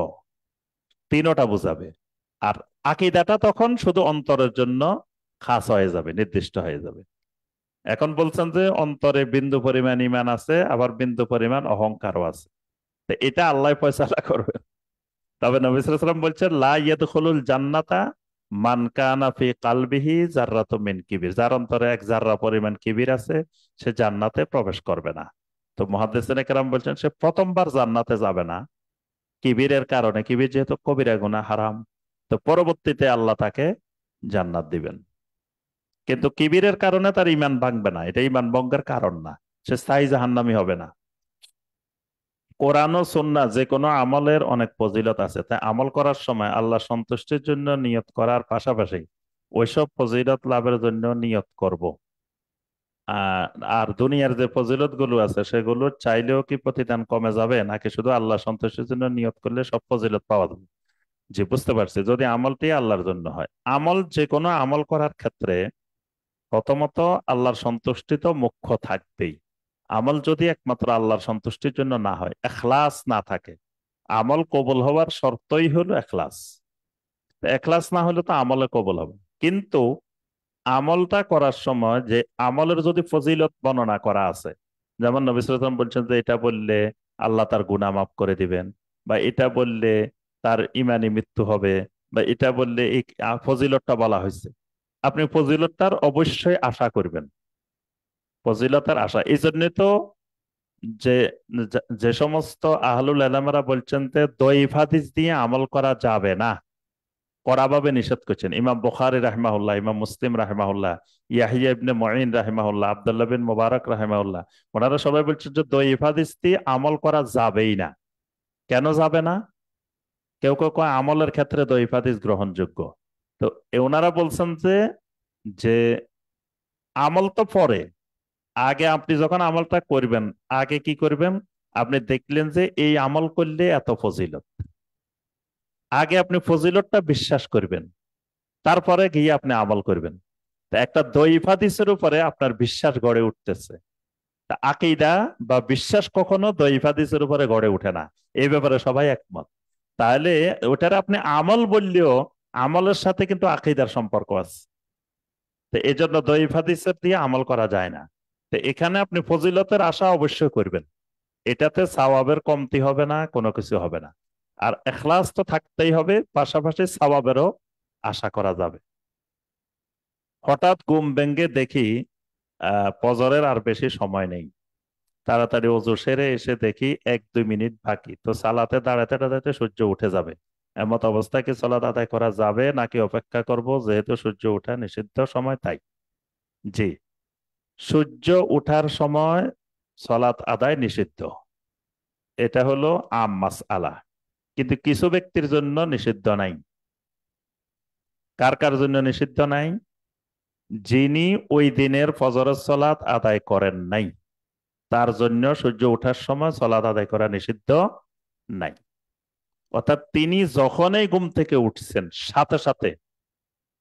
Speaker 2: তিনোটা বুঝাবে। আর আকীদাটা তখন শুধু অন্তরের জন্য খাস হয়ে যাবে, নির্দিষ্ট হয়ে যাবে। এখন বলছেন যে অন্তরে বিন্দু পরিমাণ ঈমান আছে, আবার বিন্দু পরিমাণ অহংকারও আছে। তো এটা আল্লাহ ফয়সালা করবে। তবে নবী সাল্লাল্লাহু আলাইহি ওয়াসাল্লাম বলছেন, লা ইয়াদখুলুল জান্নাতা মান কানা ফি কালবিহি যাররাতুম মিন কিবির, যার অন্তরে এক যাররা পরিমাণ কিবির আছে, সে জান্নাতে প্রবেশ করবে না। তো মুহাদ্দিসিনে কেরাম বলছেন, সে প্রথমবার জান্নাতে যাবে না কিবিরের কারণে, কিবির যেহেতু কবিরা গুনাহ, হারাম। তো পরবর্তীতে আল্লাহ তাকে জান্নাত দিবেন। কিন্তু কিবিরের কারণে তার ঈমান ভাঙবে না, এটা ঈমান ভঙ্গের কারণ না, সে স্থায়ী জাহান্নামী হবে না। কোরআন ও সুন্নাহ যে কোনো আমলের অনেক ফজিলত আছে, তাই আমল করার সময় আল্লাহ সন্তুষ্টির জন্য নিয়ত করার পাশাপাশি ওইসব ফজিলত লাভের জন্য নিয়ত করব। আর আর দুনিয়ার যে ফজিলত গুলো আছে, সেগুলো চাইলেও কি প্রতিদান কমে যাবে, নাকি শুধু আল্লাহ সন্তুষ্টির জন্য নিয়ত করলে সব ফজিলত পাওয়া যাবে? জি, বুঝতে পারছি। যদি আমলটি আল্লাহর জন্য হয়, আমল যে কোনো আমল করার ক্ষেত্রে প্রথমত আল্লাহর সন্তুষ্টি তো মুখ্য থাকবেই। আমল যদি একমাত্র আল্লাহর সন্তুষ্টির জন্য না হয়, এখলাস না থাকে, আমল কবুল হওয়ার শর্তই হলো এখলাস। তো এখলাস না হলে তো আমলে কবুল হবে। কিন্তু আমলটা করার সময় যে আমলের যদি ফজিলত বর্ণনা করা আছে, যেমন নবী সাল্লাল্লাহু আলাইহি ওয়াসাল্লাম বলছেন যে এটা বললে আল্লাহ তার গুনাহ মাফ করে দিবেন, বা এটা বললে তার ইমানি মৃত্যু হবে, বা এটা বললে এই ফজিলতটা বলা হয়েছে, আপনি ফজিলতটার অবশ্যই আশা করবেন। ফজিলতের আশা এই জন্য তো যে যে সমস্ত আহলুল ইলমরা বলছেন যে দঈফ হাদিস দিয়ে আমল করা যাবে না, কড়াভাবে নিষেধ করছেন। ইমাম বুখারী রাহিমাহুল্লাহ, ইমাম মুসলিম রাহিমাহুল্লাহ, ইয়াহিয়া ইবনে মুঈন রাহিমাহুল্লাহ, আব্দুল্লাহ বিন মুবারক রাহিমাহুল্লাহ, ওনারা সবাই বলছেন যে দঈফ হাদিস দিয়ে আমল করা যাবেই না। কেন যাবে না? কেউ কেউ কয় আমলের ক্ষেত্রে দঈফ হাদিস গ্রহণযোগ্য। তো ওনারা বলছেন যে যে আমল তো পরে, আগে আপনি যখন আমলটা করবেন, আগে কি করবেন? আপনি দেখলেন যে এই আমল করলে এত ফজিলত, আগে আপনি ফজিলতটা বিশ্বাস করবেন, তারপরে গিয়ে আপনি আমল করবেন। তা একটা দঈফ হাদিসের উপরে আপনার বিশ্বাস গড়ে উঠতেছে। তা আকীদা বা বিশ্বাস কখনো দঈফ হাদিসের উপরে গড়ে ওঠে না, এই ব্যাপারে সবাই একমত। তাহলে ওটার আপনি আমল বললেও আমলের সাথে কিন্তু আকীদার সম্পর্ক আছে। তো এই জন্য দঈফ হাদিসের দিয়ে আমল করা যায় না। তো এখানে আপনি ফজিলতের আশা অবশ্যই করবেন, এটাতে সওয়াবের কমতি হবে না, কোনো কিছু হবে না। আর ইখলাস তো থাকতেই হবে, পাশাপাশি সওয়াবেরও আশা করা যাবে। হঠাৎ ঘুম ভেঙে দেখি ফজরের আর বেশি সময় নেই, তাড়াতাড়ি ওযু সেরে এসে দেখি 1-2 মিনিট বাকি, তো সালাতে দাঁড়াতে দাঁড়াতে সূর্য উঠে যাবে। এমত অবস্থায় কি সালাত আদায় করা যাবে নাকি অপেক্ষা করব, যেহেতু সূর্য ওঠা নিষিদ্ধ সময় তাই? জি, সূর্য ওঠার সময় সালাত আদায় নিষিদ্ধ, এটা হলো আম মাসআলা। কিন্তু কিছু ব্যক্তির জন্য নিষিদ্ধ নাই। কার কার জন্য নিষিদ্ধ নাই? যিনি ওই দিনের ফজরের সালাত আদায় করেন নাই, তার জন্য সূর্য ওঠার সময় সালাত আদায় করা নিষিদ্ধ নাই। অর্থাৎ তিনি যখনই ঘুম থেকে উঠছেন, সাথে সাথে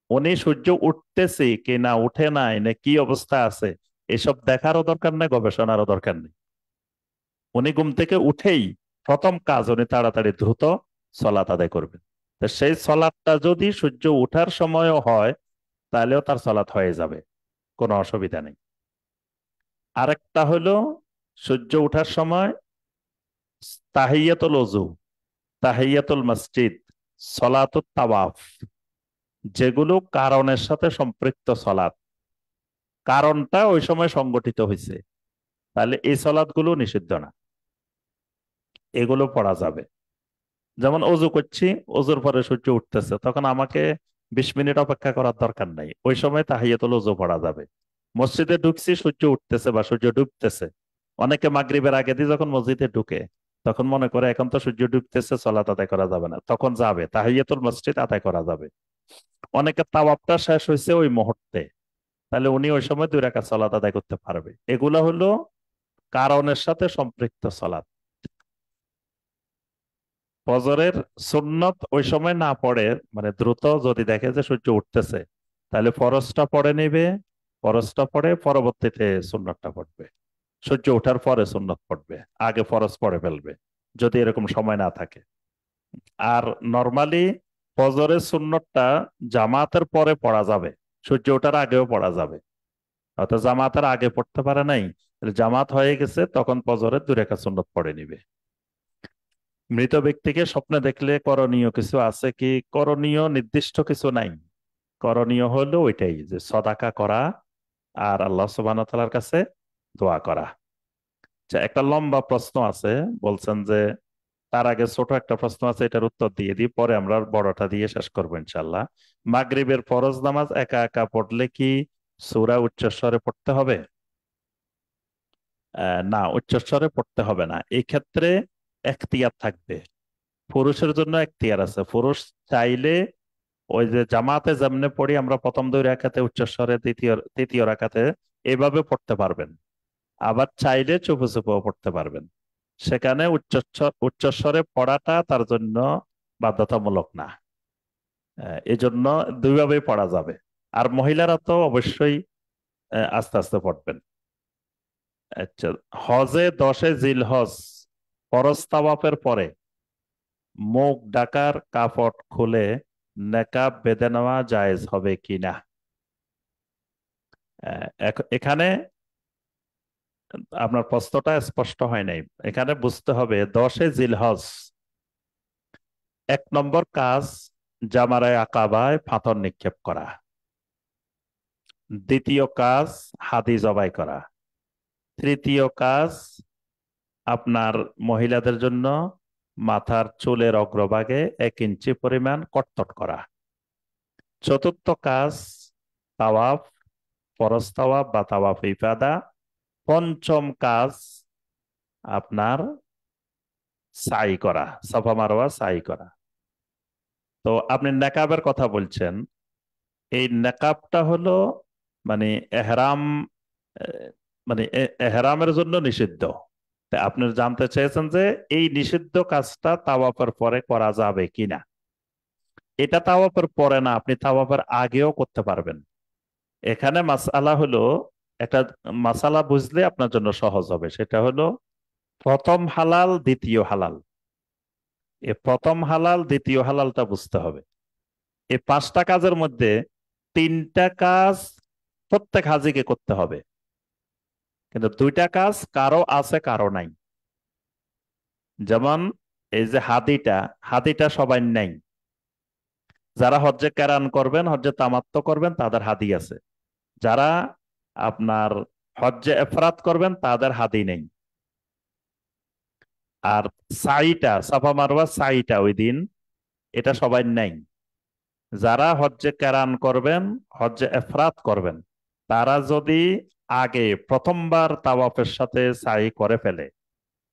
Speaker 2: উনি সূর্য উঠতেছে কি না উঠে নাই না কি অবস্থা আছে এসব দেখারও দরকার নেই, গবেষণারও দরকার নেই। উনি ঘুম থেকে উঠেই প্রথম কাজ উনি তাড়াতাড়ি দ্রুত সালাত আদায় করবেন। তো সেই সালাতটা যদি সূর্য ওঠার সময়ও হয়, তাহলেও তার সালাত হয়ে যাবে, কোনো অসুবিধা নেই। আরেকটা হলো সূর্য ওঠার সময় তাহিয়াতুল ওযু, তাহিয়াতুল মসজিদ, সলাতুত তাওয়াফ, যেগুলো কারণের সাথে সম্পৃক্ত সলাৎ, কারণটা ওই সময় সংগঠিত হয়েছে, তাহলে এই সলাৎগুলো নিষিদ্ধ না, এগুলো পড়া যাবে। যেমন অজু করছি, অজুর পরে সূর্য উঠতেছে, তখন আমাকে 20 মিনিট অপেক্ষা করার দরকার নাই, ওই সময় তাহিয়াতুল ওযু পড়া যাবে। মসজিদে ঢুকছি, সূর্য উঠতেছে বা সূর্য ডুবতেছে, অনেকে মাগরিবের আগে দিয়ে যখন মসজিদে ঢুকে তখন মনে করে এখন তো সূর্য ডুবতেছে, সালাত আদায় করা যাবে না, তখন যাবে তাহিয়াতুল মসজিদ আদায় করা যাবে। অনেকে তাওয়াফটা শেষ হয়েছে ওই মুহূর্তে, তাহলে উনি ওই সময় 2 রাকাত সালাত আদায় করতে পারবে। এগুলা হলো কারণের সাথে সম্পৃক্ত সালাত। ফজরের সুন্নত ওই সময় না পড়ে, মানে দ্রুত যদি দেখে যে সূর্য উঠতেছে, তাহলে ফরজটা পড়ে নিবে, ফরজটা পড়ে পরবর্তীতে সুন্নতটা পড়বে। সূর্য ওঠার পরে সুন্নত পড়বে, আগে ফরজ পড়ে ফেলবে যদি এরকম সময় না থাকে। আর নর্মালি ফজরের সুন্নতটা জামাতের পরে পড়া যাবে, সূর্য ওঠার আগেও পড়া যাবে। অর্থাৎ জামাতের আগে পড়তে পারে নাই, তাহলে জামাত হয়ে গেছে, তখন ফজরের 2 রাকাত সুন্নত পড়ে নিবে। মৃত ব্যক্তিকে স্বপ্নে দেখলে করণীয় কিছু আছে কি? করণীয় নির্দিষ্ট কিছু নাই। করণীয় হলো ওইটাই যে সদাকা করা আর আল্লাহ সুবহানাহু ওয়া তাআলার কাছে দোয়া করা। আচ্ছা, একটা লম্বা প্রশ্ন আছে, বলছেন যে তার আগে ছোট একটা প্রশ্ন আছে, এটার উত্তর দিয়ে দিই, পরে আমরা বড়টা দিয়ে শেষ করবো ইনশাল্লাহ। মাগরিবের ফরজ নামাজ একা একা পড়লে কি সূরা উচ্চস্বরে পড়তে হবে? না, উচ্চস্বরে পড়তে হবে না, এই ক্ষেত্রে এখতিয়ার থাকবে। পুরুষের জন্য এখতিয়ার আছে, পুরুষ চাইলে ওই যে জামাতে যেমনে পড়ি আমরা প্রথম 2 রাকাতে উচ্চস্বরে, দ্বিতীয় তৃতীয় রাকাতে এভাবে পড়তে পারবেন। আবার চাইলে চুপে চুপেও পড়তে পারবেন। সেখানে উচ্চস্বরে পড়াটা তার জন্য বাধ্যতামূলক না। এই জন্য দুইভাবেই পড়া যাবে। আর মহিলারা তো অবশ্যই আস্তে আস্তে পড়বেন। আচ্ছা, হজে 10-এ জিলহজ ফরজ তাওয়াফের পরে মুখ ঢাকার কাপড় খুলে নেকাব বেঁধে নেওয়া জায়েজ হবে কিনা। এখানে আপনার প্রশ্নটা স্পষ্ট হয় নাই। এখানে বুঝতে হবে 10-এ জিলহজ 1 নম্বর কাজ জামারায়ে আকাবায় পাথর নিক্ষেপ করা, দ্বিতীয় কাজ হাদি জবাই করা, তৃতীয় কাজ আপনার মহিলাদের জন্য মাথার চুলের অগ্রভাগে 1 ইঞ্চি পরিমাণ কট্টট করা, চতুর্থ কাজ তাওয়াফ, ফরজ তাওয়াফ বা তাওয়াফ ইফাদা, পঞ্চম কাজ আপনার সাই করা, সাফা মারওয়া সাই করা। তো আপনি নেকাবের কথা বলছেন, এই নেকাবটা হলো মানে এহরাম, আহ, মানে এহরামের জন্য নিষিদ্ধ। তা আপনি জানতে চেয়েছেন যে এই নিষিদ্ধ কাজটা তাওয়াফের পরে করা যাবে কিনা। এটা তাওয়াফের পরে না, আপনি তাওয়াফের আগেও করতে পারবেন। এখানে মাসআলা হলো, একটা মাসালা বুঝলে আপনার জন্য সহজ হবে। সেটা হলো প্রথম হালাল দ্বিতীয় হালাল। এই প্রথম হালাল দ্বিতীয় হালালটা বুঝতে হবে। এই 5টা কাজের মধ্যে 3টা কাজ প্রত্যেক হাজিকে করতে হবে, কিন্তু 2টা কাজ কারো আছে কারো নাই। যেমন এই যে হাদিটা, হাদিটা সবাই নাই। যারা হজ্জে কেরান করবেন, হজ্জে তামাত্ম করবেন, তাদের হাদি আছে। যারা আপনার হজ্জে এফরাত করবেন, তাদের হাদি নেই। আর সাইটা, সাফা মারওয়া সাইটা ওই দিন, এটা সবাই নাই। যারা হজ্জে কেরান করবেন, হজ্জে এফরাত করবেন, তারা যদি আগে প্রথমবার তাওয়াফের সাথে সাই করে ফেলে,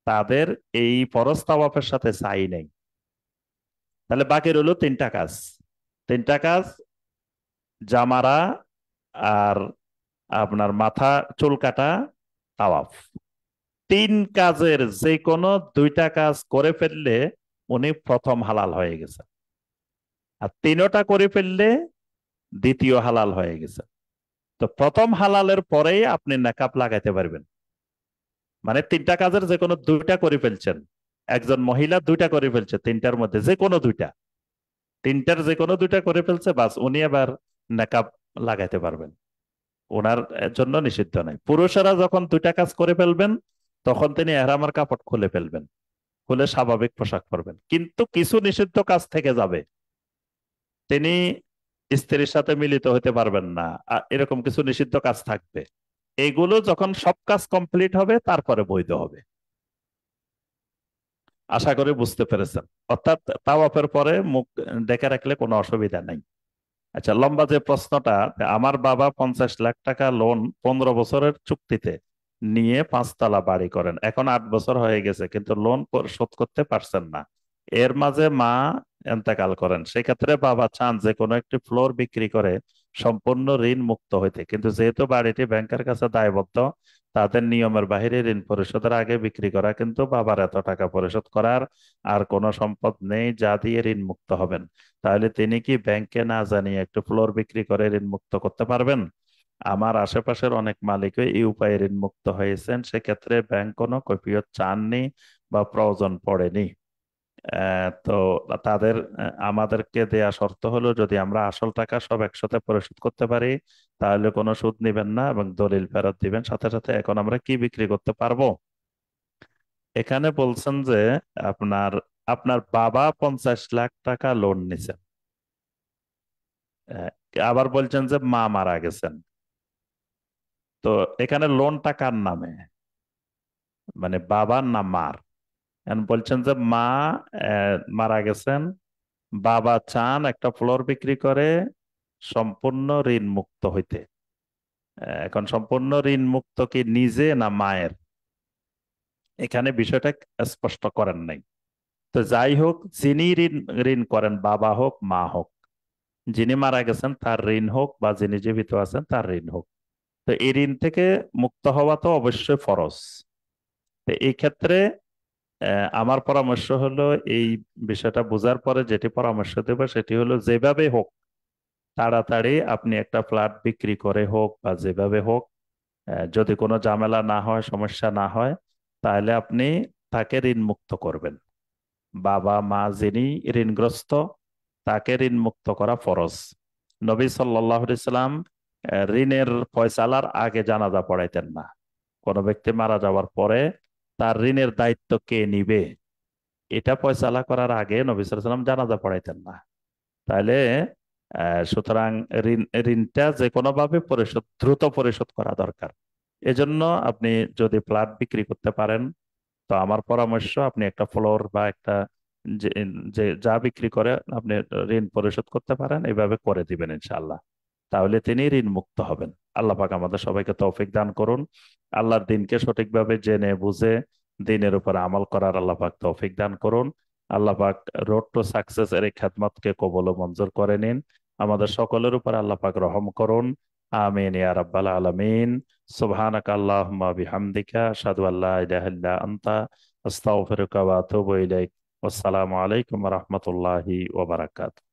Speaker 2: তাদের এই ফরজ তাওয়াফের সাথে সাই নেই। তাহলে বাকি রইল 3টা কাজ। 3টা কাজ জামারা, আর আপনার মাথা চুল কাটা, তাওয়াফ। 3 কাজের যে কোনো 2টা কাজ করে ফেললে উনি প্রথম হালাল হয়ে গেছে, আর 3টা করে ফেললে দ্বিতীয় হালাল হয়ে গেছে। তো প্রথম হালালের পরেই আপনি নেকাব লাগাইতে পারবেন। মানে 3টা কাজের যে কোনো 2টা করে ফেলছেন। একজন মহিলা 2টা করে ফেলছে, 3টার মধ্যে যে কোনো 2টা, 3টার যে কোনো 2টা করে ফেলছে, বাস উনি এবার নেকাব লাগাইতে পারবেন। ওনার জন্য নিষিদ্ধ নাই। পুরুষেরা যখন 2টা কাজ করে ফেলবেন, তখন তিনি এহরামের কাপড় খুলে ফেলবেন, খুলে স্বাভাবিক পোশাক পরবেন। কিন্তু কিছু নিষিদ্ধ কাজ থেকে যাবে। তিনি স্ত্রীর সাথে মিলিত হতে পারবেন না, এরকম কিছু নিষিদ্ধ কাজ থাকবে। এগুলো যখন সব কাজ কমপ্লিট হবে, তারপরে বৈধ হবে। আশা করি বুঝতে পেরেছেন। অর্থাৎ তাওয়াফের পরে মুখ ডেকে রাখলে কোনো অসুবিধা নাই। আচ্ছা, লম্বা যে প্রশ্নটা, আমার বাবা 50 লাখ টাকা লোন 15 বছরের চুক্তিতে নিয়ে 5 তলা বাড়ি করেন। এখন 8 বছর হয়ে গেছে, কিন্তু লোন শোধ করতে পারছেন না। এর মাঝে মা এন্তেকাল করেন। সেক্ষেত্রে বাবা চান যে কোনো একটি ফ্লোর বিক্রি করে সম্পূর্ণ ঋণ মুক্ত হইতে, কিন্তু যেহেতু বাড়িটি ব্যাংকের কাছে দায়বদ্ধ, তাদের নিয়মের বাইরে ঋণ পরিশোধের আগে বিক্রি করা, কিন্তু বাবার এত টাকা পরিশোধ করার আর কোনো সম্পদ নেই যা দিয়ে ঋণ মুক্ত হবেন। তাহলে তিনি কি ব্যাংকে না জানিয়ে একটু ফ্লোর বিক্রি করে ঋণ মুক্ত করতে পারবেন? আমার আশেপাশের অনেক মালিকই এই উপায়ে ঋণ মুক্ত হয়েছেন। সেক্ষেত্রে ব্যাংক কোনো কৈফিয়ত চাননি বা প্রয়োজন পড়েনি। তো তাদের আমাদেরকে দেয়া শর্ত হলো, যদি আমরা আসল টাকা সব একসাথে পরিশোধ করতে পারি, তাহলে কোনো সুদ নিবেন না এবং দলিল ফেরত দিবেন সাথে সাথে। এখন আমরা কি বিক্রি করতে পারবো? এখানে বলছেন যে আপনার আপনার বাবা 50 লাখ টাকা লোন নিছেন। আহ, আবার বলছেন যে মা মারা গেছেন। তো এখানে লোনটা কার নামে, মানে বাবার না মার? এখন বলছেন যে মা মারা গেছেন, বাবা চান একটা ফ্লোর বিক্রি করে সম্পূর্ণ ঋণ মুক্ত হইতে। এখন সম্পূর্ণ ঋণ মুক্ত কি নিজে না মায়ের? এখানে বিষয়টা স্পষ্ট করেন নাই। তো যাই হোক, যিনি ঋণ ঋণ করেন, বাবা হোক মা হোক, যিনি মারা গেছেন তার ঋণ হোক বা যিনি জীবিত আছেন তার ঋণ হোক, তো এই ঋণ থেকে মুক্ত হওয়া তো অবশ্যই ফরজ। তো এই ক্ষেত্রে আমার পরামর্শ হলো, এই বিষয়টা বোঝার পরে যেটি পরামর্শ দেবো সেটি হলো, যেভাবে হোক তাড়াতাড়ি আপনি একটা ফ্ল্যাট বিক্রি করে হোক বা যেভাবে হোক, যদি কোনো ঝামেলা না হয়, সমস্যা না হয়, তাহলে আপনি তাকে ঋণ মুক্ত করবেন। বাবা মা যিনি ঋণগ্রস্ত, তাকে ঋণ মুক্ত করা ফরজ। নবী সাল্লাল্লাহু আলাইহি সাল্লাম ঋণের ফয়সালার আগে জানাজা পড়াইতেন না। কোনো ব্যক্তি মারা যাওয়ার পরে তার ঋণের দায়িত্ব কে নিবে, এটা ফয়সালা করার আগে নবী সাল্লাল্লাহু আলাইহি সাল্লাম জানাজা পড়াইতেন না। তাহলে সুতরাং ঋণ ঋণটা যে কোনো ভাবে দ্রুত পরিশোধ করা দরকার। এজন্য আপনি যদি ফ্ল্যাট বিক্রি করতে পারেন, তো আমার পরামর্শ আপনি একটা ফ্লোর বা একটা যে যে যা বিক্রি করে আপনি ঋণ পরিশোধ করতে পারেন, এইভাবে করে দিবেন ইনশাআল্লাহ। তাহলে তিনি ঋণ মুক্ত হবেন। আল্লাহ পাক আমাদের সবাইকে তৌফিক দান করুন। আল্লাহর দিনকে সঠিকভাবে জেনে বুঝে দিনের উপর আমল করার আল্লাহ পাক তৌফিক দান করুন। আল্লাহ পাক রোড টু সাকসেস এর এই খেদমতকে কবুল ও মঞ্জুর করে নিন। আমাদের সকলের উপর আল্লাহ পাক রহম করুন। আমিন ইয়া রাব্বাল আলামিন। সুবহানাকা আল্লাহুম্মা বিহামদিকা আশহাদু আল্লা ইলাহা ইল্লা আনতা আস্তাগফিরুকা ওয়া আতুবু ইলাইক। আসসালামু আলাইকুম ওয়া রাহমাতুল্লাহি ওয়া বারাকাতুহু।